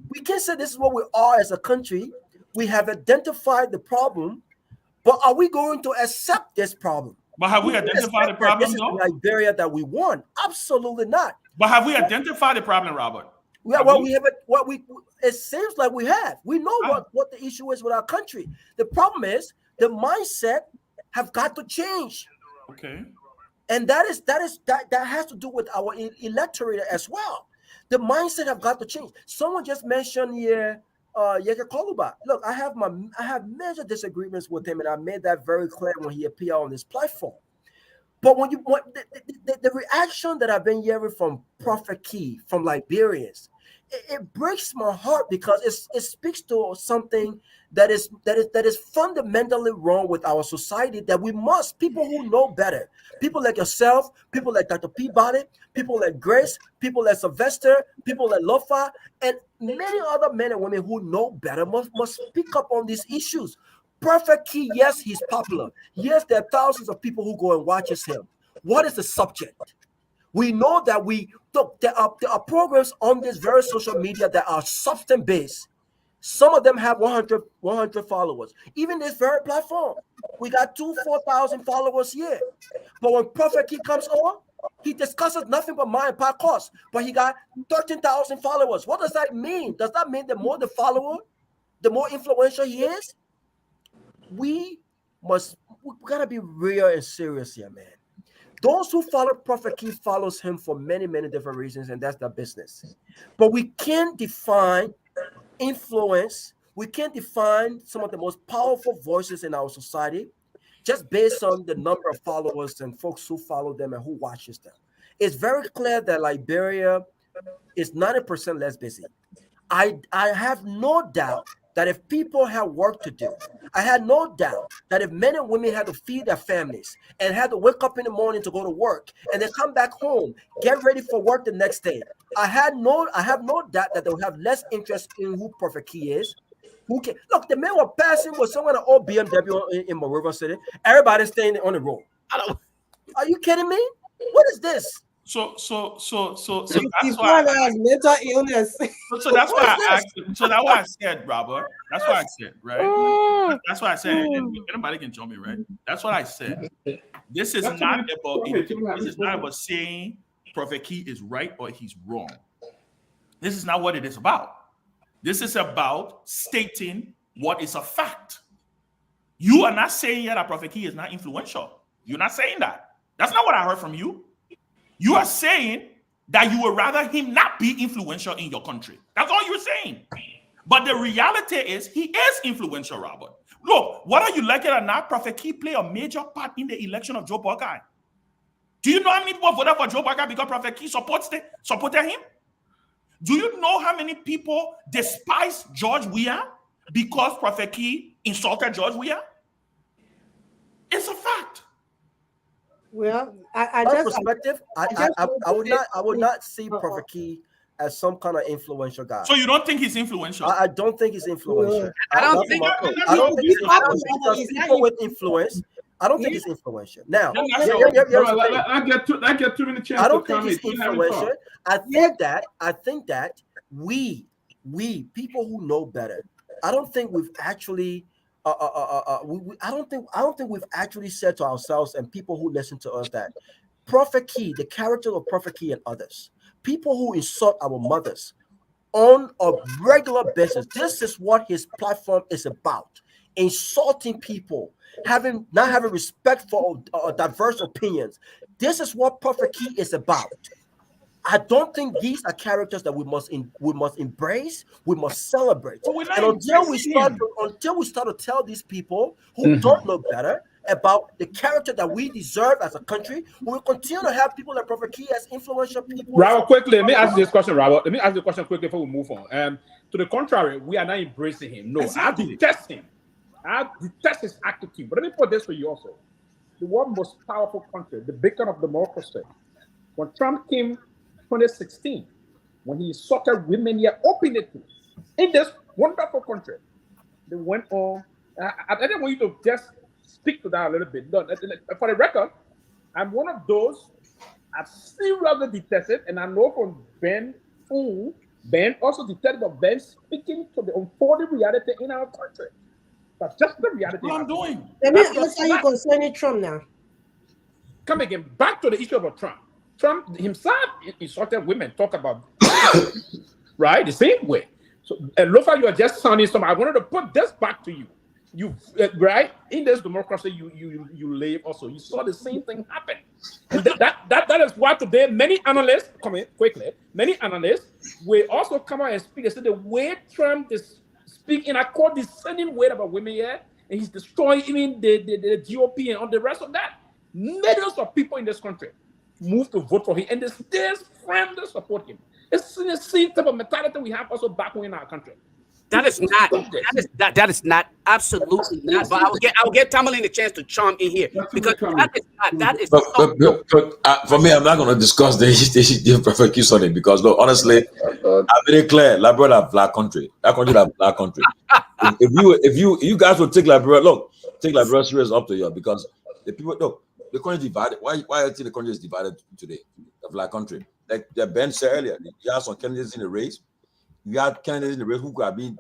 we can say this is what we are as a country. We have identified the problem, but are we going to accept this problem? But have we identified the problem? This is the Liberia that we want. Absolutely not. But have we identified the problem, Robert? It seems like we have. We know what the issue is with our country. The problem is the mindset have got to change. Okay. And that has to do with our electorate as well. The mindset have got to change. Someone just mentioned here Yeka Koluba. Look, I have major disagreements with him, and I made that very clear when he appeared on this platform. But when the reaction that I've been hearing from Prophet Key, from Liberians, it breaks my heart because it speaks to something that is fundamentally wrong with our society, that we must, people who know better, people like yourself, people like Dr. Peabody, people like Grace, people like Sylvester, people like Lofa, and many other men and women who know better must speak up on these issues. Prophet Key, yes, he's popular. Yes, there are thousands of people who go and watches him. What is the subject? We know that there are programs on this very social media that are substance based. Some of them have 100 followers. Even this very platform, we got 4,000 followers here. But when Prophet Key comes on, he discusses nothing but my and Pat costs. But he got 13,000 followers. What does that mean? Does that mean the more the follower, the more influential he is? We gotta be real and serious here, man. Those who follow Prophet Key follows him for many, many different reasons, and that's their business. But we can't define influence. We can't define some of the most powerful voices in our society just based on the number of followers and folks who follow them and who watches them. It's very clear that Liberia is 90% less busy. I have no doubt that if people had work to do, I had no doubt that if men and women had to feed their families and had to wake up in the morning to go to work and then come back home, get ready for work the next day, I have no doubt that they'll have less interest in who Prophet Key is. Who can look? The men were passing with someone at old BMW in River City. Everybody's staying on the road. Are you kidding me? What is this? So that's why has mental illness. So that's why I asked. So that's why I said, Robert. That's why I said, right? That's why I said. And anybody can join me, right? That's what I said. This is not about saying Prophet Key is right or he's wrong. This is not what it is about. This is about stating what is a fact. You are not saying yet that Prophet Key is not influential. You're not saying that. That's not what I heard from you. You are saying that you would rather him not be influential in your country. That's all you're saying. But the reality is he is influential, Robert. Look, whether you like it or not, Prophet Key played a major part in the election of Joe Buckeye. Do you know how many people voted for Joe Biden because Prophet Key supported him? Do you know how many people despise George Weah because Prophet Key insulted George Weah? It's a fact. Well, My perspective, I would not see Prophet Key as some kind of influential guy. So you don't think he's influential? I don't think he's influential. I don't think he's influential because people with influence. I don't think he's influential. Now, I get 2 minutes chance. I don't think he's influential. I think that we people who know better. I don't think we've actually. I don't think we've actually said to ourselves and people who listen to us that Prophet Key, the character of Prophet Key and others, people who insult our mothers on a regular basis. This is what his platform is about: insulting people, not having respect for diverse opinions. This is what Prophet Key is about. I don't think these are characters that we must embrace. We must celebrate. And until we start to tell these people who don't know better about the character that we deserve as a country, we will continue to have people like Prophet Key as influential people. Robert, quickly, let me ask you this question, Robert. Let me ask you a question quickly before we move on. To the contrary, we are not embracing him. No, exactly. I detest him. I detest his attitude. But let me put this for you also. The world's most powerful country, the beacon of democracy. When Trump came 2016, when he insulted women here openly in this wonderful country, they went on. I didn't want you to just speak to that a little bit. No, for the record, I'm one of those I've seriously detested, and I know from Ben also detested, but Ben speaking to the unfolding reality in our country. That's just the reality. What I'm doing. Let me answer you concerning Trump now. Come again, back to the issue about Trump. Trump himself insulted women, talk about right the same way. So, and Lofa, you are just sounding some. I wanted to put this back to you. You right in this democracy, you live also. You saw the same thing happen, and that is why today many analysts many analysts will also come out and speak. They say the way Trump is speaking, I call the same way about women here, and he's destroying even the GOP and all the rest of that. Millions of people in this country move to vote for him, and there's friends that support him. It's the same type of mentality we have also back home in our country. That is not absolutely not. But I'll get Tomalin a chance to chime in here because that is. For me, I'm not going to discuss the perfect use on it because look, honestly, I'm very clear. Liberia is a black country. That country is a black country. if you guys would take Liberia serious up to you because the people look. The country is divided. Why I think the country is divided today? The black country. Like Ben said earlier, you have some candidates in the race. You have candidates in the race who could have been.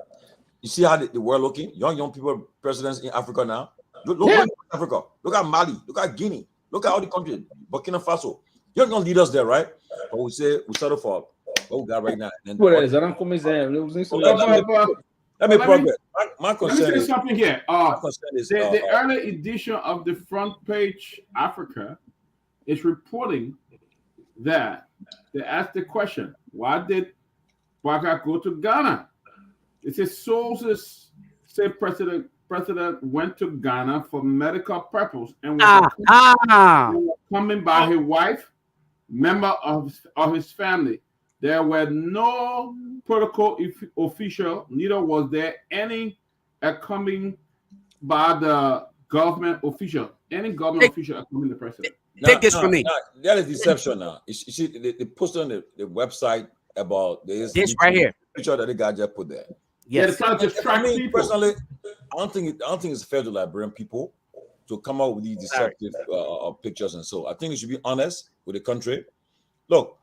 You see how the world looking? Young people, presidents in Africa now. Look at Africa. Look at Mali. Look at Guinea. Look at all the countries. Burkina Faso. Young leaders there, right? But we settle for what we got right now. Let me progress. My concern Let me say is something here. The early edition of the Front Page Africa is reporting that they asked the question, why did Baka go to Ghana? It says sources say President went to Ghana for medical purpose and was coming by his wife, member of his family. There were no protocol official, neither was there any coming by the government official. Any government official coming the president. Take this from me. That is deception now. You see, they posted on the website about this right here. Picture that the guy just put there. Yes. Yeah, to track people. Personally, I don't think it's fair to Liberian people to come out with these deceptive pictures and so. I think you should be honest with the country. Look,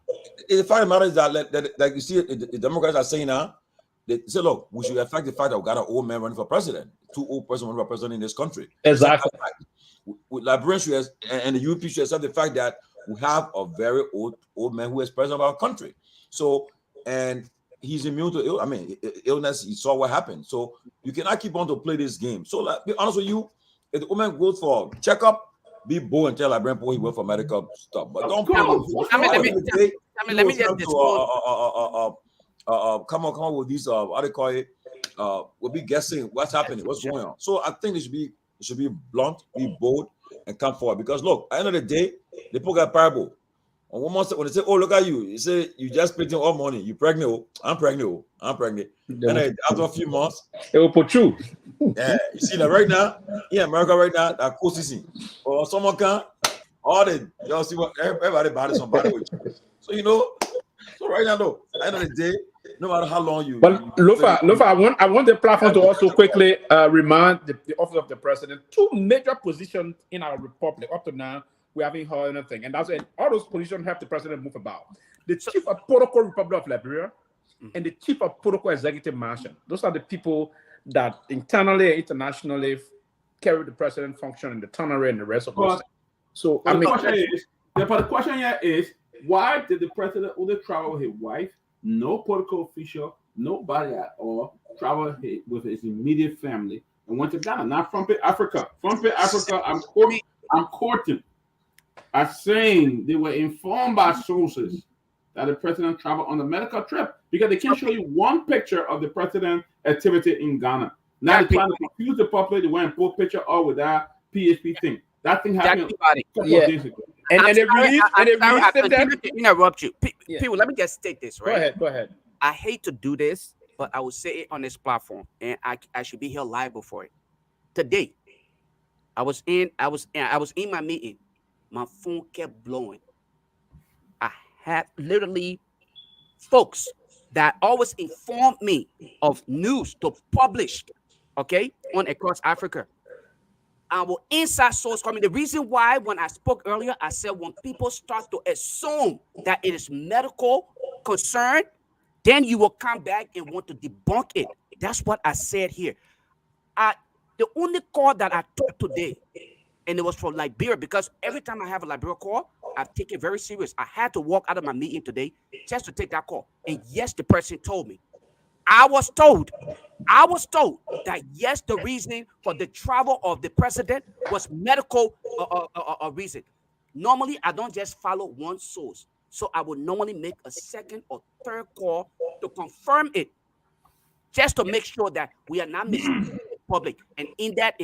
the fact of the matter is that like you see, the Democrats are saying now, they say, look, we should affect the fact that we got an old man running for president, 2 old persons running for president in this country. Exactly. With Liberians and the UP should accept the fact that we have a very old man who is president of our country. So, and he's immune to illness. He saw what happened. So you cannot keep on to play this game. So, like, be honest with you, if the woman goes for checkup, be bold and tell Liberian people he went for medical stuff. But don't come on with these what they call it. We'll be guessing what's happening, what's going on. So I think it should be blunt, be bold, and come forward. Because look, at the end of the day, they put a parable. On one month, when they say, "Oh, look at you," you say you just spending all money. You pregnant? Oh, I'm pregnant. Oh, I'm pregnant. And then after a few months, they will put you. Yeah, you see that right now in America right now, that cool season or someone can all the y'all see what everybody body somebody with you. So so right now though, at the end of the day, no matter how long you. But Lofa, I want the platform to also quickly remind the office of the president two major positions in our republic. Up to now, we haven't heard anything, and that's when all those positions have the president move about. The chief of protocol Republic of Liberia and the chief of protocol executive marshal. Those are the people that internally and internationally carry the president function in the Tannery and the rest of us. So the question here is, why did the president only travel with his wife, no political official, nobody at all, travel with his immediate family and went to Ghana, not from Africa? From Africa, I'm courting. I'm saying they were informed by sources that the president traveled on a medical trip because they can't show you one picture of the president's activity in Ghana. Now they're trying to confuse the public. They went and put a picture all with that PHP thing. That thing happened a couple of days ago. I'm sorry to interrupt you. People, let me just state this, right? Go ahead. I hate to do this, but I will say it on this platform, and I should be held liable for it. Today, I was in my meeting. My phone kept blowing. I had literally folks that always inform me of news to publish, okay, on across Africa. Our inside source coming. The reason why when I spoke earlier, I said when people start to assume that it is medical concern, then you will come back and want to debunk it. That's what I said here. The only call that I took today, and it was from Liberia, because every time I have a Liberia call, I take it very serious. I had to walk out of my meeting today just to take that call. And yes, the person told me. I was told that yes, the reason for the travel of the president was medical reason. Normally, I don't just follow one source. So I would normally make a second or third call to confirm it, just to make sure that we are not misleading the public. And in that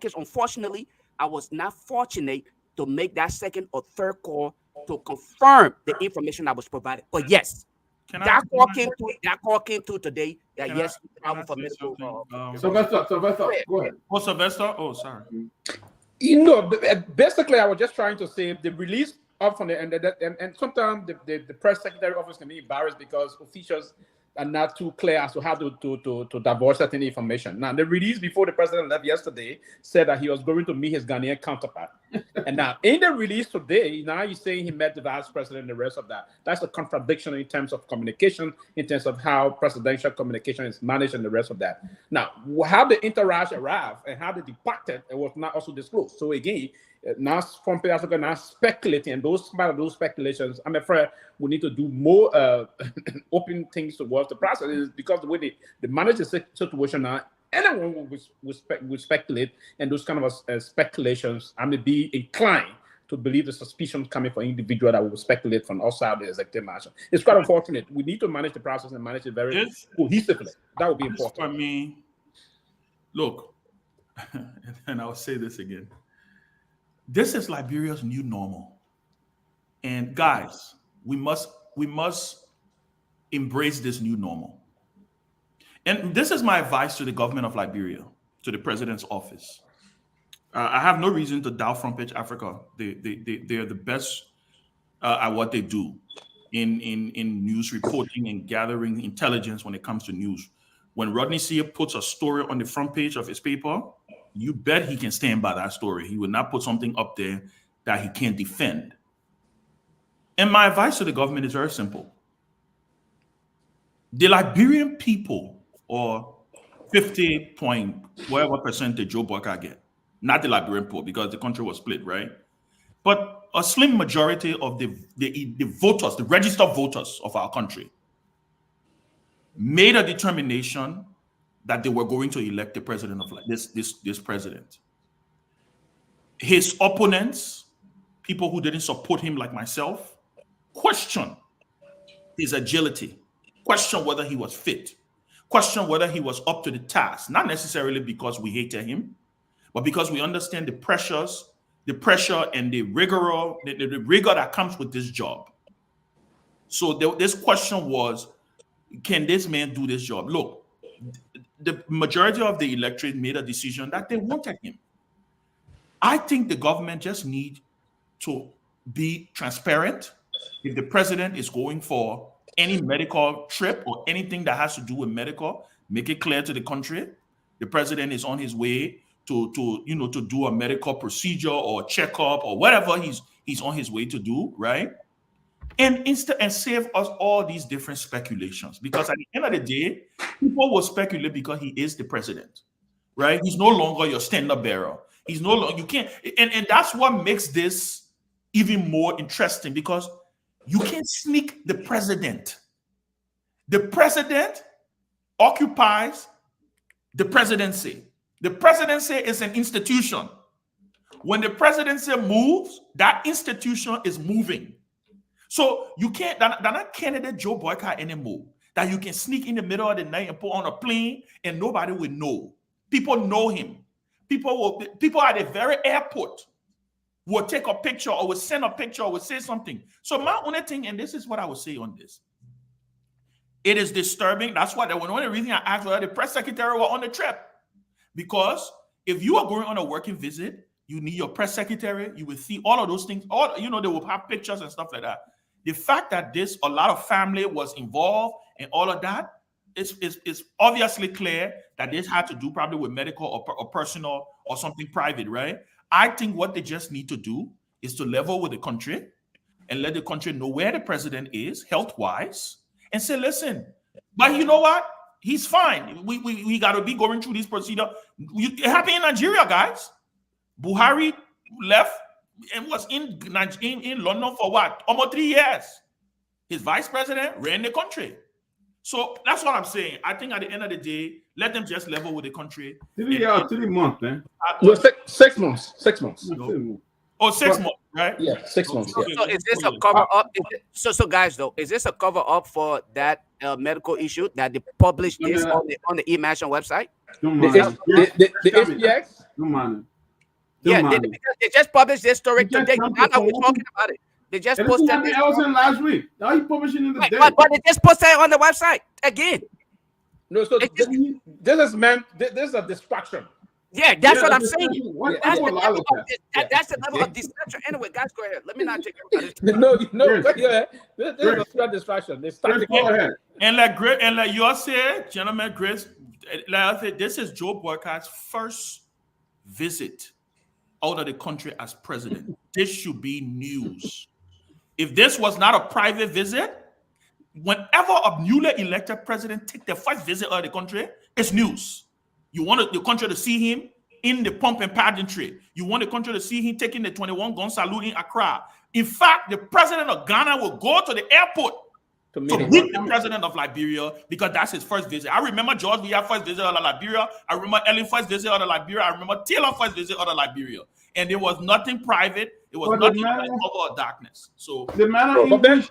case, unfortunately, I was not fortunate to make that second or third call to confirm the information I was provided. But yes, that call came through today. That yes, travel for medical. Sylvester, go ahead. Oh, Sylvester. Oh, sorry. Basically, I was just trying to say the release up from the and sometimes the press secretary office can be embarrassed because officials are not too clear as to how to divulge certain information. Now, the release before the president left yesterday said that he was going to meet his Ghanaian counterpart. And now, in the release today, now you're saying he met the vice president and the rest of that. That's a contradiction in terms of communication, in terms of how presidential communication is managed and the rest of that. Now, how the entourage arrived and how they departed, it was not also disclosed. So again, now from Africa now speculating, and those speculations, I'm afraid we need to do more open things towards the process. Is because the way they manage the situation now, anyone would speculate, and those kind of speculations, I may be inclined to believe the suspicions coming from individual that will speculate from outside the executive marshal. It's quite unfortunate. We need to manage the process and manage it very cohesively. That would be important. For me, look, and I'll say this again. This is Liberia's new normal. And guys, we must embrace this new normal. And this is my advice to the government of Liberia, to the president's office. I have no reason to doubt Front Page Africa. They are the best at what they do in news reporting and gathering intelligence when it comes to news. When Rodney Sear puts a story on the front page of his paper, you bet he can stand by that story. He would not put something up there that he can't defend. And my advice to the government is very simple. The Liberian people, or 50 point whatever percent the Joe Bucker get, not the Liberian poor, because the country was split, right? But a slim majority of the voters, the registered voters of our country, made a determination that they were going to elect the president of this president. His opponents, people who didn't support him like myself, question his agility, question whether he was fit, question whether he was up to the task, not necessarily because we hated him, but because we understand the pressures, the pressure and the rigor that comes with this job. So this question was, can this man do this job? Look, the majority of the electorate made a decision that they wanted him. I think the government just need to be transparent. If the president is going for any medical trip or anything that has to do with medical, make it clear to the country. The president is on his way to do a medical procedure or checkup or whatever he's on his way to do, right? And save us all these different speculations, because at the end of the day, people will speculate because he is the president, right? He's no longer your stand-up bearer. He's no longer, you can't, and that's what makes this even more interesting, because you can't sneak the president. The president occupies the presidency. The presidency is an institution. When the presidency moves, that institution is moving. So you can't, they're not candidate Joe Boycott anymore, that you can sneak in the middle of the night and put on a plane and nobody will know. People know him. People at the very airport will take a picture or will send a picture or will say something. So my only thing, and this is what I would say on this, it is disturbing. That's why one of the reasons I asked whether the press secretary were on the trip. Because if you are going on a working visit, you need your press secretary, you will see all of those things, they will have pictures and stuff like that. The fact that a lot of family was involved and all of that, is obviously clear that this had to do probably with medical or personal or something private, right? I think what they just need to do is to level with the country and let the country know where the president is health-wise and say, listen, but you know what? He's fine. We got to be going through this procedure. It happened in Nigeria, guys. Buhari left and was in London for what? Almost 3 years. His vice president ran the country. So that's what I'm saying. I think at the end of the day, let them just level with the country. 3 months, man. No, 6 months. 6 months. Oh, 6 months, right? Yeah, 6 months. Yeah. So is this a cover up? So guys, though, is this a cover up for that medical issue that they published this on the eMansion website? The SPX? Yeah, they just published this story today. Now that we're talking about it. They just posted this. Last week. Now you publishing in the day. But they just posted it on the website again. No, so this is meant. This is a distraction. Yeah, that's what I'm saying. That's the level of deception. Anyway, guys, go ahead. Let me not take everybody. No, go ahead. This is a distraction. Go ahead. And like you all said, gentlemen, Grace, like I said, this is Joe Boycott's first visit out of the country as president. This should be news. If this was not a private visit, whenever a newly elected president takes the first visit out of the country, it's news. You want the country to see him in the pomp and pageantry. You want the country to see him taking the 21-gun salute in Accra. In fact, the president of Ghana will go to the airport to meet the president of Liberia, because that's his first visit. I remember George Weah's first visit out of Liberia. I remember Ellen first visit out of Liberia. I remember Taylor first visit out of Liberia. And there was nothing private. It was nothing under the cover of darkness. So the manner in which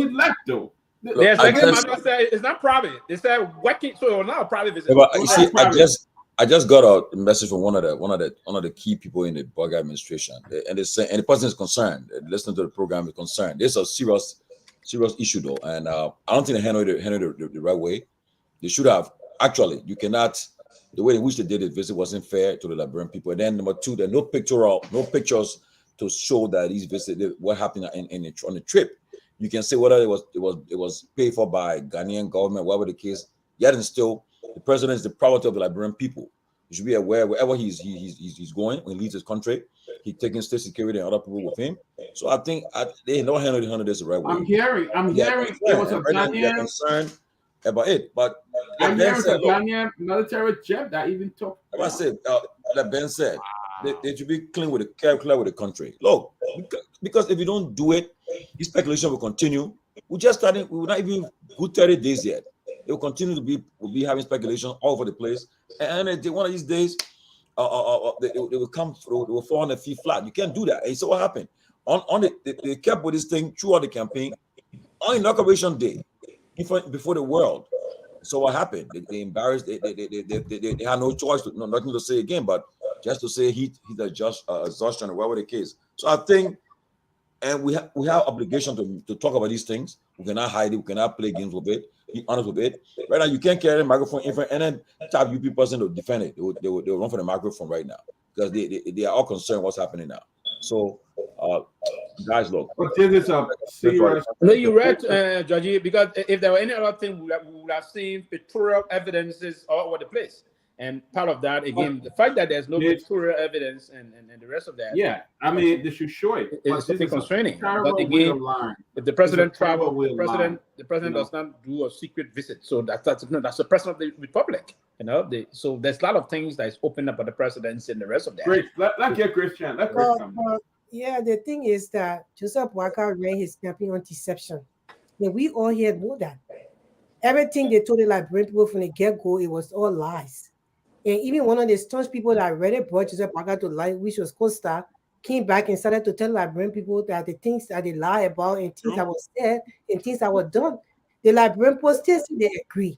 he left, though. It's not private. It's a working, so not a private visit. Yeah, but you see, I just got a message from one of the key people in the Boycott administration, and the person is concerned. Listening to the program is concerned. This is a serious issue, though, and I don't think they handled it the right way. They should have. Actually, you cannot. The way in which they did the visit wasn't fair to the Liberian people. And then number two, there are no pictures to show that these visits, what happened on the trip. You can say whether it was paid for by Ghanaian government, whatever the case. Yet and still, the president is the property of the Liberian people. You should be aware wherever he's going when he leaves his country, he's taking state security and other people with him. So I think they don't handle this the right way. I'm hearing there was a Ghanaian concern about it, but I'm hearing a Ghanaian military jet that even took. Like I said, like Ben said, they should be clear with the country. Look, because if you don't do it, this speculation will continue. We will not even good 30 days yet. It will continue to be having speculation all over the place. And one of these days, they will fall on their feet flat. You can't do that. And so what happened? They kept with this thing throughout the campaign. On inauguration day, before the world. So what happened? They embarrassed. They had no choice, nothing to say again. But just to say heat exhaustion or whatever the case. So I think, and we have obligation to talk about these things. We cannot hide it. We cannot play games with it. Be honest with it. Right now, you can't carry the microphone in front and then tap UP person to defend it. They will run for the microphone right now because they are all concerned what's happening now. So, guys, look. But this is a serious. No, you're right, Judge, because if there were any other thing, we would have seen pictorial evidences all over the place. And part of that, again, the fact that there's no pictorial evidence and the rest of that. Yeah, I mean, they should show it. It's something constraining. But Again, again, if the president travels, the president does not do a secret visit. So that's the president of the republic. So there's a lot of things that is opened up by the presidency and the rest of that. Great. Let's get Christian. Let Chris come. Yeah, the thing is that Joseph Boakai ran his campaign on deception. And we all here know that. Everything they told the Liberian people from the get-go, it was all lies. And even one of the staunch people that already brought Joseph Boakai to life, which was Costa, came back and started to tell Liberian people that the things that they lie about and things that were said and things that were done, the Liberian people still say they agree.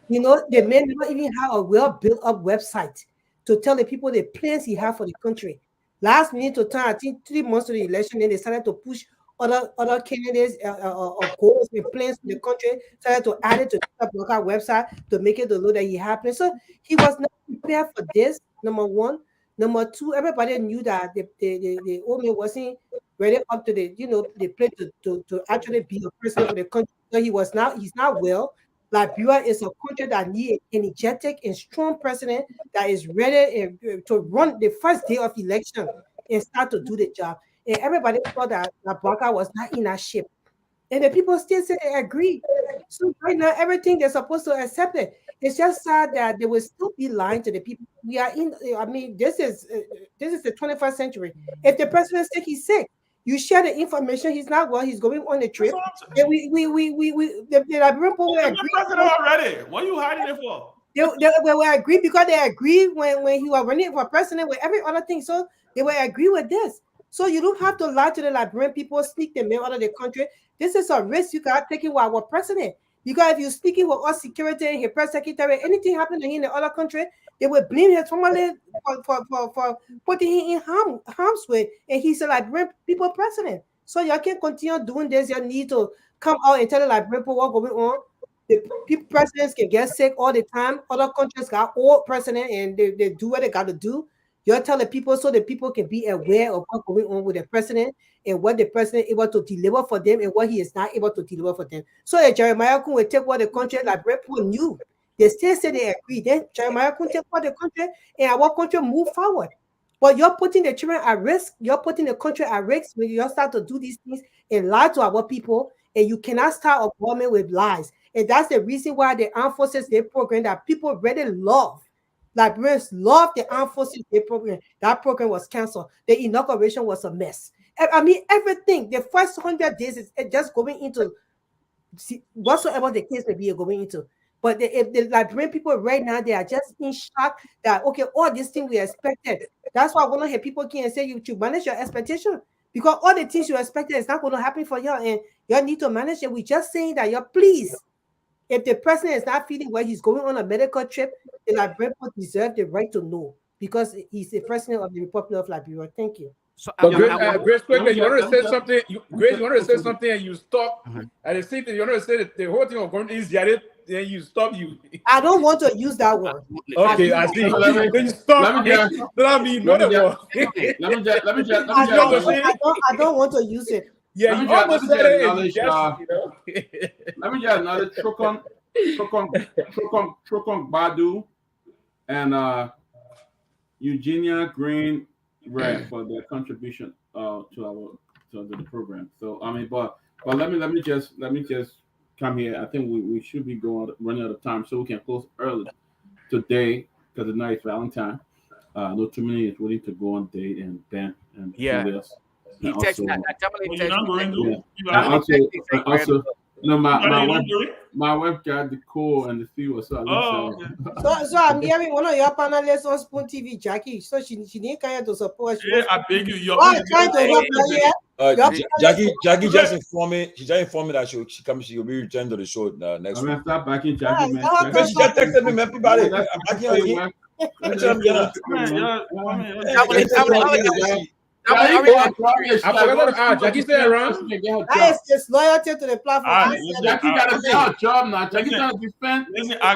The man never even have a well-built-up website to tell the people the plans he had for the country. Last minute to time, I think 3 months to the election, then they started to push other candidates or goals and plans for the country, started to add it to the Boakai website to make it the load that he happened. So he was not prepared for this, number one. Number two, everybody knew that the old man wasn't ready up to the plate to actually be a president of the country. So he's not well. Liberia is a country that needs an energetic and strong president that is ready to run the first day of election and start to do the job. And everybody thought that Boakai was not in that shape. And the people still say they agree. So right now, everything they're supposed to accept it. It's just sad that they will still be lying to the people. We are this is the 21st century. If the president said he's sick, you share the information. He's not well. He's going on the trip. And the Liberian people will agree. Already. What are you hiding it for? They will agree because they agree when he was running for president with every other thing. So they will agree with this. So you don't have to lie to the Liberian people, sneak them out of the country. This is a risk you got taken with our president. Because if you're speaking with us security and his press secretary, anything happened to him in the other country, they will blame his family for putting him in harm's way. And he's a Liberian people president. So you can't continue doing this. You need to come out and tell the Liberian people what's going on. The people presidents can get sick all the time. Other countries got old president and they do what they got to do. You tell the people so the people can be aware of what's going on with the president and what the president is able to deliver for them and what he is not able to deliver for them. So if Jeremiah Kun will take what the country Liberian people knew, they still say they agree. Then Jeremiah Kun take what the country and our country move forward. But you're putting the children at risk. You're putting the country at risk when you start to do these things and lie to our people. And you cannot start a government with lies. And that's the reason why the armed forces they program that people really love. Liberians love the armed forces day program. That program was canceled. The inauguration was a mess. I mean, everything. The first 100 days is just going into whatsoever the case may be going into. But if the Liberian people right now, they are just in shock that, okay, all these things we expected. That's why I want to hear people can say you should manage your expectation. Because all the things you expected is not going to happen for you. And you need to manage it. We're just saying that you're pleased. If the president is not feeling well, he's going on a medical trip, the Liberian people deserve the right to know because he's the president of the Republic of Liberia. Thank you. So, Grace, quickly, you wanted to say something. Grace, you wanted to say something, and you stop. And the same thing, you wanted to say that the whole thing was going easy at it, then you stop. I don't want to use that word. Okay, I see. Then you stop. I don't want to use it. Yeah, you almost said it. Let me just another Trokong Badu and Eugenia Green Red for their contribution to the program. So I mean, but let me just come here. I think we should be running out of time, so we can close early today because tonight is Valentine. No too many is willing to go on date and Ben and Julius. He texted me. Also, my wife got the call and the fever. So I'm hearing one of your panelists on Spoon TV, Jackie. So she didn't come here to support. I beg you. Trying to help Jackie just informed me. She just informed me that she will be returned to the show next week. I'm start backing Jackie, man. She just texted me, everybody. Man, yeah, Jackie stay around. That is disloyalty to the platform. Jackie got to get her job now. Jackie trying to defend. Listen, I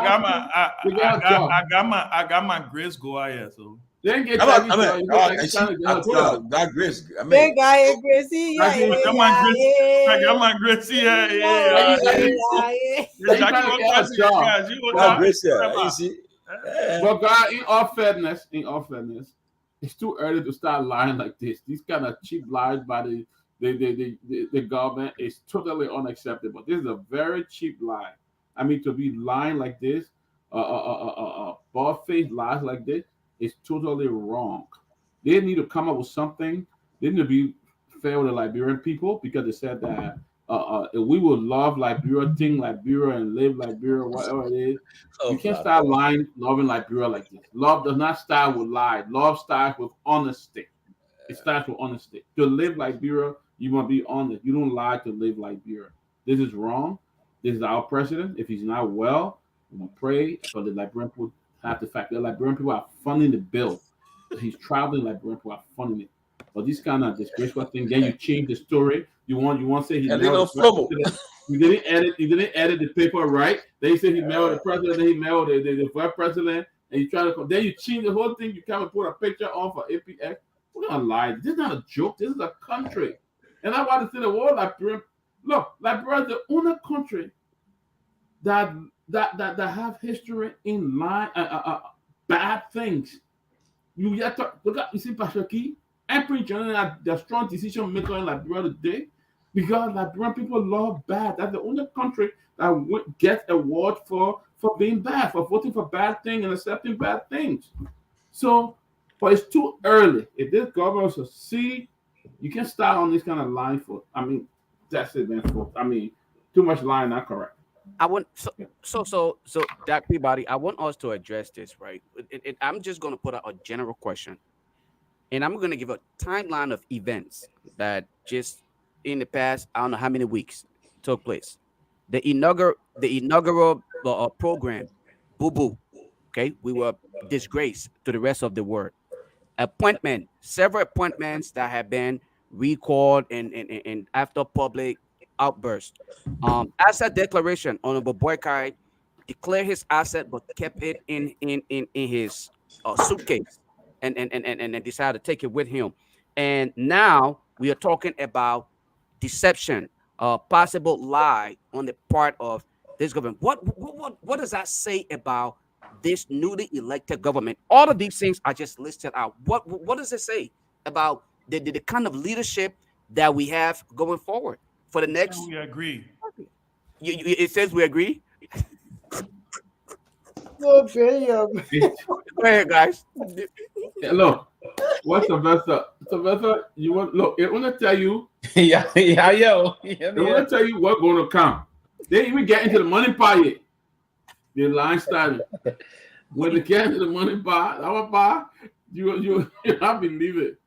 got my Grace go out here, so. Then get I Jackie. told you that Grace. I mean, Big guy, Gracie. I got my Grace. Yeah. Grace, you see. But God, in all fairness, it's too early to start lying like this. These kind of cheap lies by the government is totally unacceptable. This is a very cheap lie. I mean, to be lying like this, bald-faced lies like this is totally wrong. They need to come up with something. They need to be fair with the Liberian people, because they said that if we would love Liberia, think Liberia, and live Liberia, whatever it is. You can't start lying, loving Liberia like this. Love does not start with lie. Love starts with honesty. It starts with honesty. To live Liberia, you must be honest. You don't lie to live Liberia. This is wrong. This is our president. If he's not well, we will pray for the Liberian people. Have the fact that Liberian people are funding the bill. He's traveling, Liberian people are funding it. But this kind of disgraceful thing, then you change the story. You want to say he married the president. You didn't edit the paper right. They say he married the president, then he married the vice president, and you try to then you change the whole thing. You come and put a picture on for APX. We're gonna lie. This is not a joke. This is a country. And I want to say the word Liberia. Look, Liberia is the only country that have history in line bad things. You have to look at, you see Pashaki, Emperor General, the strong decision maker in Liberia today, because Liberian people love bad. That's the only country that gets award for being bad, for voting for bad things and accepting bad things. So, but it's too early. If this government will see, you can start on this kind of line for. I mean, that's it, man. I mean, too much lying, not correct. I want so Dr. Peabody, I want us to address this, right? I'm just going to put out a general question, and I'm going to give a timeline of events that just in the past, I don't know how many weeks took place. The inaugural program, Boo Boo. Okay, we were disgraced to the rest of the world. Several appointments that have been recalled and after public outburst. Asset declaration, Honorable Boykai declared his asset but kept it in his suitcase and decided to take it with him. And now we are talking about deception, possible lie on the part of this government. What does that say about this newly elected government? All of these things I just listed out. What does it say about the kind of leadership that we have going forward for the next? We agree. It says we agree. So brilliant. Go ahead, guys. Yeah, look, what's Sylvester? You want look? I want to tell you. I want to tell you what's going to come. They didn't even get into the money part yet. The line started. When they get into the money part, our part, you I believe it.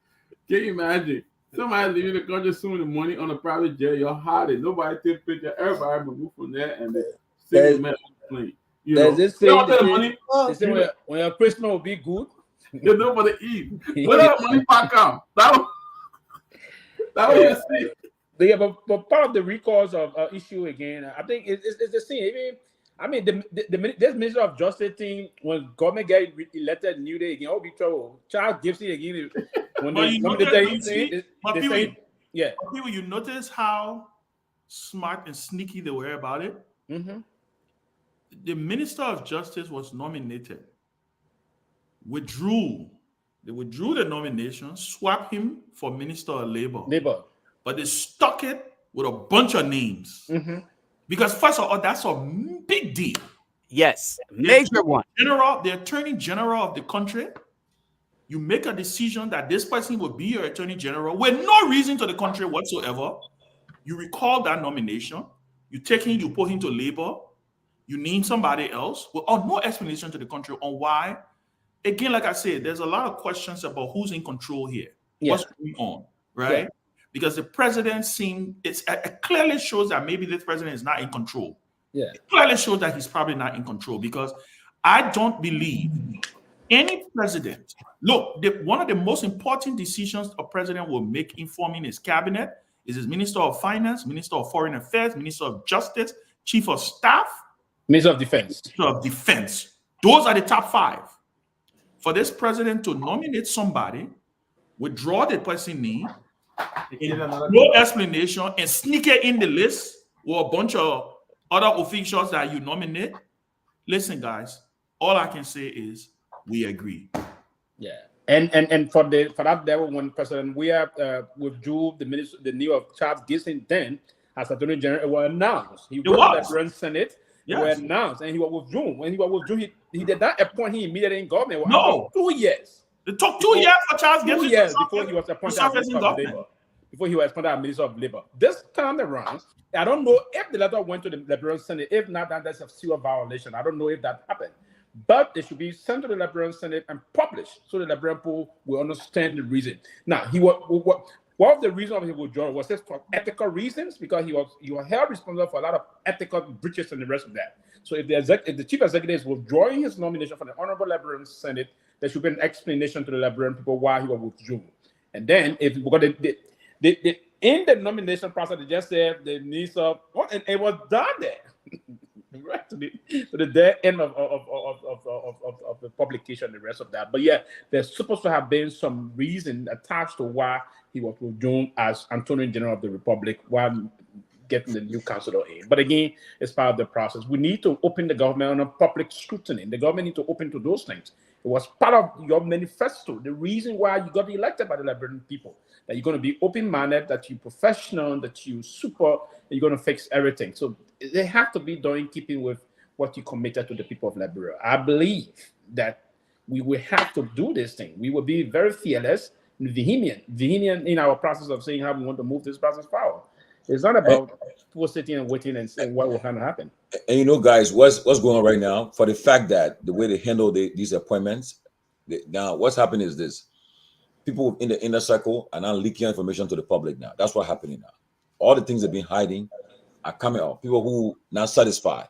Can you imagine? Somebody leaving the country soon, the money on a private jet, you're hiding. Nobody take picture. Everybody move from there and they send the plane. You know, this they thing, the money. When your Christmas will be good, there's nobody eat. Where the money pack out? That was you see. Yeah, but part of the recalls of issue again, I think it's the same. Even, I mean, this Minister of Justice thing, when government get elected new day again, all be trouble. Charles Gibson again. When But yeah. People, you notice how smart and sneaky they were about it. Mm-hmm. The Minister of Justice was nominated, withdrew. They withdrew the nomination, swapped him for Minister of Labor. But they stuck it with a bunch of names. Mm-hmm. Because first of all, that's a big deal. Yes, major one. The Attorney General of the country, you make a decision that this person will be your Attorney General with no reason to the country whatsoever. You recall that nomination. You take him, you put him to Labor. You name somebody else with no explanation to the country on why. Again, like I said, there's a lot of questions about who's in control here. Yeah. What's going on, right? Yeah. Because the president it clearly shows that maybe this president is not in control. Yeah. It clearly shows that he's probably not in control, because I don't believe Any president, look, one of the most important decisions a president will make informing his cabinet is his Minister of Finance, Minister of Foreign Affairs, Minister of Justice, Chief of Staff, Minister of Defense. Minister of Defense. Those are the top 5. For this president to nominate somebody, withdraw the person name, no explanation, and sneak it in the list with a bunch of other officials that you nominate. Listen, guys, all I can say is we agree. Yeah, and for that level, when President Weah withdrew the New York Charles Gibson then as Attorney General, it was announced. He was the Senate. Yes. It was announced, and he was withdrawn. When he was withdrawn, he did not appoint him immediately in government. No, 2 years. It took 2 years for Charles Gibson. 2 years before he was appointed as Minister of Labor. Before he was appointed as Minister of Labor. This time around, I don't know if the letter went to the Liberal Senate. If not, then that's a serious violation. I don't know if that happened. But it should be sent to the Liberal Senate and published so the Liberal people will understand the reason. Now, one of the reasons he withdrew was this for ethical reasons, because he was held responsible for a lot of ethical breaches and the rest of that. So if the chief executive is withdrawing his nomination from the Honorable Liberal Senate, there should be an explanation to the Liberal people why he was withdrawn. And then in the nomination process, they just said the needs of, and it was done there. Right to the dead end of the publication, the rest of that. But yeah, there's supposed to have been some reason attached to why he was withdrawn as Attorney General of the Republic while getting the new councilor in. But again, it's part of the process. We need to open the government on a public scrutiny. The government need to open to those things. It was part of your manifesto. The reason why you got elected by the Liberian people, that you're going to be open-minded, that you're professional, that you're super, you're going to fix everything. So they have to be done in keeping with what you committed to the people of Liberia. I believe that we will have to do this thing. We will be very fearless and vehement in our process of saying how we want to move this process forward. It's not about people sitting and waiting and saying what will happen. And you know, guys, what's going on right now, for the fact that the way they handle these appointments, now what's happening is this. People in the inner circle are now leaking information to the public now. That's what's happening now. All the things they've been hiding are coming out. People who not satisfied,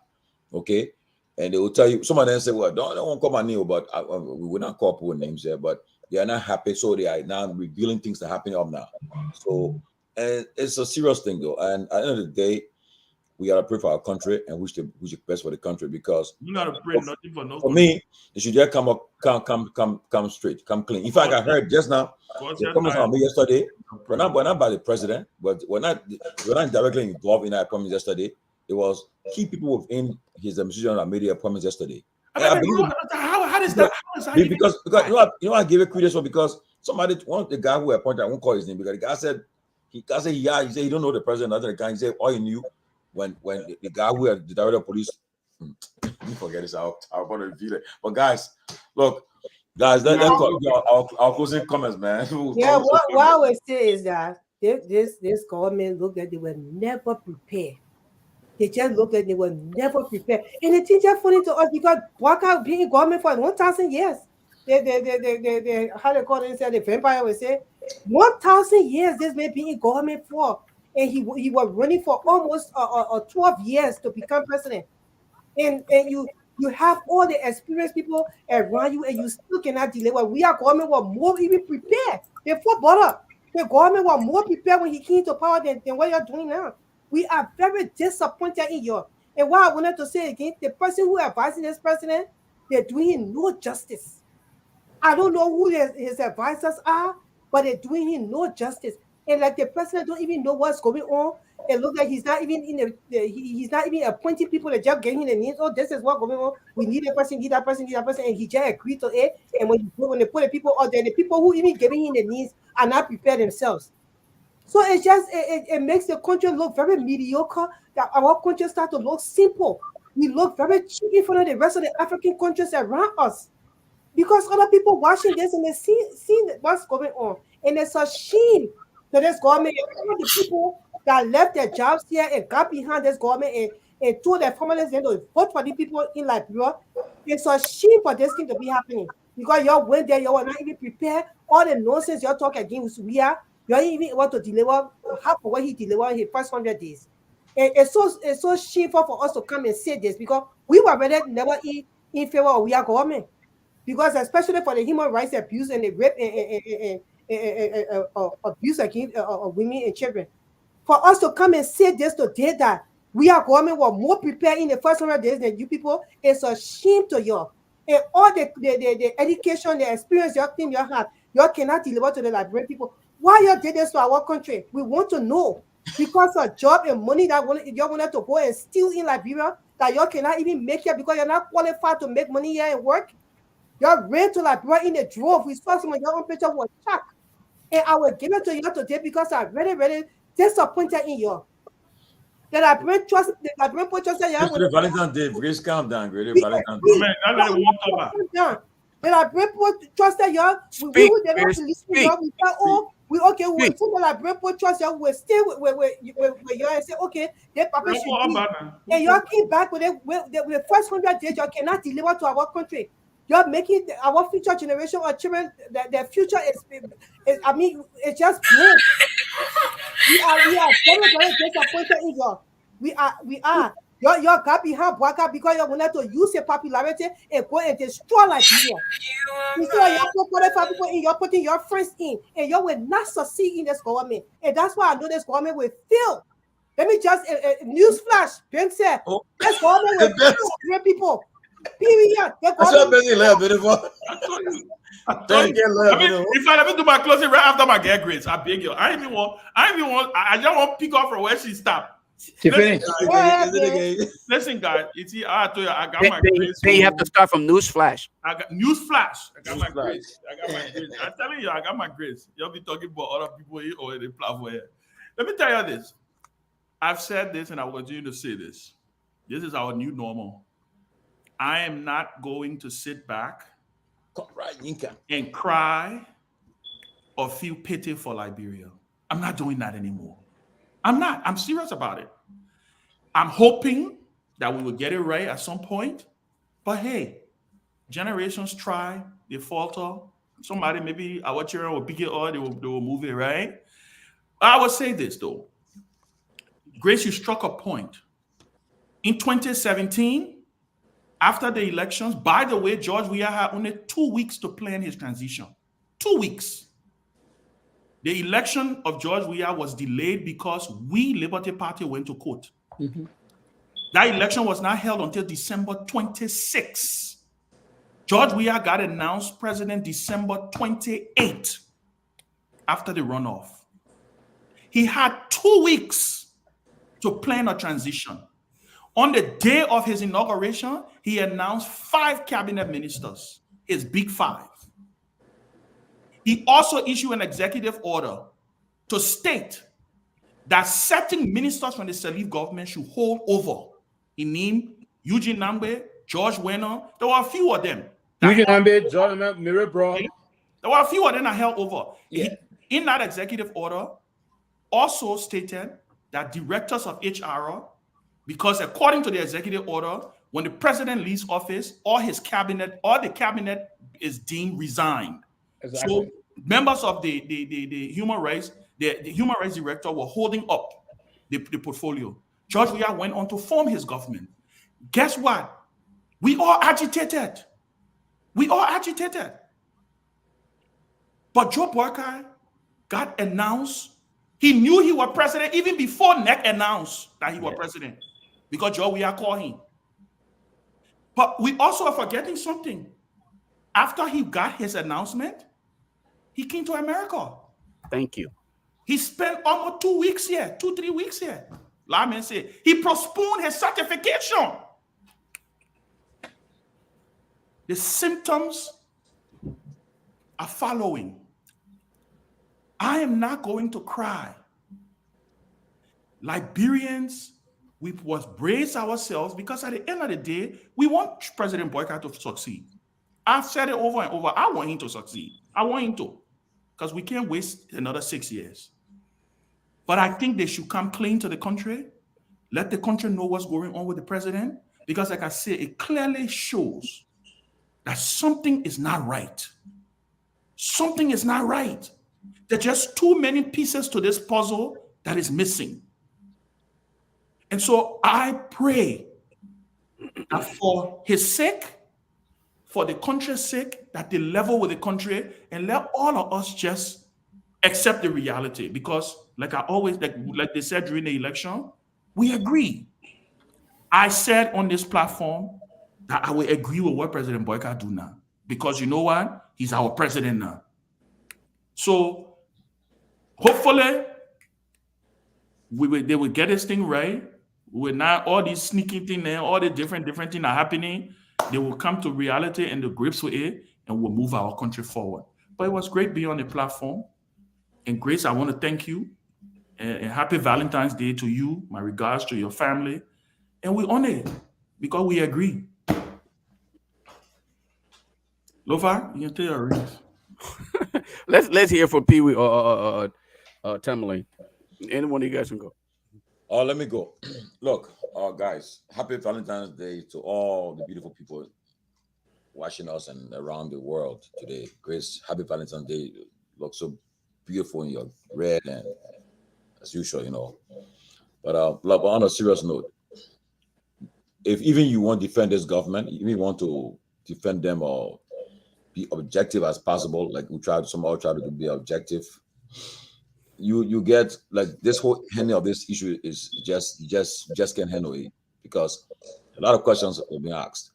okay? And they will tell you, some of them say, well, don't call my name, but we will not call people names here, but they are not happy, so they are now revealing things that are happening up now. So, and it's a serious thing, though. And at the end of the day, we gotta pray for our country and wish the best for the country, because you gotta pray nothing for no. For me, it should just come straight, come clean. In fact, I heard just now the comments from me yesterday. We're not by the president, but we're not directly involved in our appointments yesterday. It was key people within his administration that made the appointments yesterday. How does that? Because you know I gave it credence for, because the guy who appointed, I won't call his name, because the guy said he said he don't know the president. Other guy, he said all he knew when the guy who had the director of police, you forget this, I'll want to reveal it. But guys, look, let's talk our closing comments, man. Yeah, what I would say is that this government looked like they were never prepared. They just looked like they were never prepared. And it's just funny to us because Waka being in government for 1,000 years. They how they call it, the vampire would say, 1,000 years this man being in government for. And he was running for almost 12 years to become president. And you have all the experienced people around you, and you still cannot deliver. We are government were more even prepared before Butter. The government were more prepared when he came to power than what you're doing now. We are very disappointed in you. And what I wanted to say again, the person who advising this president, they're doing him no justice. I don't know who his advisors are, but they're doing him no justice. And like the president don't even know what's going on. It looks like he's not even he's not even appointing people that just getting the names. Oh, this is what's going on. We need a person, need that person, and he just agreed to it. And when they put the people out there, the people who even giving him the needs are not prepared themselves. So it's just it makes the country look very mediocre. That our country start to look simple. We look very cheap in front of the rest of the African countries around us, because other people watching this and they see what's going on, and it's a shame to this government. All the people that left their jobs here and got behind this government and told their families they to vote for the people in Liberia. It's a shame for this thing to be happening, because y'all went there, y'all were not even prepared. All the nonsense y'all talk against you ain't even able to deliver half of what he delivered in his first 100 days. And it's so shameful for us to come and say this, because we were really never in favor of our government. because especially for the human rights abuse and the rape and abuse against women and children. For us to come and say this today that we are government were more prepared in the first 100 days than you people, it's a shame to you. And all the education, the experience your team you have, you cannot deliver to the Liberian people. Why you did this to our country? We want to know. Because of job and money that you wanted to go and steal in Liberia, that you cannot even make it because you're not qualified to make money here and work. You ran to Liberia in a drove. We saw some of your own picture was shocked. And I will give it to you today because I'm really, really disappointed in you. That I bring trust, that I bring trust in you. Yesterday, Valentine's Day, please calm down, great Valentine's Day. Man, I let him talk about. That I bring trust in you. We who did not believe in you. We say, oh, we okay. We think that I bring trust in you. We stay with you and say, okay, they papa should be. And you came back with the first 100 days. You cannot deliver to our country. You're making our future generation or children, their future is I mean, it's just great. We are very, very disappointed in you. We are. Your got behind Bwaka because you wanted to use your popularity and go and destroy Liberia. Instead of you put 45 people in, you're putting your friends in, and you will not succeed in this government. And that's why I know this government will fail. Let me just newsflash. Ben said, this government will fail great people. Period. That's what Benny left, beautiful. If I let me do my closing right after my get grades, I beg you. I just want to pick up from where she stopped. Listen, guys. I told you I got my grades. Then you have to start from newsflash. I got newsflash. I got my grades. I'm telling you, I got my grades. You'll be talking about other people here or the platform here. Let me tell you this. I've said this and I will continue to say this. This is our new normal. I am not going to sit back and cry or feel pity for Liberia. I'm not doing that anymore. I'm not. I'm serious about it. I'm hoping that we will get it right at some point. But hey, generations try, they falter. Somebody, maybe our children will pick it up, they will move it, right? I will say this though. Grace, you struck a point. In 2017, after the elections, by the way, George Weah had only 2 weeks to plan his transition. 2 weeks. The election of George Weah was delayed because we, Liberty Party, went to court. Mm-hmm. That election was not held until December 26. George Weah got announced president December 28 after the runoff. He had 2 weeks to plan a transition. On the day of his inauguration, he announced 5 cabinet ministers, his big 5. He also issued an executive order to state that certain ministers from the Salif government should hold over. He named Eugene Nambe, George Weah. There were a few of them. Eugene Nambe, George Mire Bro. There were a few of them that held over. Yeah. In that executive order, also stated that directors of HR, because according to the executive order, when the president leaves office, all his cabinet, all the cabinet is deemed resigned. Exactly. So members of the human rights, the human rights director were holding up the portfolio. George Weah went on to form his government. Guess what? We all agitated. We all agitated. But Joe Boyka got announced. He knew he was president even before NEC announced that he was president, because Joe Weah called him. But we also are forgetting something. After he got his announcement, he came to America. Thank you. He spent almost 2 weeks here, 2-3 weeks here. Lamin said he postponed his certification. The symptoms are following. I am not going to cry. Liberians, we must brace ourselves, because at the end of the day, we want President Boyka to succeed. I've said it over and over. I want him to succeed. I want him to, because we can't waste another 6 years. But I think they should come clean to the country. Let the country know what's going on with the president, because like I said, it clearly shows that something is not right. Something is not right. There are just too many pieces to this puzzle that is missing. And so I pray that for his sake, for the country's sake, that they level with the country and let all of us just accept the reality. Because like I always, like they said during the election, we agree. I said on this platform that I will agree with what President Boyka do now. Because you know what? He's our president now. So hopefully they will get this thing right. With not all these sneaky things and all the different things are happening, they will come to reality and the grips with it, and we'll move our country forward. But it was great being on the platform. And Grace, I want to thank you. And happy Valentine's Day to you. My regards to your family. And we honor it because we agree. Lofa, you can tell your rings. Let's hear from Pee Wee or Tomalin. Anyone of you guys can go. Oh, let me go. Look, guys, happy Valentine's Day to all the beautiful people watching us and around the world today. Grace, happy Valentine's Day. You look so beautiful in your red and as usual, you know. But on a serious note, if even you want to defend this government, even want to defend them or be objective as possible, like we somehow try to be objective, you get like this whole handling of this issue is just can't handle it because a lot of questions are being asked.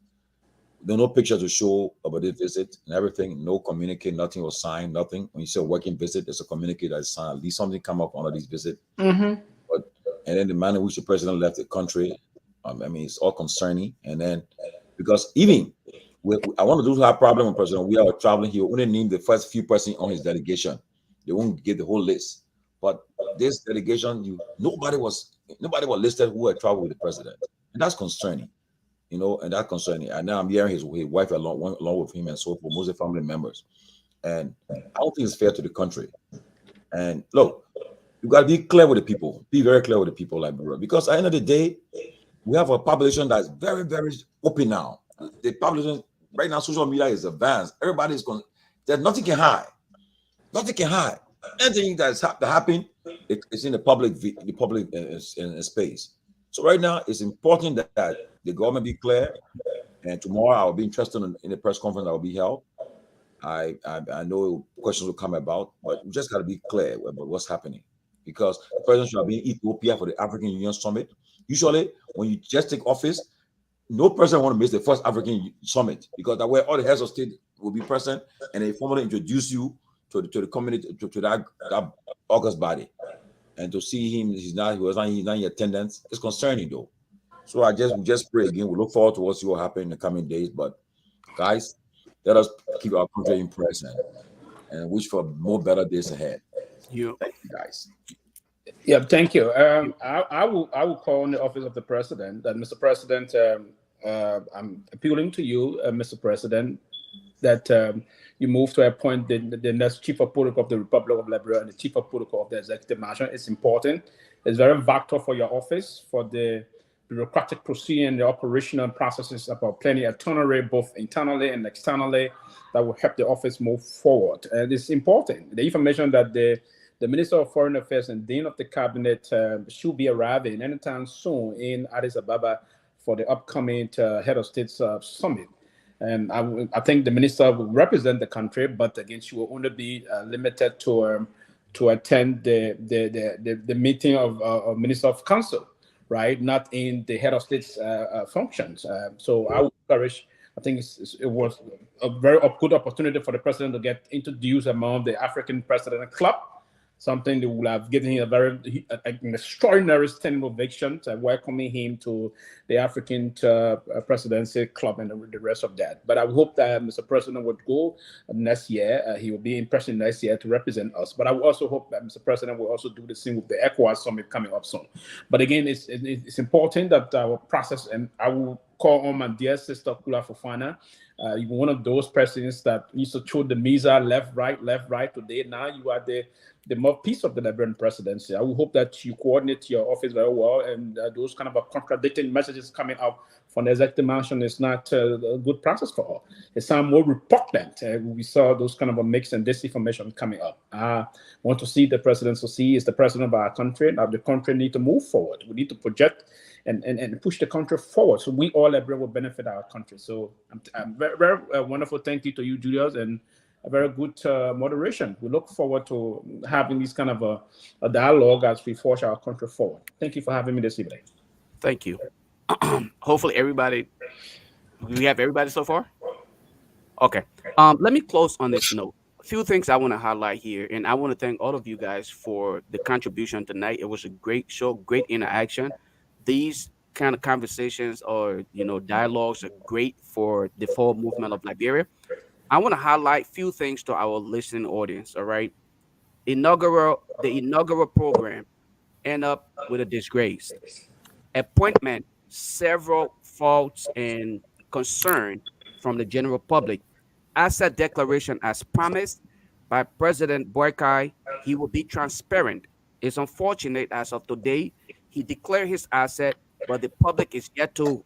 There are no pictures to show about the visit and everything, no communique, nothing was signed, nothing. When you say a working visit, there's a communique that's signed, at least something come up on these visits. Mm-hmm. And then the manner in which the president left the country, I mean, it's all concerning. And then, because even, I want to do have a problem with President. We are traveling here. We only name the first few persons on his delegation. They won't get the whole list. But this delegation, nobody was listed who had traveled with the president. And that's concerning, you know, and that's concerning. And now I'm hearing his wife along with him and so forth, most of the family members. And I don't think it's fair to the country. And look, you got to be clear with the people. Be very clear with the people, like, bro. Because at the end of the day, we have a population that's very, very open now. The population right now, social media is advanced. Everybody's going. There's nothing can hide. Nothing can hide. Anything that's happened, it's in the public space. So right now, it's important that the government be clear. And tomorrow, I'll be interested in the press conference that will be held. I know questions will come about, but we just got to be clear about what's happening. Because the president should be in Ethiopia for the African Union Summit. Usually, when you just take office, no president want to miss the first African Summit because that way all the heads of state will be present and they formally introduce you to the community, to that August body. And to see him, he's not in attendance. It's concerning though. So we just pray again. We look forward to see what happens in the coming days. But guys, let us keep our country in present and wish for more better days ahead. Thank you, guys. Yeah, thank you. I will call on the office of the president. That Mr. President, I'm appealing to you, Mr. President, that you move to appoint the next chief of protocol of the Republic of Liberia and the chief of protocol of the executive mansion. It's important. It's very vital for your office, for the bureaucratic procedure and the operational processes about plenty of autonomy, both internally and externally, that will help the office move forward. And it's important. The information that the Minister of Foreign Affairs and Dean of the Cabinet should be arriving anytime soon in Addis Ababa for the upcoming Head of State Summit. And I think the minister will represent the country, but again, she will only be limited to attend the meeting of Minister of Council, right? Not in the Head of State's functions. So I would encourage. I think it was a very good opportunity for the president to get introduced among the African President Club. Something that will have given him an extraordinary standing ovation, welcoming him to the African Presidency Club and the rest of that. But I hope that Mr. President would go next year. He will be in person next year to represent us. But I also hope that Mr. President will also do the same with the ECOWAS Summit coming up soon. But again, it's important that our process, and I will call on my dear sister Kula Fofana, one of those presidents that used to throw the Misa left, right. Today, now you are the mouthpiece of the Liberian presidency. I will hope that you coordinate your office very well, and those kind of contradicting messages coming out from the executive mansion is not a good process for all. It sounds more repugnant. We saw those kind of a mix and disinformation coming up. I want to see the president to see is the president of our country. Now the country need to move forward. We need to project and push the country forward. So we all Liberians will benefit our country. So I'm very, very wonderful. Thank you to you, Julius, and a very good moderation. We look forward to having this kind of a dialogue as we forge our country forward. Thank you for having me this evening. Thank you. Hopefully everybody, we have everybody so far? Okay. Let me close on this note. A few things I want to highlight here, and I want to thank all of you guys for the contribution tonight. It was a great show, great interaction. These kind of conversations or dialogues are great for the forward movement of Liberia. I want to highlight few things to our listening audience. All right, the inaugural program end up with a disgrace. Appointment, several faults and concern from the general public. Asset declaration as promised by President Boykai, he will be transparent. It's unfortunate as of today, he declared his asset, but the public is yet to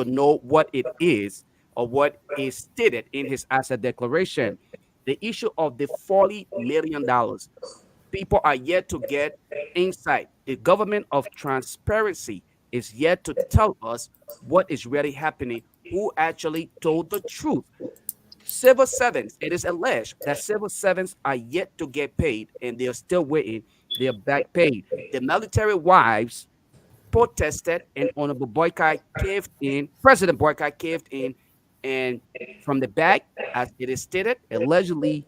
know what it is or what is stated in his asset declaration. The issue of the $40 million, people are yet to get insight. The government of transparency is yet to tell us what is really happening, who actually told the truth. Civil servants, it is alleged that civil servants are yet to get paid and they are still waiting. They are back paid. The military wives protested and Honorable Boykai caved in. President Boykai caved in, and from the back, as it is stated, allegedly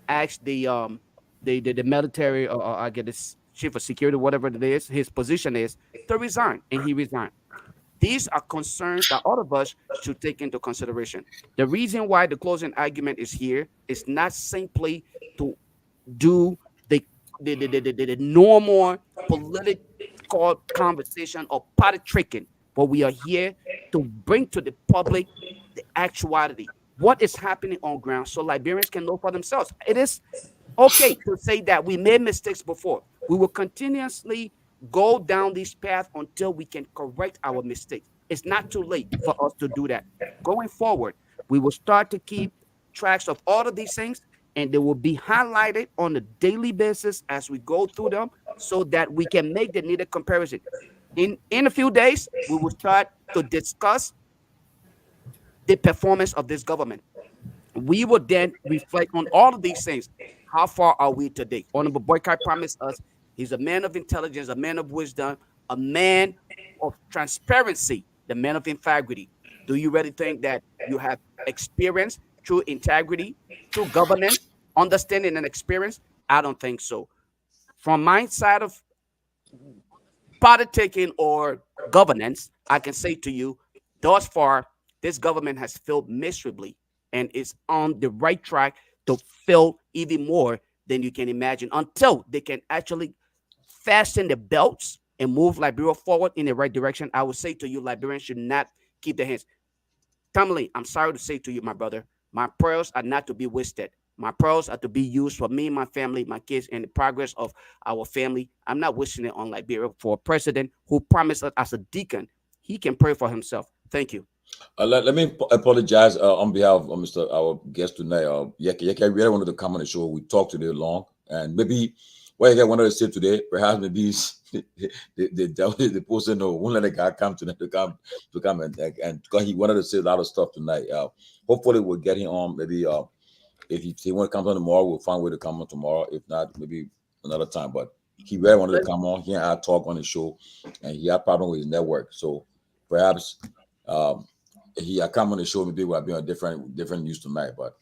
asked the military or I get this chief of security, whatever it is, his position is to resign, and he resigned. These are concerns that all of us should take into consideration. The reason why the closing argument is here is not simply to do the normal political conversation or party tricking, but we are here to bring to the public the actuality, what is happening on ground, so Liberians can know for themselves. It is okay to say that we made mistakes before. We will continuously go down this path until we can correct our mistakes. It's not too late for us to do that. Going forward, we will start to keep tracks of all of these things, and they will be highlighted on a daily basis as we go through them so that we can make the needed comparison. In a few days, we will start to discuss the performance of this government. We will then reflect on all of these things. How far are we today? Honorable Boykai promised us he's a man of intelligence, a man of wisdom, a man of transparency, the man of integrity. Do you really think that you have experience through integrity, through governance, understanding and experience? I don't think so. From my side of politicking or governance, I can say to you, thus far, this government has failed miserably and is on the right track to fail even more than you can imagine until they can actually fasten the belts and move Liberia forward in the right direction. I would say to you, Liberians should not keep their hands. Tomalin, I'm sorry to say to you, my brother, my prayers are not to be wasted. My prayers are to be used for me, my family, my kids, and the progress of our family. I'm not wishing it on Liberia for a president who promised us as a deacon. He can pray for himself. Thank you. Let me apologize on behalf of Mr. our guest tonight. Yeke, I really wanted to come on the show. We talked today long, and maybe what I wanted to say today, perhaps maybe the person who won't let the guy come to come and because he wanted to say a lot of stuff tonight. Hopefully we'll get him on. Maybe if he want to come on tomorrow, we'll find a way to come on tomorrow. If not, maybe another time. But he really wanted to come on. He and I talk on the show, and he had problem with his network. So perhaps he come on the show. Maybe we'll be on different news tonight. But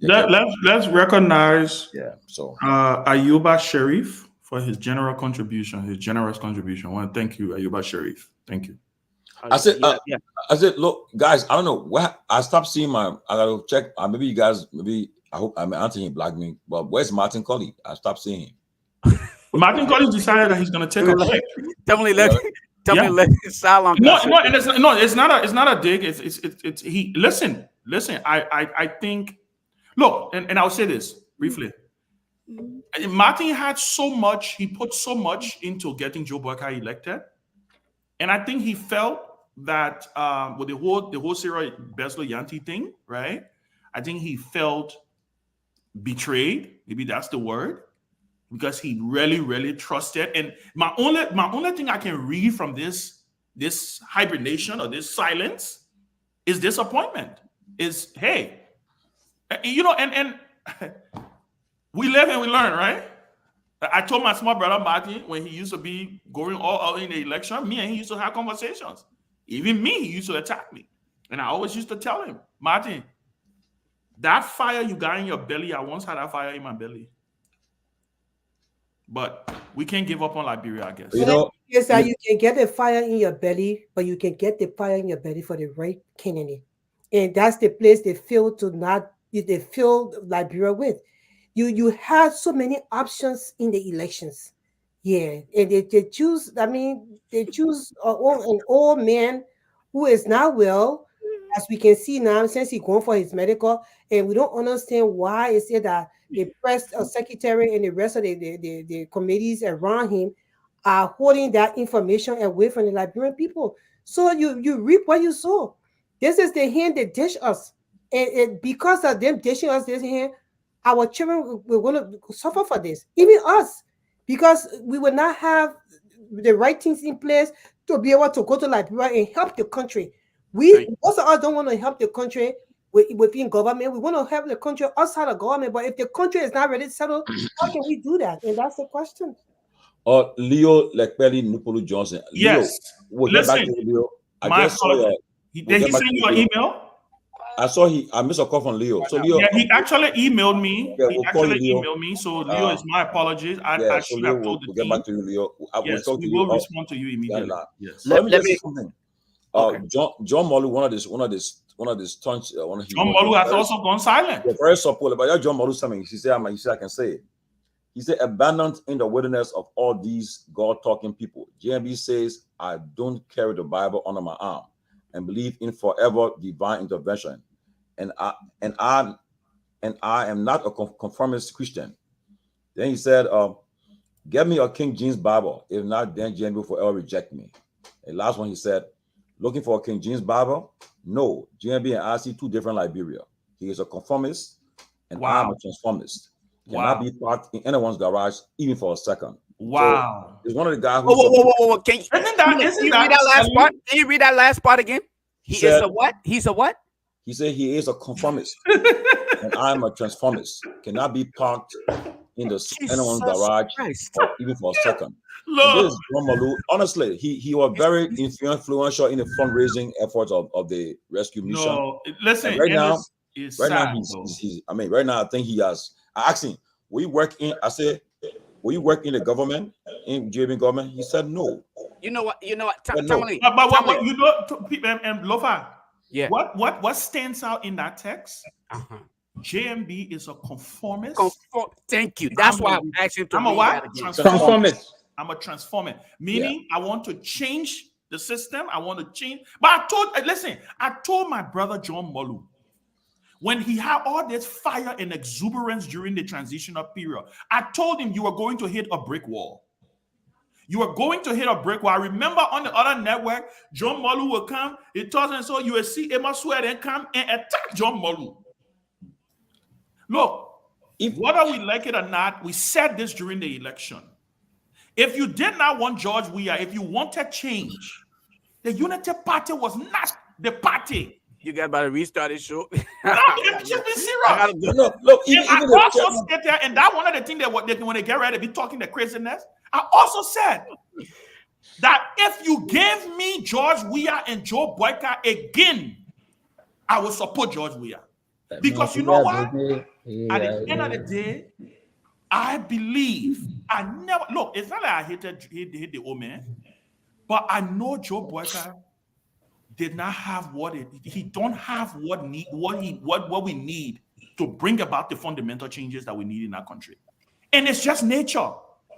let's recognize So Ayuba Sharif for his generous contribution. I want to thank you, Ayuba Sharif. Thank you. I said, look, guys, I don't know what I stopped seeing I gotta check. Maybe you guys, I hope I'm answering black me, but where's Martin Colley? I stopped seeing him. Martin Colley decided that he's going to take a break. Definitely let Salon. It's not a dig. It's he. Listen. I think. Look, and I'll say this briefly. Martin had so much. He put so much into getting Joe Boykai elected, and I think he felt that with the whole Sarah Besler Yanti thing, right? I think he felt betrayed. Maybe that's the word, because he really, really trusted. And my only thing I can read from this this hibernation or this silence is disappointment. Is hey, and we live and we learn, right? I told my small brother Martin when he used to be going all out in the election, me and he used to have conversations. Even me, he used to attack me. And I always used to tell him, Martin, that fire you got in your belly, I once had that fire in my belly. But we can't give up on Liberia, I guess. Yes, that you can get the fire in your belly, but you can get the fire in your belly for the right candidate. And that's the place they fill Liberia with. You have so many options in the elections. Yeah. And they choose, they choose an old man who is not well, as we can see now, since he's going for his medical, and we don't understand why it's said that the press secretary and the rest of the committees around him are holding that information away from the Liberian people. So you reap what you sow. This is the hand they dish us. And because of them dishing us this hand, our children were going to suffer for this. Even us. Because we will not have the right things in place to be able to go to Liberia and help the country. Most of us don't want to help the country within government. We want to help the country outside of government. But if the country is not ready to settle, how can we do that? And that's the question. Leo Lekpeli Nupolu Johnson. Yes. We'll get back to Leo. I just saw did he send you an email? I missed a call from Leo. So Leo, yeah, he actually emailed me. Yeah, he we'll call actually you, Leo. emailed me. So Leo is my apologies. I should Leo, have told the we'll team. get back to you, Leo. Yes, we'll talk we to will you. respond to you immediately. Yes. Let me just say something. Okay. John Molu, one of these stunts. John Molu has also gone silent. Yeah, very supportive. But John Molu something. He said, I can say it. He said, abandoned in the wilderness of all these God-talking people. JMB says, I don't carry the Bible under my arm and believe in forever divine intervention. And I am not a conformist Christian. Then he said, get me a King James Bible. If not, then JMB will forever reject me. And last one, he said, looking for a King James Bible? No, JMB and I see two different Liberia. He is a conformist, and I am a transformist. Cannot be parked in anyone's garage, even for a second. Wow. So, he's one of the guys who... Whoa. Can you read that last part? Can you read that last part again? He is a what? He's a what? He said he is a conformist, and I'm a transformist. Cannot be parked in anyone's garage, or even for a second. This is John Molu. Honestly, he was very influential in the fundraising efforts of the rescue mission. No, listen. And right now, he's right now, I think he has. I asked him, will you work in? I said, will you work in the government, in JB government? He said no. You know what? Tomalin. But you know, and Lofa. Yeah. What stands out in that text? JMB is a conformist. Thank you. That's why I'm asking to I'm a what? Transformist. I'm a transformer. Meaning, I want to change the system. I want to change. But I told my brother John Molu, when he had all this fire and exuberance during the transitional period, I told him you are going to hit a brick wall. You are going to hit a brick wall. I remember on the other network, John Molu will come. He told him so. You will see Emma Sweat and come and attack John Molu. Look, whether we like it or not, we said this during the election. If you did not want George Weah, if you wanted change, the Unity Party was not the party. You got about to restart this show. Just be serious. Look, I also said there, and that one of the things that when they get ready to be talking the craziness, I also said that if you gave me George Weah and Joe Boyka again, I will support George Weah. Because you know why? At the end of the day, I believe I never look. It's not like I hate the old man, but I know Joe Boyka did not have he don't have what we need to bring about the fundamental changes that we need in our country. And it's just nature.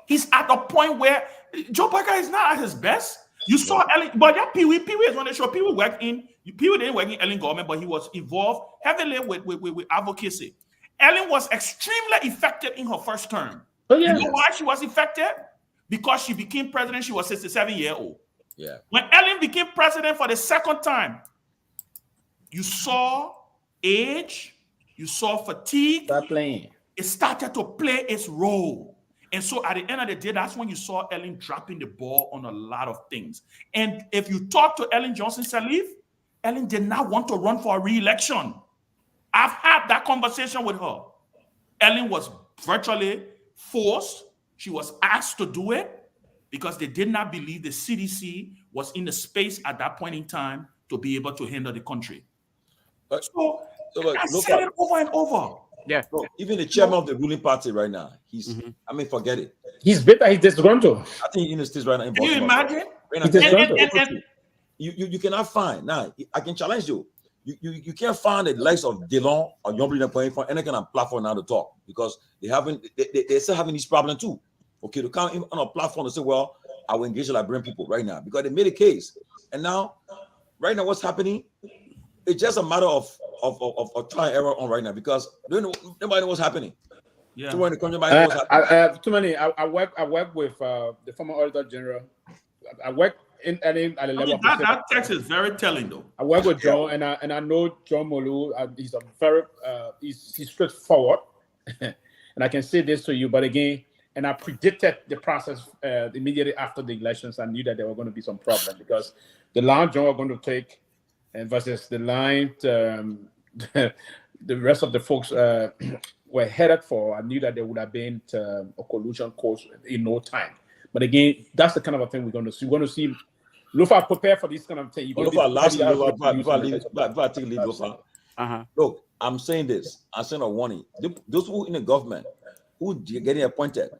He's at a point where Joe Boyka is not at his best. You saw Ellen, but that Peewee is on the show. Peewee didn't work in Ellen government, but he was involved heavily with advocacy. Ellen was extremely effective in her first term. Oh, yeah. You know why she was effective? Because she became president. She was 67-year-old. Yeah. When Ellen became president for the second time, you saw age, you saw fatigue. Stop playing. It started to play its role. And so at the end of the day, that's when you saw Ellen dropping the ball on a lot of things. And if you talk to Ellen Johnson Sirleaf, Ellen did not want to run for a re-election. I've had that conversation with her. Ellen was virtually forced. She was asked to do it because they did not believe the CDC was in the space at that point in time to be able to handle the country. So I said it over and over. Yeah. Look, even the chairman of the ruling party right now, he's, I mean, forget it. He's bitter, he's disgruntled. I think in the states right now in Can you Baltimore. imagine? Right He's now, disgruntled. you cannot find, now, I can challenge you. You can't find the likes of Delon or Yombly point for any kind of platform now to talk because they're still having this problem too. Okay, to come in on a platform to say, well, I will engage the Liberian people right now because they made a case. And now, right now, what's happening? It's just a matter of trial and error on right now because nobody knows what's happening. Yeah. So when the country, nobody knows what's happening. Too many. I work with the former Auditor General. I work at the level of that text is very telling, though. I work with John, and I know John Molu. He's a very he's straightforward, and I can say this to you. But again, and I predicted the process immediately after the elections. I knew that there were going to be some problem because the line John were going to take, and versus the line the rest of the folks were headed for. I knew that there would have been a collusion course in no time. But again, that's the kind of a thing we're going to see. We're going to see Lofa prepare for this kind of thing. Lofa, before I take lead, Lofa. Look, I'm saying this. I'm saying a warning. Those who in the government who getting appointed,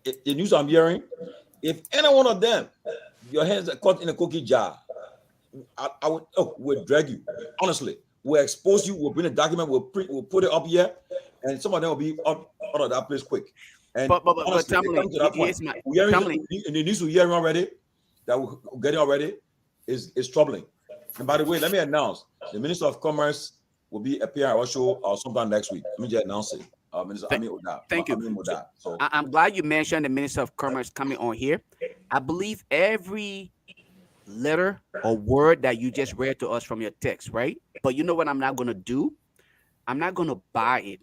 the news I'm hearing, if any one of them, your hands are caught in a cookie jar, I would we'll drag you. Honestly, we'll expose you. We'll bring a document. We'll put it up here, and some of them will be out of that place quick. And honestly, in the news we're hearing already, that we're getting already, is troubling. And by the way, let me announce the Minister of Commerce will be appearing at our show sometime next week. Let me just announce it. Thank you. So I'm glad you mentioned the Minister of Commerce coming on here. I believe every letter or word that you just read to us from your text, right? But you know what I'm not going to do? I'm not going to buy it.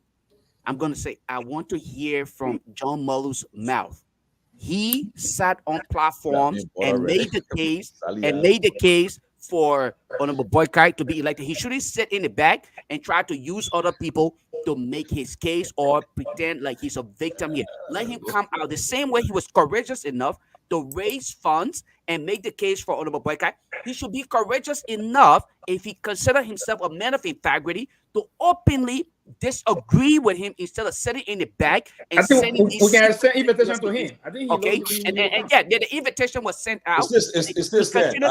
I'm going to say, I want to hear from John Molu's mouth. He sat on platforms and made the case for Honorable Boycott to be elected. He shouldn't sit in the back and try to use other people to make his case or pretend like he's a victim here. Let him come out the same way he was courageous enough to raise funds and make the case for Honorable Boycott. He should be courageous enough, if he considers himself a man of integrity, to openly disagree with him instead of sitting in the back and sending these. We can send invitation to him. I think the invitation was sent out. It's still standing.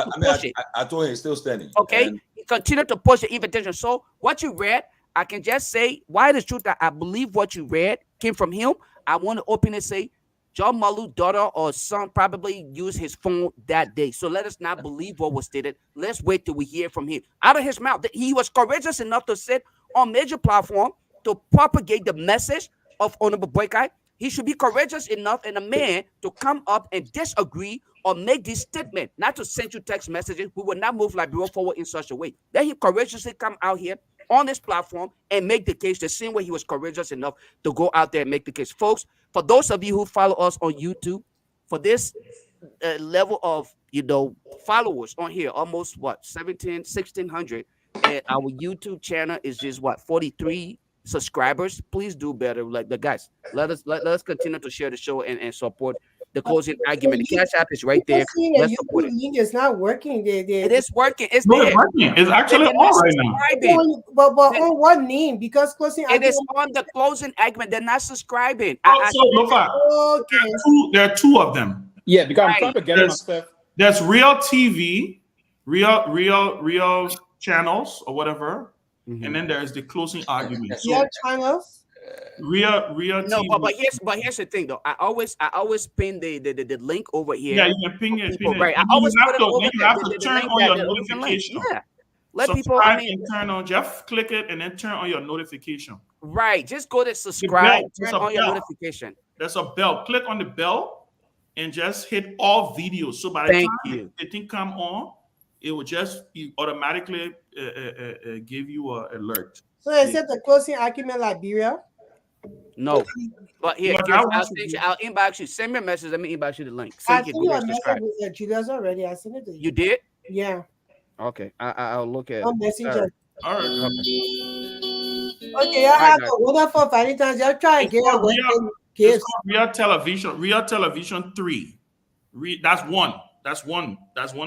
I told him it's still standing. Okay, he continued to push the invitation. So what you read, I can just say, why the truth that I believe what you read came from him. I want to openly say, John Molu's daughter or son probably used his phone that day. So let us not believe what was stated. Let's wait till we hear from him. Out of his mouth, he was courageous enough to sit on major platform to propagate the message of Honorable Boycott. He should be courageous enough and a man to come up and disagree or make this statement, not to send you text messages. We will not move Liberia forward in such a way. Let him courageously come out here on this platform and make the case the same way he was courageous enough to go out there and make the case. Folks, for those of you who follow us on YouTube, for this level of, followers on here, almost 1,600, and our YouTube channel is just 43 subscribers. Please do better. Like the guys, let us continue to share the show and support the closing argument. The Cash App is right there. Let's support it. It's not working. It is working. It's No, there. it's working. It's actually on right now. But on what name? Because closing it is on the closing argument. They're not subscribing. Okay. There are two of them. Yeah, because I'm trying to get myself. There's Real TV, real channels or whatever, and then there's the closing argument. Real channels. Real no, TV. but here's the thing though. I always pin the link over here. Yeah, you can ping it. Right. I always put it over you have to turn on your notification. Yeah. Let subscribe people. And turn on. Just click it and then turn on your notification. Right. Just go to subscribe. Turn on your notification. There's a bell. Click on the bell and just hit all videos. So by the time the thing come on, it will just automatically give you an alert. So is it the closing argument Liberia? No. But here, But here's, that I'll, was send you, I'll inbox you. Send me a message. Let me inbox you the link. So I you sent can you go a and message subscribe. with Julius already. I sent it to you. You did? Yeah. Okay. I'll look at On it. Messenger. all right. Okay, y'all All right, have guys. a wonderful Valentine's. Y'all try and It's get your called wedding Real, gifts. it's called Real Television. Real Television 3. That's one. That's one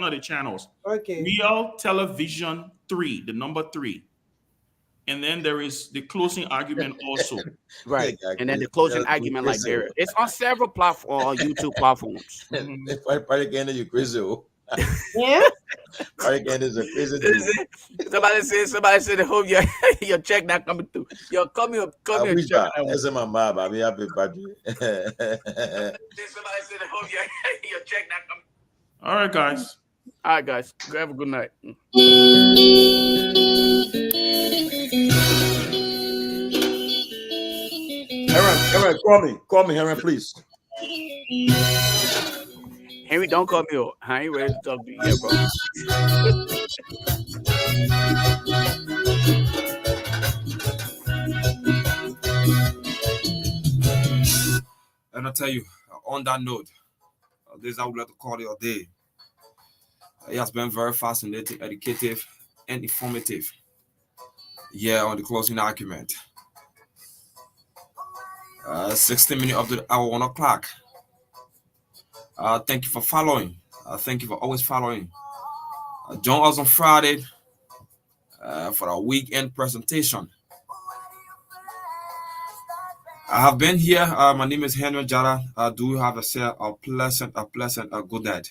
of the channels. Okay. Real Television 3, the number 3. And then there is the closing argument also. Right. And then the closing argument Liberia. It's on several platforms, YouTube platforms. You crazy. Yeah. Is a crazy dude. Somebody said, I hope your check not coming through. Yo, come here, I and wish check that. that one. That's my mom. I mean, happy birthday. Somebody said, I hope your check not coming. All right, guys. All right, guys. Have a good night. Aaron, call me, Aaron, please. Henry, don't call me up. I ain't ready to talk to you yet, bro. And I'll tell you, on that note, this I would like to call it a day. It has been very fascinating, educative, and informative. Yeah, on the closing argument. 16 minutes up to the hour, 1 o'clock. Thank you for following. Thank you for always following. Join us on Friday for our weekend presentation. I have been here. My name is Henry Jara. Do you have a pleasant good night?